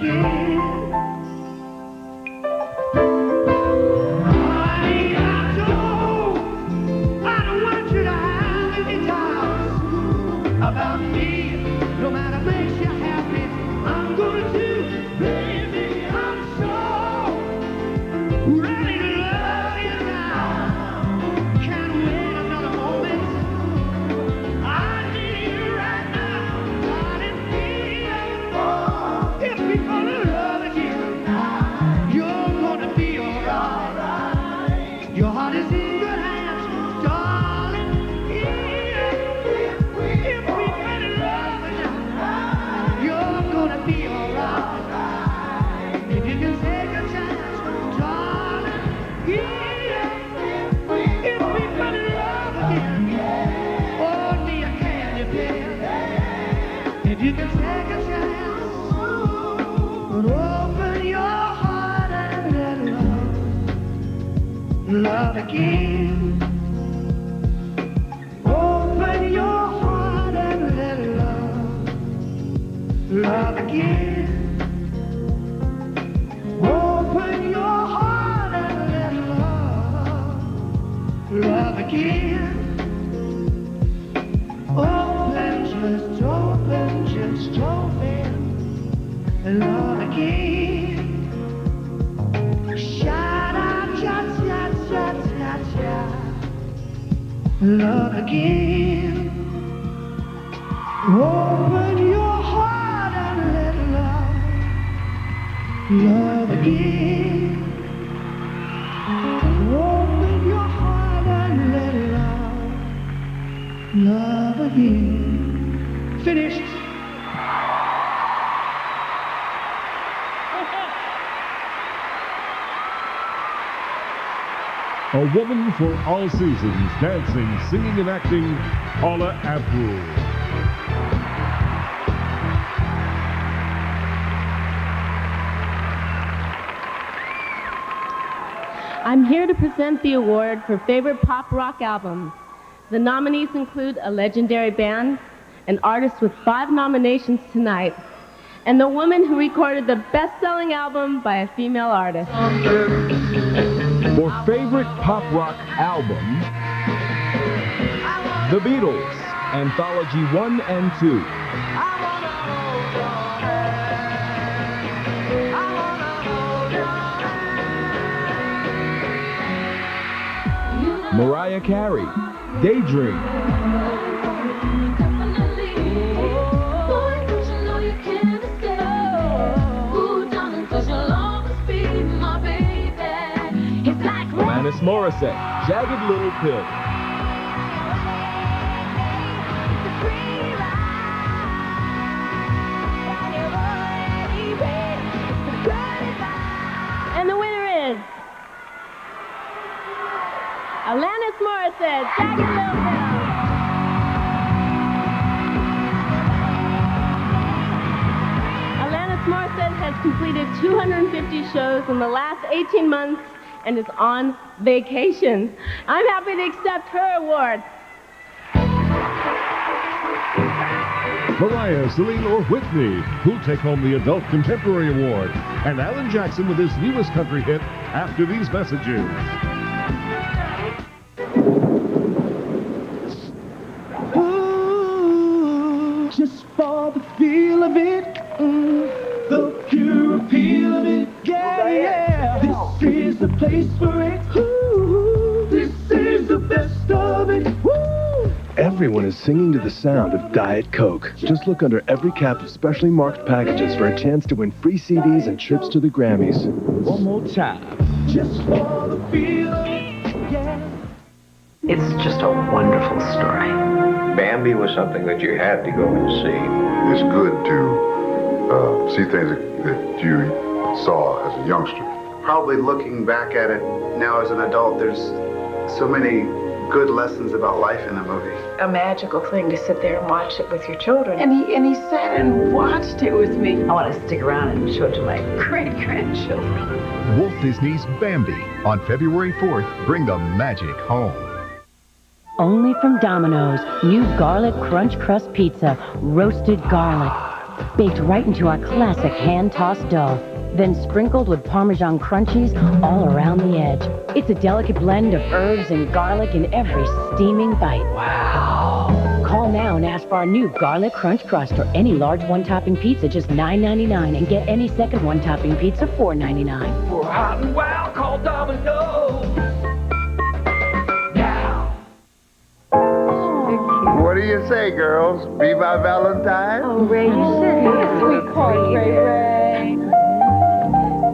again. I don't want you to have any doubts about me. No matter makes you happy, I'm gonna do, baby. I'm so ready to love you now. Can't wait another moment. I need you right now, darling. If we're gonna love again, you're gonna be alright. Your heart is in good hands, darling. If we're gonna love again, you're gonna be alright. If you can take a chance, darling. If we're gonna love again, oh, dear, can you feel? If you can take a chance, but open your heart and let love again. Open your heart and let love again. Open your heart and let love again. Just open, love again. Shout out, love again. Open your heart and let love again. Open your heart and let love again. Finished. A woman for all seasons, dancing, singing, and acting, Paula Abdul. I'm here to present the award for Favorite Pop Rock Album. The nominees include a legendary band, an artist with 5 nominations tonight, and the woman who recorded the best-selling album by a female artist. For Favorite Pop Rock Album, The Beatles, Anthology 1 and 2. Mariah Carey, Daydream. Alanis Morissette, Jagged Little Pill. And the winner is Alanis Morissette, Jagged Little Pill. Alanis Morissette has completed 250 shows in the last 18 months and is on vacation. I'm happy to accept her award. Mariah, Celine, or Whitney, who'll take home the Adult Contemporary Award, and Alan Jackson with his newest country hit, After These Messages. Ooh, just for the feel of it, the pure appeal of it, yeah. This is the place for it. Ooh, this is the best of it. Woo! Everyone is singing to the sound of Diet Coke. Just look under every cap of specially marked packages for a chance to win free CDs and trips to the Grammys. One more time. Just for the feel of it, yeah. It's just a wonderful story. Bambi was something that you had to go and see. It's good to see things that you saw as a youngster. Probably looking back at it now as an adult, there's so many good lessons about life in the movie. A magical thing to sit there and watch it with your children. And he sat and watched it with me. I want to stick around and show it to my great-grandchildren. Walt Disney's Bambi. On February 4th, bring the magic home. Only from Domino's, new garlic crunch crust pizza, roasted garlic. baked right into our classic hand-tossed dough, then sprinkled with Parmesan crunchies all around the edge. It's a delicate blend of herbs and garlic in every steaming bite. Wow! Call now and ask for our new Garlic Crunch Crust or any large one-topping pizza, just $9.99, and get any second one-topping pizza, $4.99. For hot and wow, call Domino's. Now. What do you say, girls? Be my Valentine? Oh, Ray, you should have a sweet card, Ray.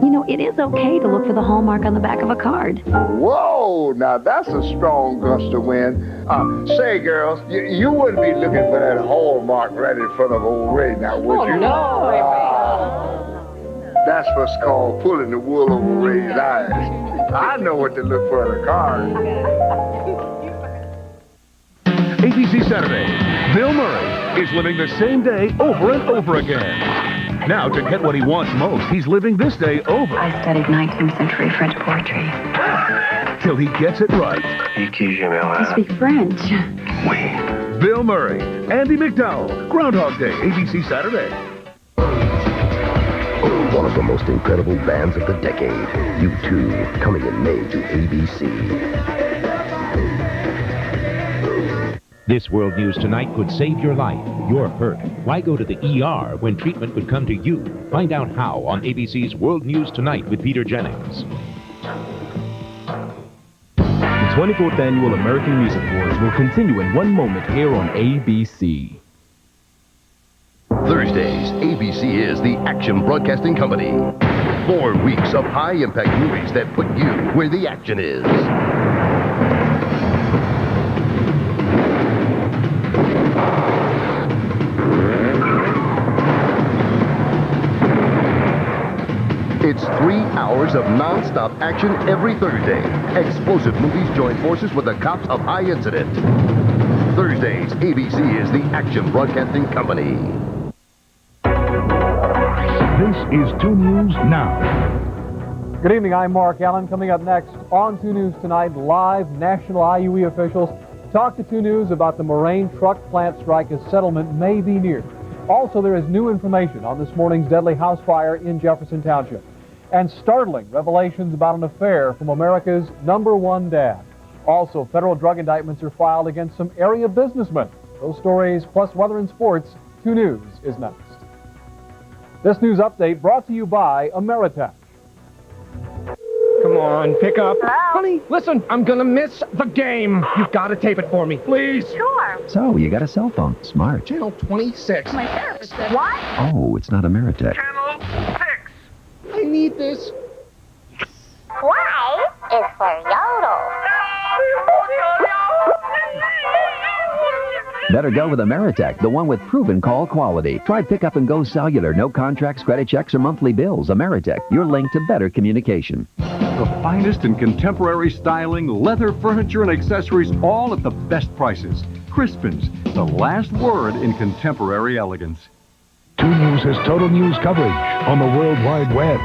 You know, it is okay to look for the hallmark on the back of a card. Whoa, now that's a strong gust of wind. Say, girls, you wouldn't be looking for that hallmark right in front of old Ray now, would you? No, Ray. That's what's called pulling the wool over Ray's eyes. I know what to look for in a card. ABC Saturday. Bill Murray is living the same day over and over again. Now, to get what he wants most, he's living this day over. I studied 19th century French poetry. Till he gets it right. I speak French. Bill Murray, Andy McDowell, Groundhog Day, ABC Saturday. One of the most incredible bands of the decade, U2, coming in May to ABC. This World News Tonight could save your life. You're hurt. Why go to the ER when treatment could come to you? Find out how on ABC's World News Tonight with Peter Jennings. The 24th Annual American Music Awards will continue in one moment here on ABC. Thursdays, ABC is the Action Broadcasting Company. 4 weeks of high-impact movies that put you where the action is. It's 3 hours of non-stop action every Thursday. Explosive movies join forces with the cops of high incident. Thursdays, ABC is the Action Broadcasting Company. This is 2 News Now. Good evening, I'm Mark Allen. Coming up next on 2 News tonight, live national IUE officials talk to 2 News about the Moraine truck plant strike as settlement may be near. Also, there is new information on this morning's deadly house fire in Jefferson Township. And startling revelations about an affair from America's #1 dad. Also, federal drug indictments are filed against some area businessmen. Those stories, plus weather and sports, 2 News is next. This news update brought to you by Ameritech. Come on, pick up. Hello? Honey, listen, I'm gonna miss the game. You've got to tape it for me, please. Sure. So, you got a cell phone. Smart. Channel 26. My therapist said. What? Oh, it's not Ameritech. Channel 6. I need this. Y is for Yodel. Better go with Ameritech, the one with proven call quality. Try Pick Up and Go Cellular. No contracts, credit checks, or monthly bills. Ameritech, your link to better communication. The finest in contemporary styling, leather, furniture, and accessories, all at the best prices. Crispin's, the last word in contemporary elegance. 2 News has total news coverage on the World Wide Web.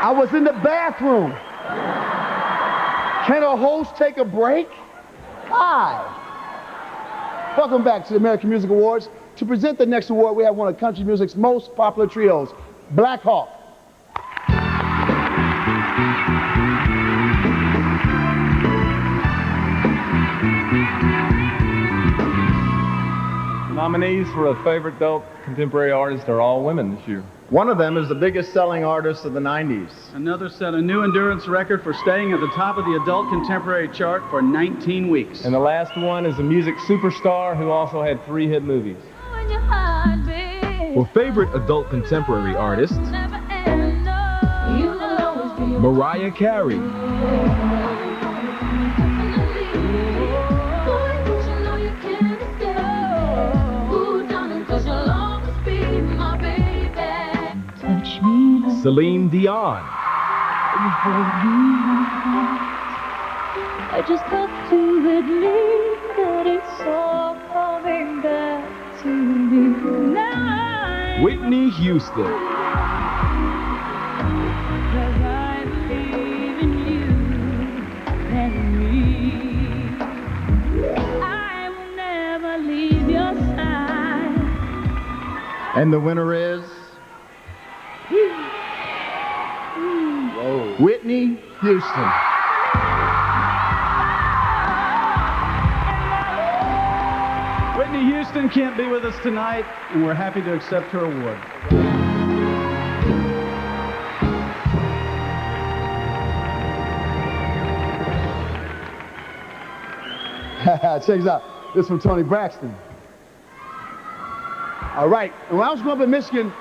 I was in the bathroom. Can a host take a break? Hi. Welcome back to the American Music Awards. To present the next award, we have one of country music's most popular trios, Black Hawk. Nominees for a favorite adult contemporary artist are all women this year. One of them is the biggest selling artist of the 90s. Another set a new endurance record for staying at the top of the adult contemporary chart for 19 weeks. And the last one is a music superstar who also had 3 hit movies. For favorite adult contemporary artist, Mariah Carey. Celine Dion. I just got to believe that it's all coming back to me tonight. Whitney Houston. 'Cause I believe in you and me. I will never leave your side. And the winner is Whitney Houston. Whitney Houston can't be with us tonight, and we're happy to accept her award. Check this out. This is from Tony Braxton. All right. And when I was growing up in Michigan,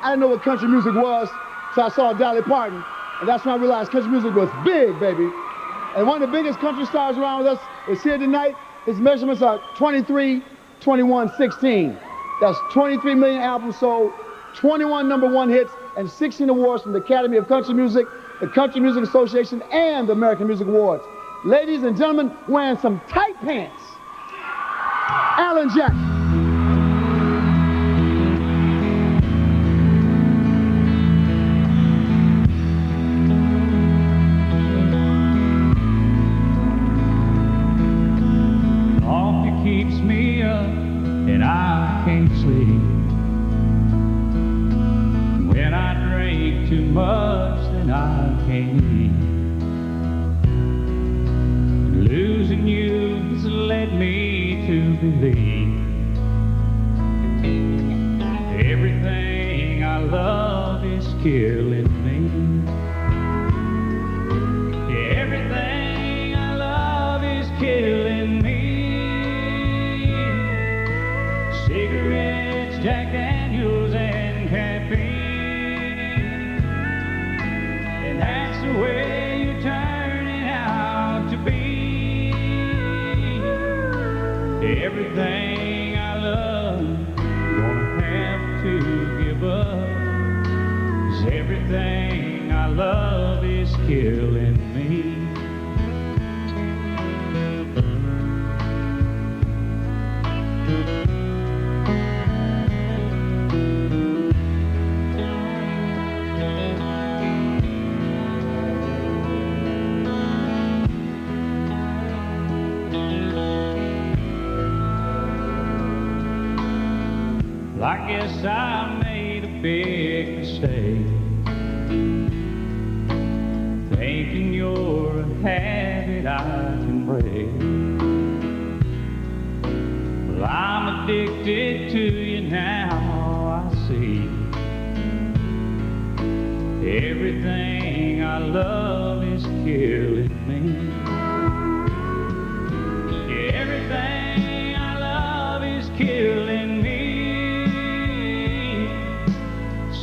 I didn't know what country music was, so I saw Dolly Parton, and that's when I realized country music was big, baby. And one of the biggest country stars around with us is here tonight. His measurements are 23, 21, 16. That's 23 million albums sold, 21 #1 hits, and 16 awards from the Academy of Country Music, the Country Music Association, and the American Music Awards. Ladies and gentlemen, wearing some tight pants, Alan Jackson. Coffee keeps me up and I can't sleep. When I drink too much, then I can't eat. Losing you has led me to believe everything I love is killing me. Everything I love is killing me. Cigarettes, Jack Daniels, and caffeine. And that's the way you turn it out to be. Everything I love, gonna have to give up. 'Cause everything I love is killing me. I guess I made a big mistake, thinking you're a habit I can break. Well, I'm addicted to you now, I see. Everything I love is killing me. Everything I love is killing me.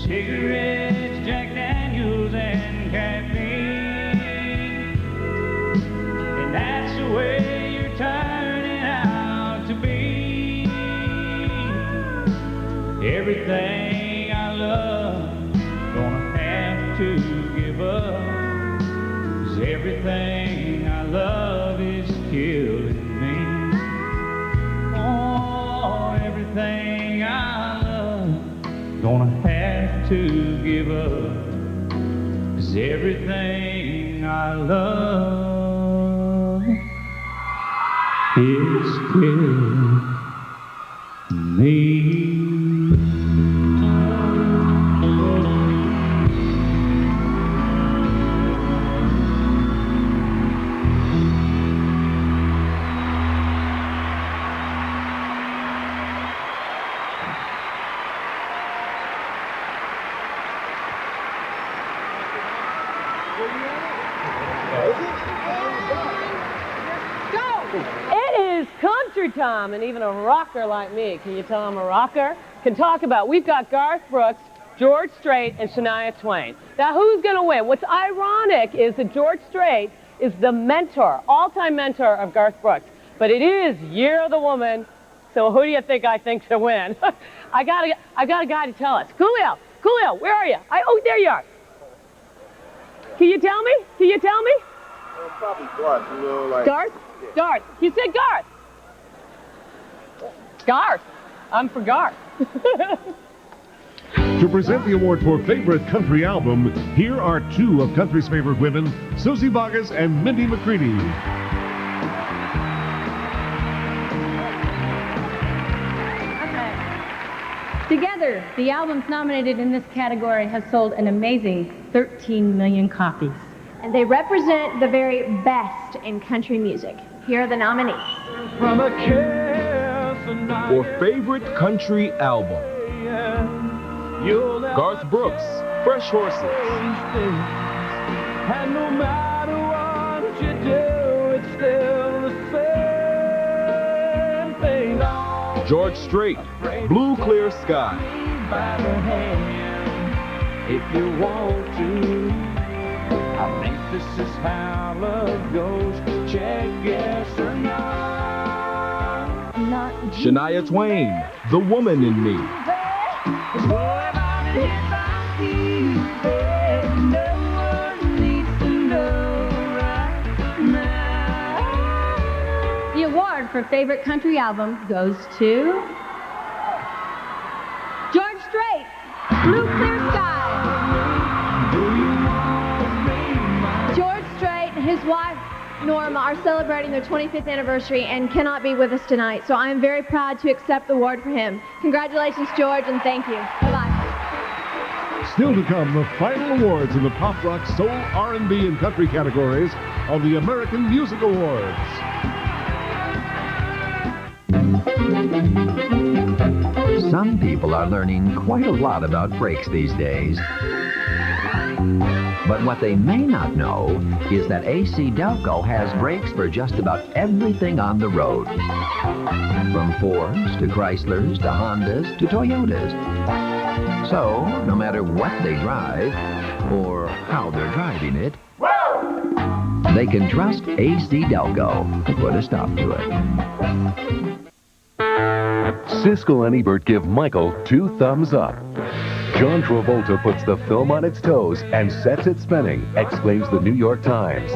Cigarettes, Jack Daniels, and caffeine. And that's the way you're turning out to be. Everything I love, gonna have to give up. 'Cause everything I love is killing me. Oh, everything I love, gonna have to give up. 'Cause everything I love is killing me. It is country time, and even a rocker like me, can you tell I'm a rocker, can talk about. We've got Garth Brooks, George Strait, and Shania Twain. Now, who's going to win? What's ironic is that George Strait is the mentor, all-time mentor of Garth Brooks. But it is Year of the Woman, so who do you think I think should win? I got a guy to tell us. Coolio, where are you? Oh, there you are. Can you tell me? Can you tell me? Probably Garth. You know, like. Garth? Garth. You said Garth. Garth. I'm for Garth. To present the award for Favorite Country Album, here are two of country's favorite women, Susie Boggess and Mindy McCready. Together, the albums nominated in this category have sold an amazing 13 million copies. And they represent the very best in country music. Here are the nominees. From a kiss for Favorite Country Album, Garth Brooks, Fresh Horses. And no matter what you do, it's still the same thing. George Strait, Blue Clear Sky. If you want to, I think this is how love goes. Check yes or no. Shania Twain, The Woman in Me. The award for favorite country album goes to George Strait, Blue Clear Sky. George Strait and his wife, Norma, are celebrating their 25th anniversary and cannot be with us tonight. So I am very proud to accept the award for him. Congratulations, George, and thank you. Bye-bye. Still to come, the final awards in the pop, rock, soul, R&B, and country categories of the American Music Awards. Some people are learning quite a lot about brakes these days. But what they may not know is that AC Delco has brakes for just about everything on the road. From Fords to Chryslers to Hondas to Toyotas. So, no matter what they drive or how they're driving it, they can trust AC Delco to put a stop to it. Siskel and Ebert give Michael 2 thumbs up. John Travolta puts the film on its toes and sets it spinning, exclaims the New York Times.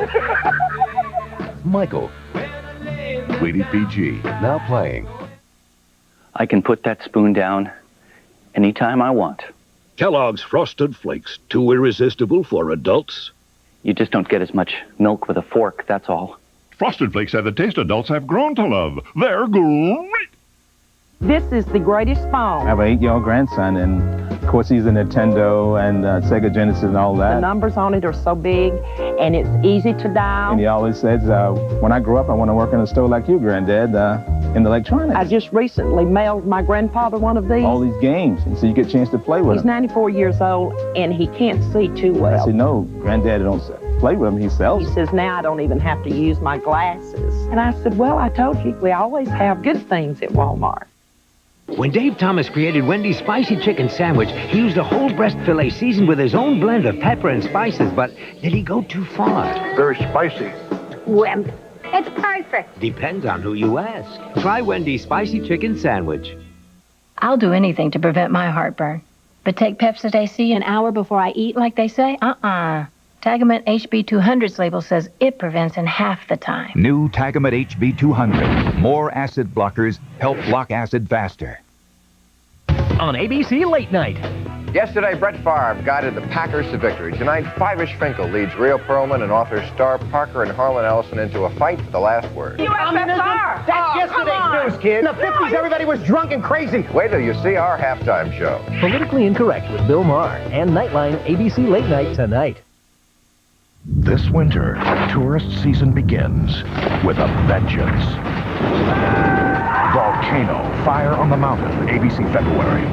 Michael. Rated PG. Now playing. I can put that spoon down anytime I want. Kellogg's Frosted Flakes. Too irresistible for adults. You just don't get as much milk with a fork, that's all. Frosted Flakes have the taste adults have grown to love. They're great. This is the greatest phone. I have an 8-year-old grandson, and of course he's a Nintendo and Sega Genesis and all that. The numbers on it are so big, and it's easy to dial. And he always says, when I grow up, I want to work in a store like you, Granddad, in electronics. I just recently mailed my grandfather one of these. All these games, and so you get a chance to play with He's him. 94 years old, and he can't see too well. I said, no, Granddad don't play with him, he sells He says, now I don't even have to use my glasses. And I said, well, I told you, we always have good things at Walmart. When Dave Thomas created Wendy's Spicy Chicken Sandwich, he used a whole breast filet seasoned with his own blend of pepper and spices, but did he go too far? Very spicy. Well, it's perfect. Depends on who you ask. Try Wendy's Spicy Chicken Sandwich. I'll do anything to prevent my heartburn. But take Pepcid AC an hour before I eat, like they say? Tagamet HB200's label says it prevents in half the time. New Tagamet HB200. More acid blockers help block acid faster. On ABC Late Night. Yesterday, Brett Favre guided the Packers to victory. Tonight, Five-ish Finkel leads Rio Perlman and author Star Parker and Harlan Ellison into a fight for the last word. USSR! That's yesterday's news, kid. In the 50s, everybody was drunk and crazy. Wait till you see our halftime show. Politically Incorrect with Bill Maher and Nightline ABC Late Night tonight. This winter, tourist season begins with a vengeance. Volcano, Fire on the Mountain, ABC February.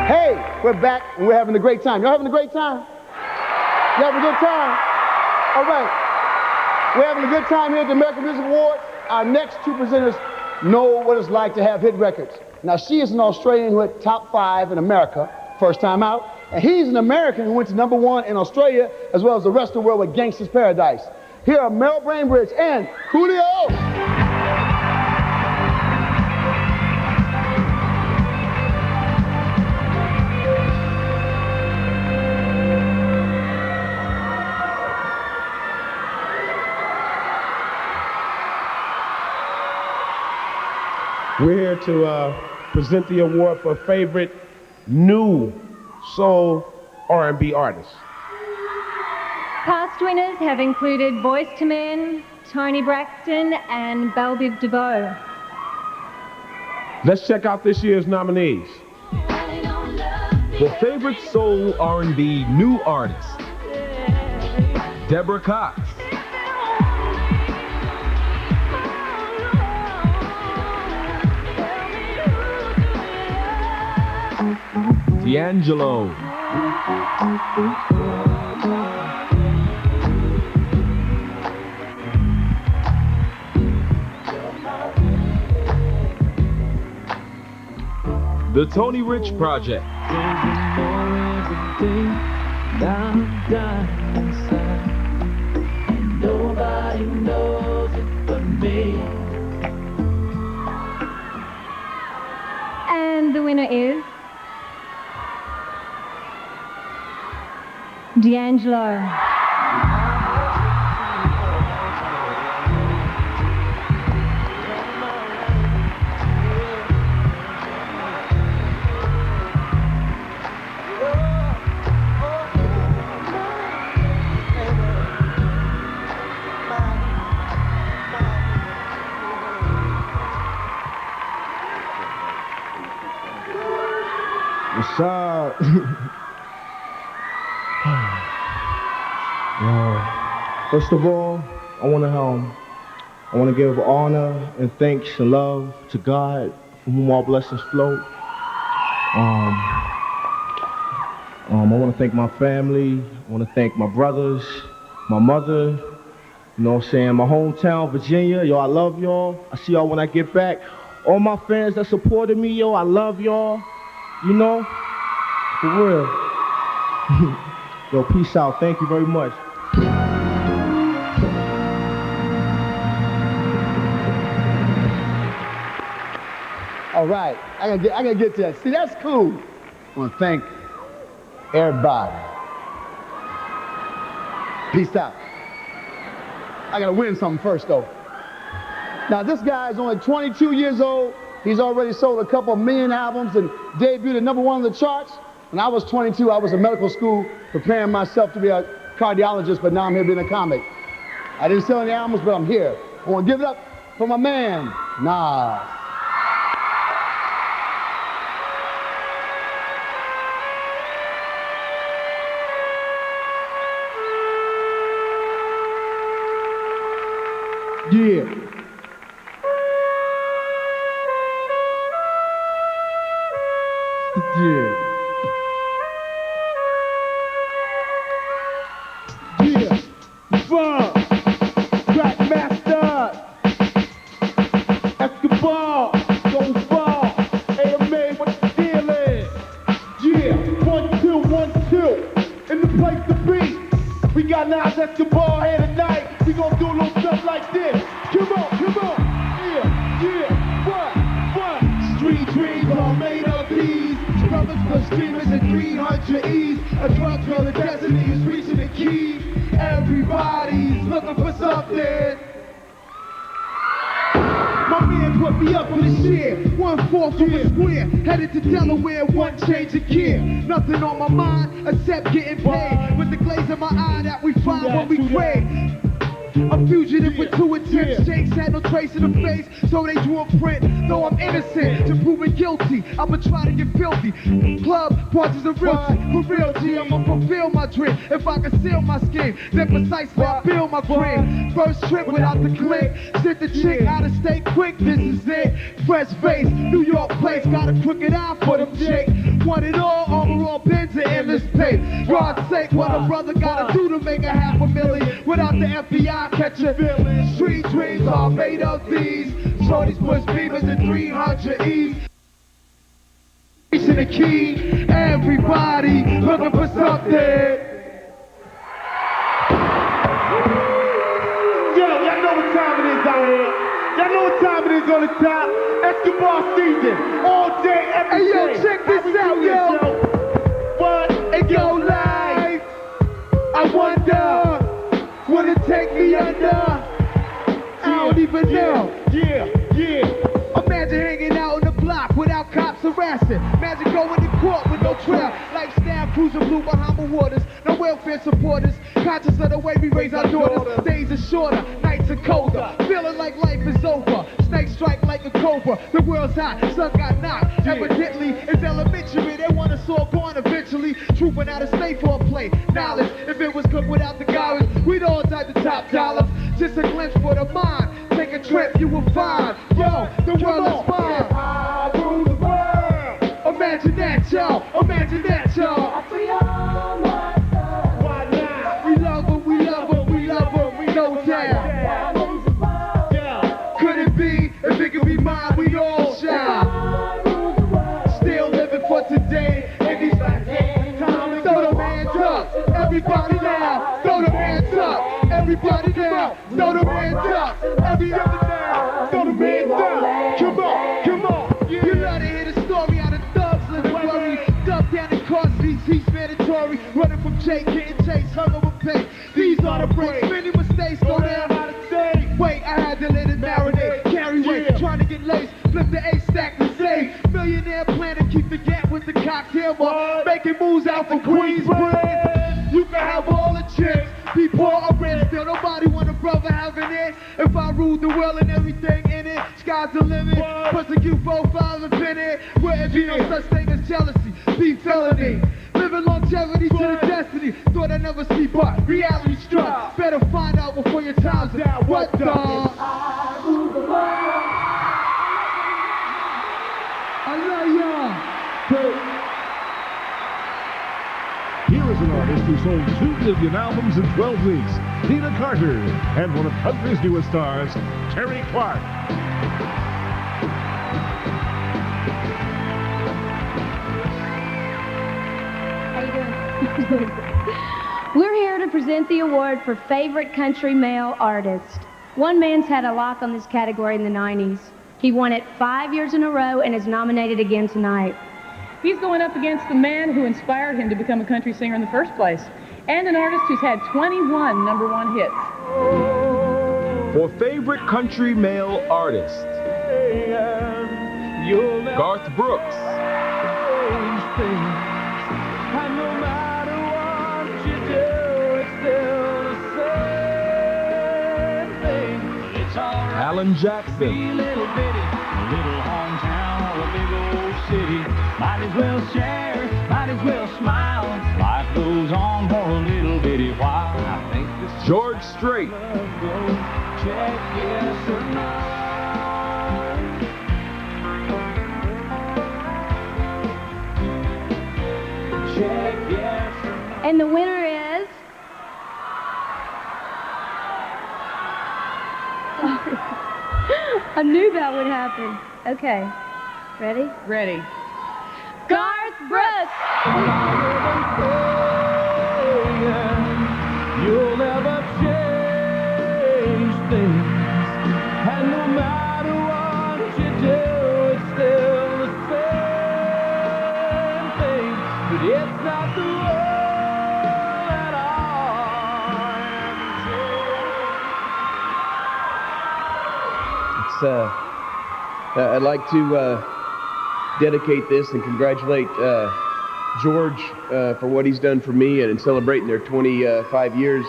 Hey, we're back and we're having a great time. Y'all having a great time? You having a good time? All right. We're having a good time here at the American Music Awards. Our next two presenters know what it's like to have hit records. Now, she is an Australian who hit top 5 in America, first time out, and he's an American who went to #1 in Australia, as well as the rest of the world with Gangsta's Paradise. Here are Mel Bainbridge and Coolio. to present the award for favorite new soul R&B artist. Past winners have included Boyz II Men, Tony Braxton, and Belle Biv DeVoe. Let's check out this year's nominees. For favorite soul R&B new artist, Deborah Cox. D'Angelo. The Tony Rich Project. Nobody knows it but me. And the winner is D'Angelo. What's up? First of all, I want to give honor and thanks and love to God, from whom all blessings flow. I want to thank my family. I want to thank my brothers, my mother. You know what I'm saying? My hometown, Virginia. Yo, I love y'all. I see y'all when I get back. All my fans that supported me, yo, I love y'all. You know, for real. Yo, peace out. Thank you very much. All right, I gotta get to that. See, that's cool. I want to thank everybody. Peace out. I gotta win something first, though. Now, this guy is only 22 years old. He's already sold a couple million albums and debuted at #1 on the charts. When I was 22, I was in medical school preparing myself to be a cardiologist, but now I'm here being a comic. I didn't sell any albums, but I'm here. I want to give it up for my man, Nas. Yeah. Yeah. Yeah. Fuck. Track master. Escobar. Don't fall. AMA, what the deal is? Yeah. 1, 2, 1, 2. In the place to be. We got Nas Escobar here tonight. We gonna do a little stuff like this. Come on, come on. Yeah, yeah. What? Street dreams are made of these. Brothers plus dreamers and 300 E's. A drug girl of destiny is reaching the key. Everybody's looking for something. My man put me up for the share. 1/4 from a square. Headed to Delaware, one change of gear. Nothing on my mind except getting paid. With the glaze in my eye that we find when we crave. A fugitive with 2 attempts. Jakes had no trace in the face, so they drew a print. Though I'm innocent, to proven guilty, I'ma try to get filthy. Club, parties and realty. For real, G, I'ma fulfill my dream. If I conceal my scheme, then precisely I feel my cream. First trip without the click. Sent the chick out of state quick, this is it. Fresh face, New York place, got a crooked eye for them Jake. Want it all, overall Benz and endless pay. God's sake, what a brother gotta do to make a $500,000 without the FBI catching feelings. Street dreams are made of these. Shorties push beamers and 300 E's. Reaching the key, everybody looking for something. Yo, y'all know what time it is out here. Y'all know what time it is on the top. Escobar season, all day, every day. Hey yo, check this out, yo. What? It go live. I wonder, would it take me under? I don't even know. Yeah, yeah. Imagine hanging out in the harassing. Magic going to court with no trail. Lifestyle cruising blue Bahama waters. No welfare supporters. Conscious of the way we raise our daughters. Days are shorter, nights are colder. Feeling like life is over. Snakes strike like a cobra. The world's hot, sun got knocked. Evidently, it's elementary. They want us all going eventually. Trooping out of state for a play. Knowledge, if it was cooked without the garbage, we'd all type the top dollars. Just a glimpse for the mind. Take a trip, you will find. Yo, the world is mine. I rule the world. Imagine that, y'all. Imagine that, y'all. We all want love. Why not? We love them, we love them, we love them. We know that. Could it be? If it could be mine, we all shine. Still living for today. In these times, throw them hands up. Everybody now. Throw them hands up. Everybody now. Throw them hands up. Everybody now. Throw them hands up. Come on, come on. You love to hear the story out of thugs living worry. Dumped down in car seats, he's mandatory. Running from Jake, getting chased, hung over pay. These are the breaks. Many mistakes go down out of day. Wait, I had to let it marinate. Carry weight, trying to get laced. Flip the A stack to save. Millionaire plan to keep the gap with the cocktail bar. Making moves out for Queensbridge. You can have all the chips. Be poor or rich, still nobody want a brother having it. If I ruled the world and everything in it, sky's the limit. Persecute profiles and pin it. Where it be no such thing as jealousy, be felony. Living longevity to the destiny. Thought I'd never see, but reality struck. Better find out before your time's out. What the? I rule the world. I love y'all. Here is an artist who sold 2 million albums in 12 weeks, Tina Carter, and one of country's newest stars, Terry Clark. How you doing? We're here to present the award for Favorite Country Male Artist. One man's had a lock on this category in the 90s. He won it 5 years in a row and is nominated again tonight. He's going up against the man who inspired him to become a country singer in the first place, and an artist who's had 21 #1 hits. For favorite country male artist, Garth Brooks. Alan Jackson. Little hometown or a big old city. Might as well share, might as well smile. Life goes on for a little bitty while. I think this George Strait. Check yes or no. Check yes or no. And the winner is... I knew that would happen. Okay. Ready? Ready. Garth Brooks! You'll never change things, and no matter what you do, it's still the same thing. But it's not the way that I'd like to dedicate this and congratulate George for what he's done for me and in celebrating their 25 years.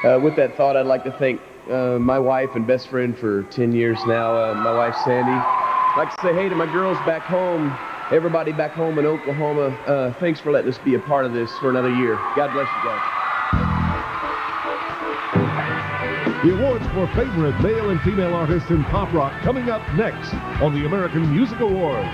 With that thought, I'd like to thank my wife and best friend for 10 years now, my wife Sandy. I'd like to say hey to my girls back home, everybody back home in Oklahoma. Thanks for letting us be a part of this for another year. God bless you guys. The awards for favorite male and female artists in pop rock coming up next on the American Music Awards.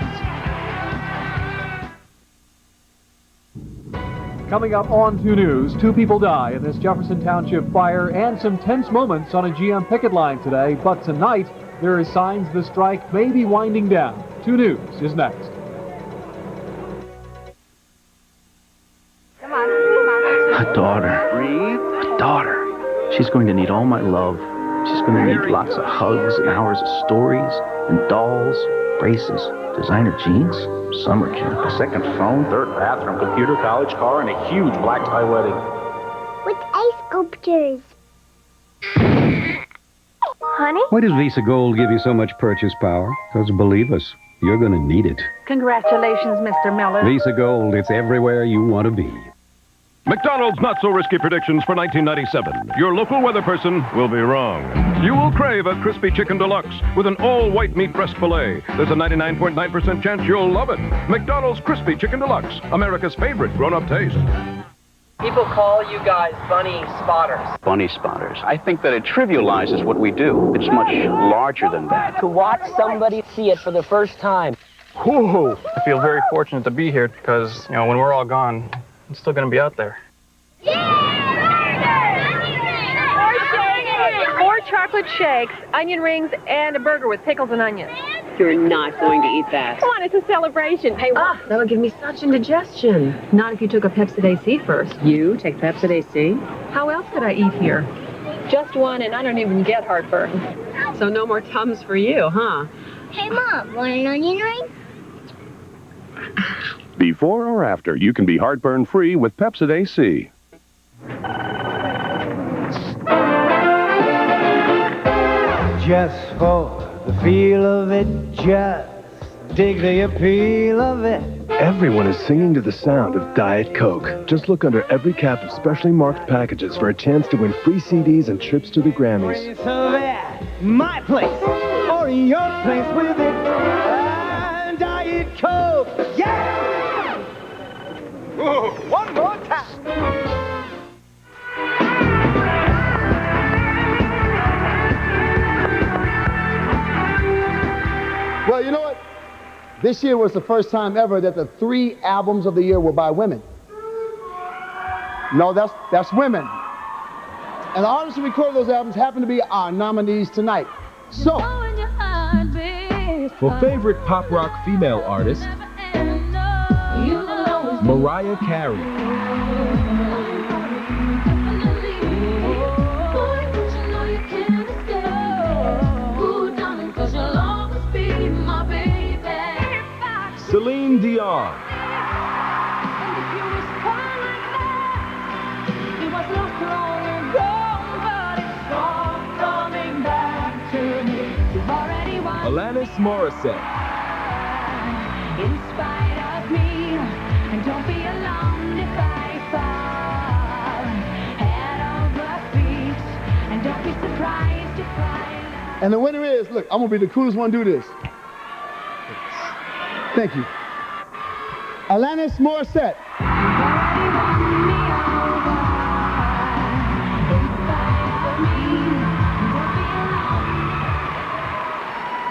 Coming up on 2 News, 2 people die in this Jefferson Township fire and some tense moments on a GM picket line today. But tonight, there are signs the strike may be winding down. 2 News is next. A daughter. A daughter. She's going to need all my love. She's going to need lots of hugs and hours of stories and dolls, braces, designer jeans, summer camp, a second phone, 3rd bathroom, computer, college car, and a huge black tie wedding. With ice sculptures. Honey? Why does Visa Gold give you so much purchase power? Because believe us, you're going to need it. Congratulations, Mr. Miller. Visa Gold, it's everywhere you want to be. McDonald's not-so-risky predictions for 1997. Your local weather person will be wrong. You will crave a crispy chicken deluxe with an all-white meat breast filet. There's a 99.9% chance you'll love it. McDonald's Crispy Chicken Deluxe, America's favorite grown-up taste. People call you guys bunny spotters. Bunny spotters. I think that it trivializes what we do. It's much larger than that. To watch somebody see it for the first time. Whoa! I feel very fortunate to be here because, you know, when we're all gone, it's still going to be out there. Four chocolate shakes, onion rings, and a burger with pickles and onions. You're not going to eat that. Come on, it's a celebration. Hey, that would give me such indigestion. Not if you took a Pepsid AC first. You take Pepsid AC? How else could I eat here? Just one, and I don't even get heartburn. So no more Tums for you, huh? Hey, Mom, want an onion ring? Before or after, you can be heartburn-free with Pepsid AC. Just for the feel of it, just dig the appeal of it. Everyone is singing to the sound of Diet Coke. Just look under every cap of specially marked packages for a chance to win free CDs and trips to the Grammys. So that my place or your place with it. Diet Coke, yeah! Whoa, one more time. Well, you know what? This year was the first time ever that the 3 albums of the year were by women. No, that's women. And the artists who recorded those albums happen to be our nominees tonight. So, for favorite pop rock female artist, Mariah Carey. Celine Dion. Alanis Morissette. In spite of me, and don't be alarmed if I fall. Head over feet, and don't be surprised if I... and the winner is, look, I'm gonna be the coolest one to do this. Thank you. Alanis Morissette.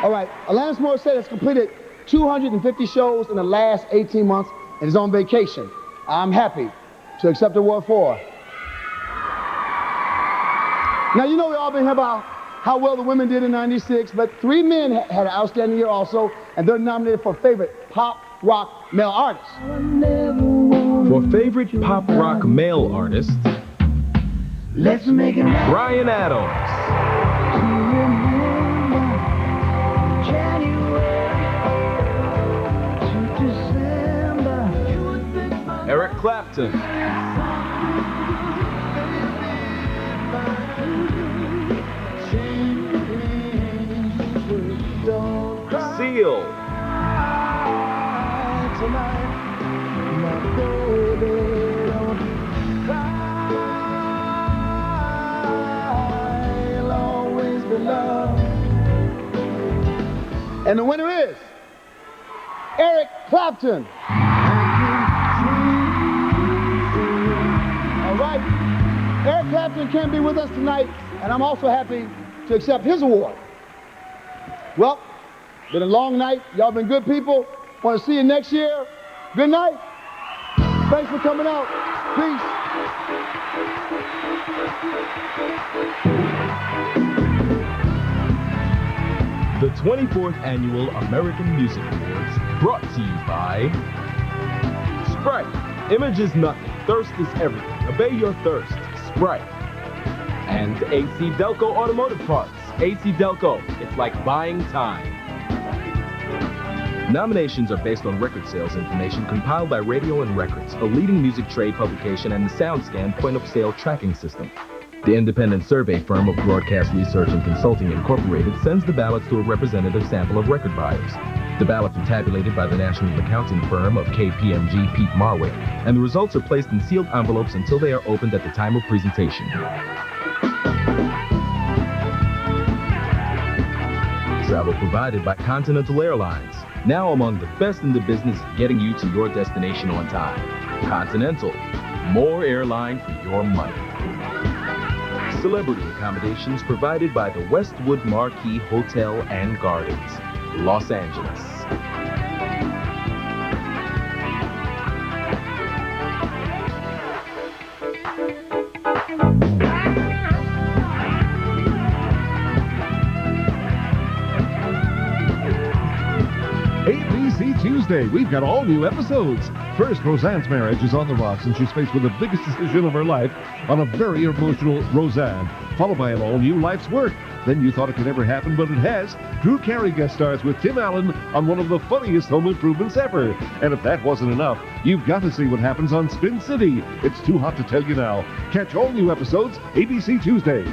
All right, Alanis Morissette has completed 250 shows in the last 18 months and is on vacation. I'm happy to accept the award for her. Now, you know we've all been here about how well the women did in '96, but 3 men had an outstanding year also, and they're nominated for favorite pop rock male artists. For favorite pop rock male artist, let's make it right. Bryan Adams. Eric Clapton. Seal. And the winner is Eric Clapton. All right. Eric Clapton can't be with us tonight, and I'm also happy to accept his award. Well, been a long night. Y'all been good people. Want to see you next year. Good night. Thanks for coming out. Peace. The 24th Annual American Music Awards, brought to you by Sprite. Image is nothing, thirst is everything. Obey your thirst, Sprite. And AC Delco Automotive Parts. AC Delco, it's like buying time. Nominations are based on record sales information compiled by Radio and Records, a leading music trade publication, and the SoundScan point-of-sale tracking system. The independent survey firm of Broadcast Research and Consulting Incorporated sends the ballots to a representative sample of record buyers. The ballots are tabulated by the national accounting firm of KPMG Pete Marwick, and the results are placed in sealed envelopes until they are opened at the time of presentation. Travel provided by Continental Airlines, now among the best in the business of getting you to your destination on time. Continental, more airline for your money. Celebrity accommodations provided by the Westwood Marquis Hotel and Gardens, Los Angeles. ABC Tuesday, we've got all new episodes. First, Roseanne's marriage is on the rocks, and she's faced with the biggest decision of her life on a very emotional Roseanne, followed by an all-new Life's Work. Then You Thought It Could Never Happen, but it has. Drew Carey guest stars with Tim Allen on one of the funniest home improvements ever. And if that wasn't enough, you've got to see what happens on Spin City. It's too hot to tell you now. Catch all new episodes, ABC Tuesday.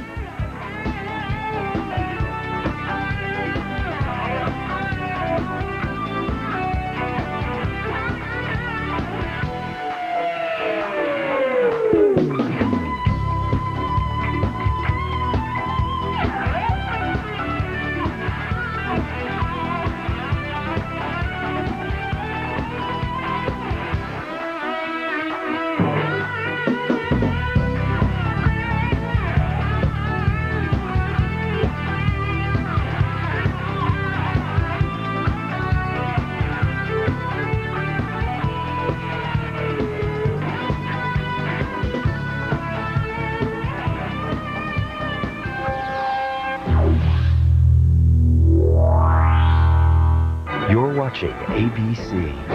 You're watching ABC.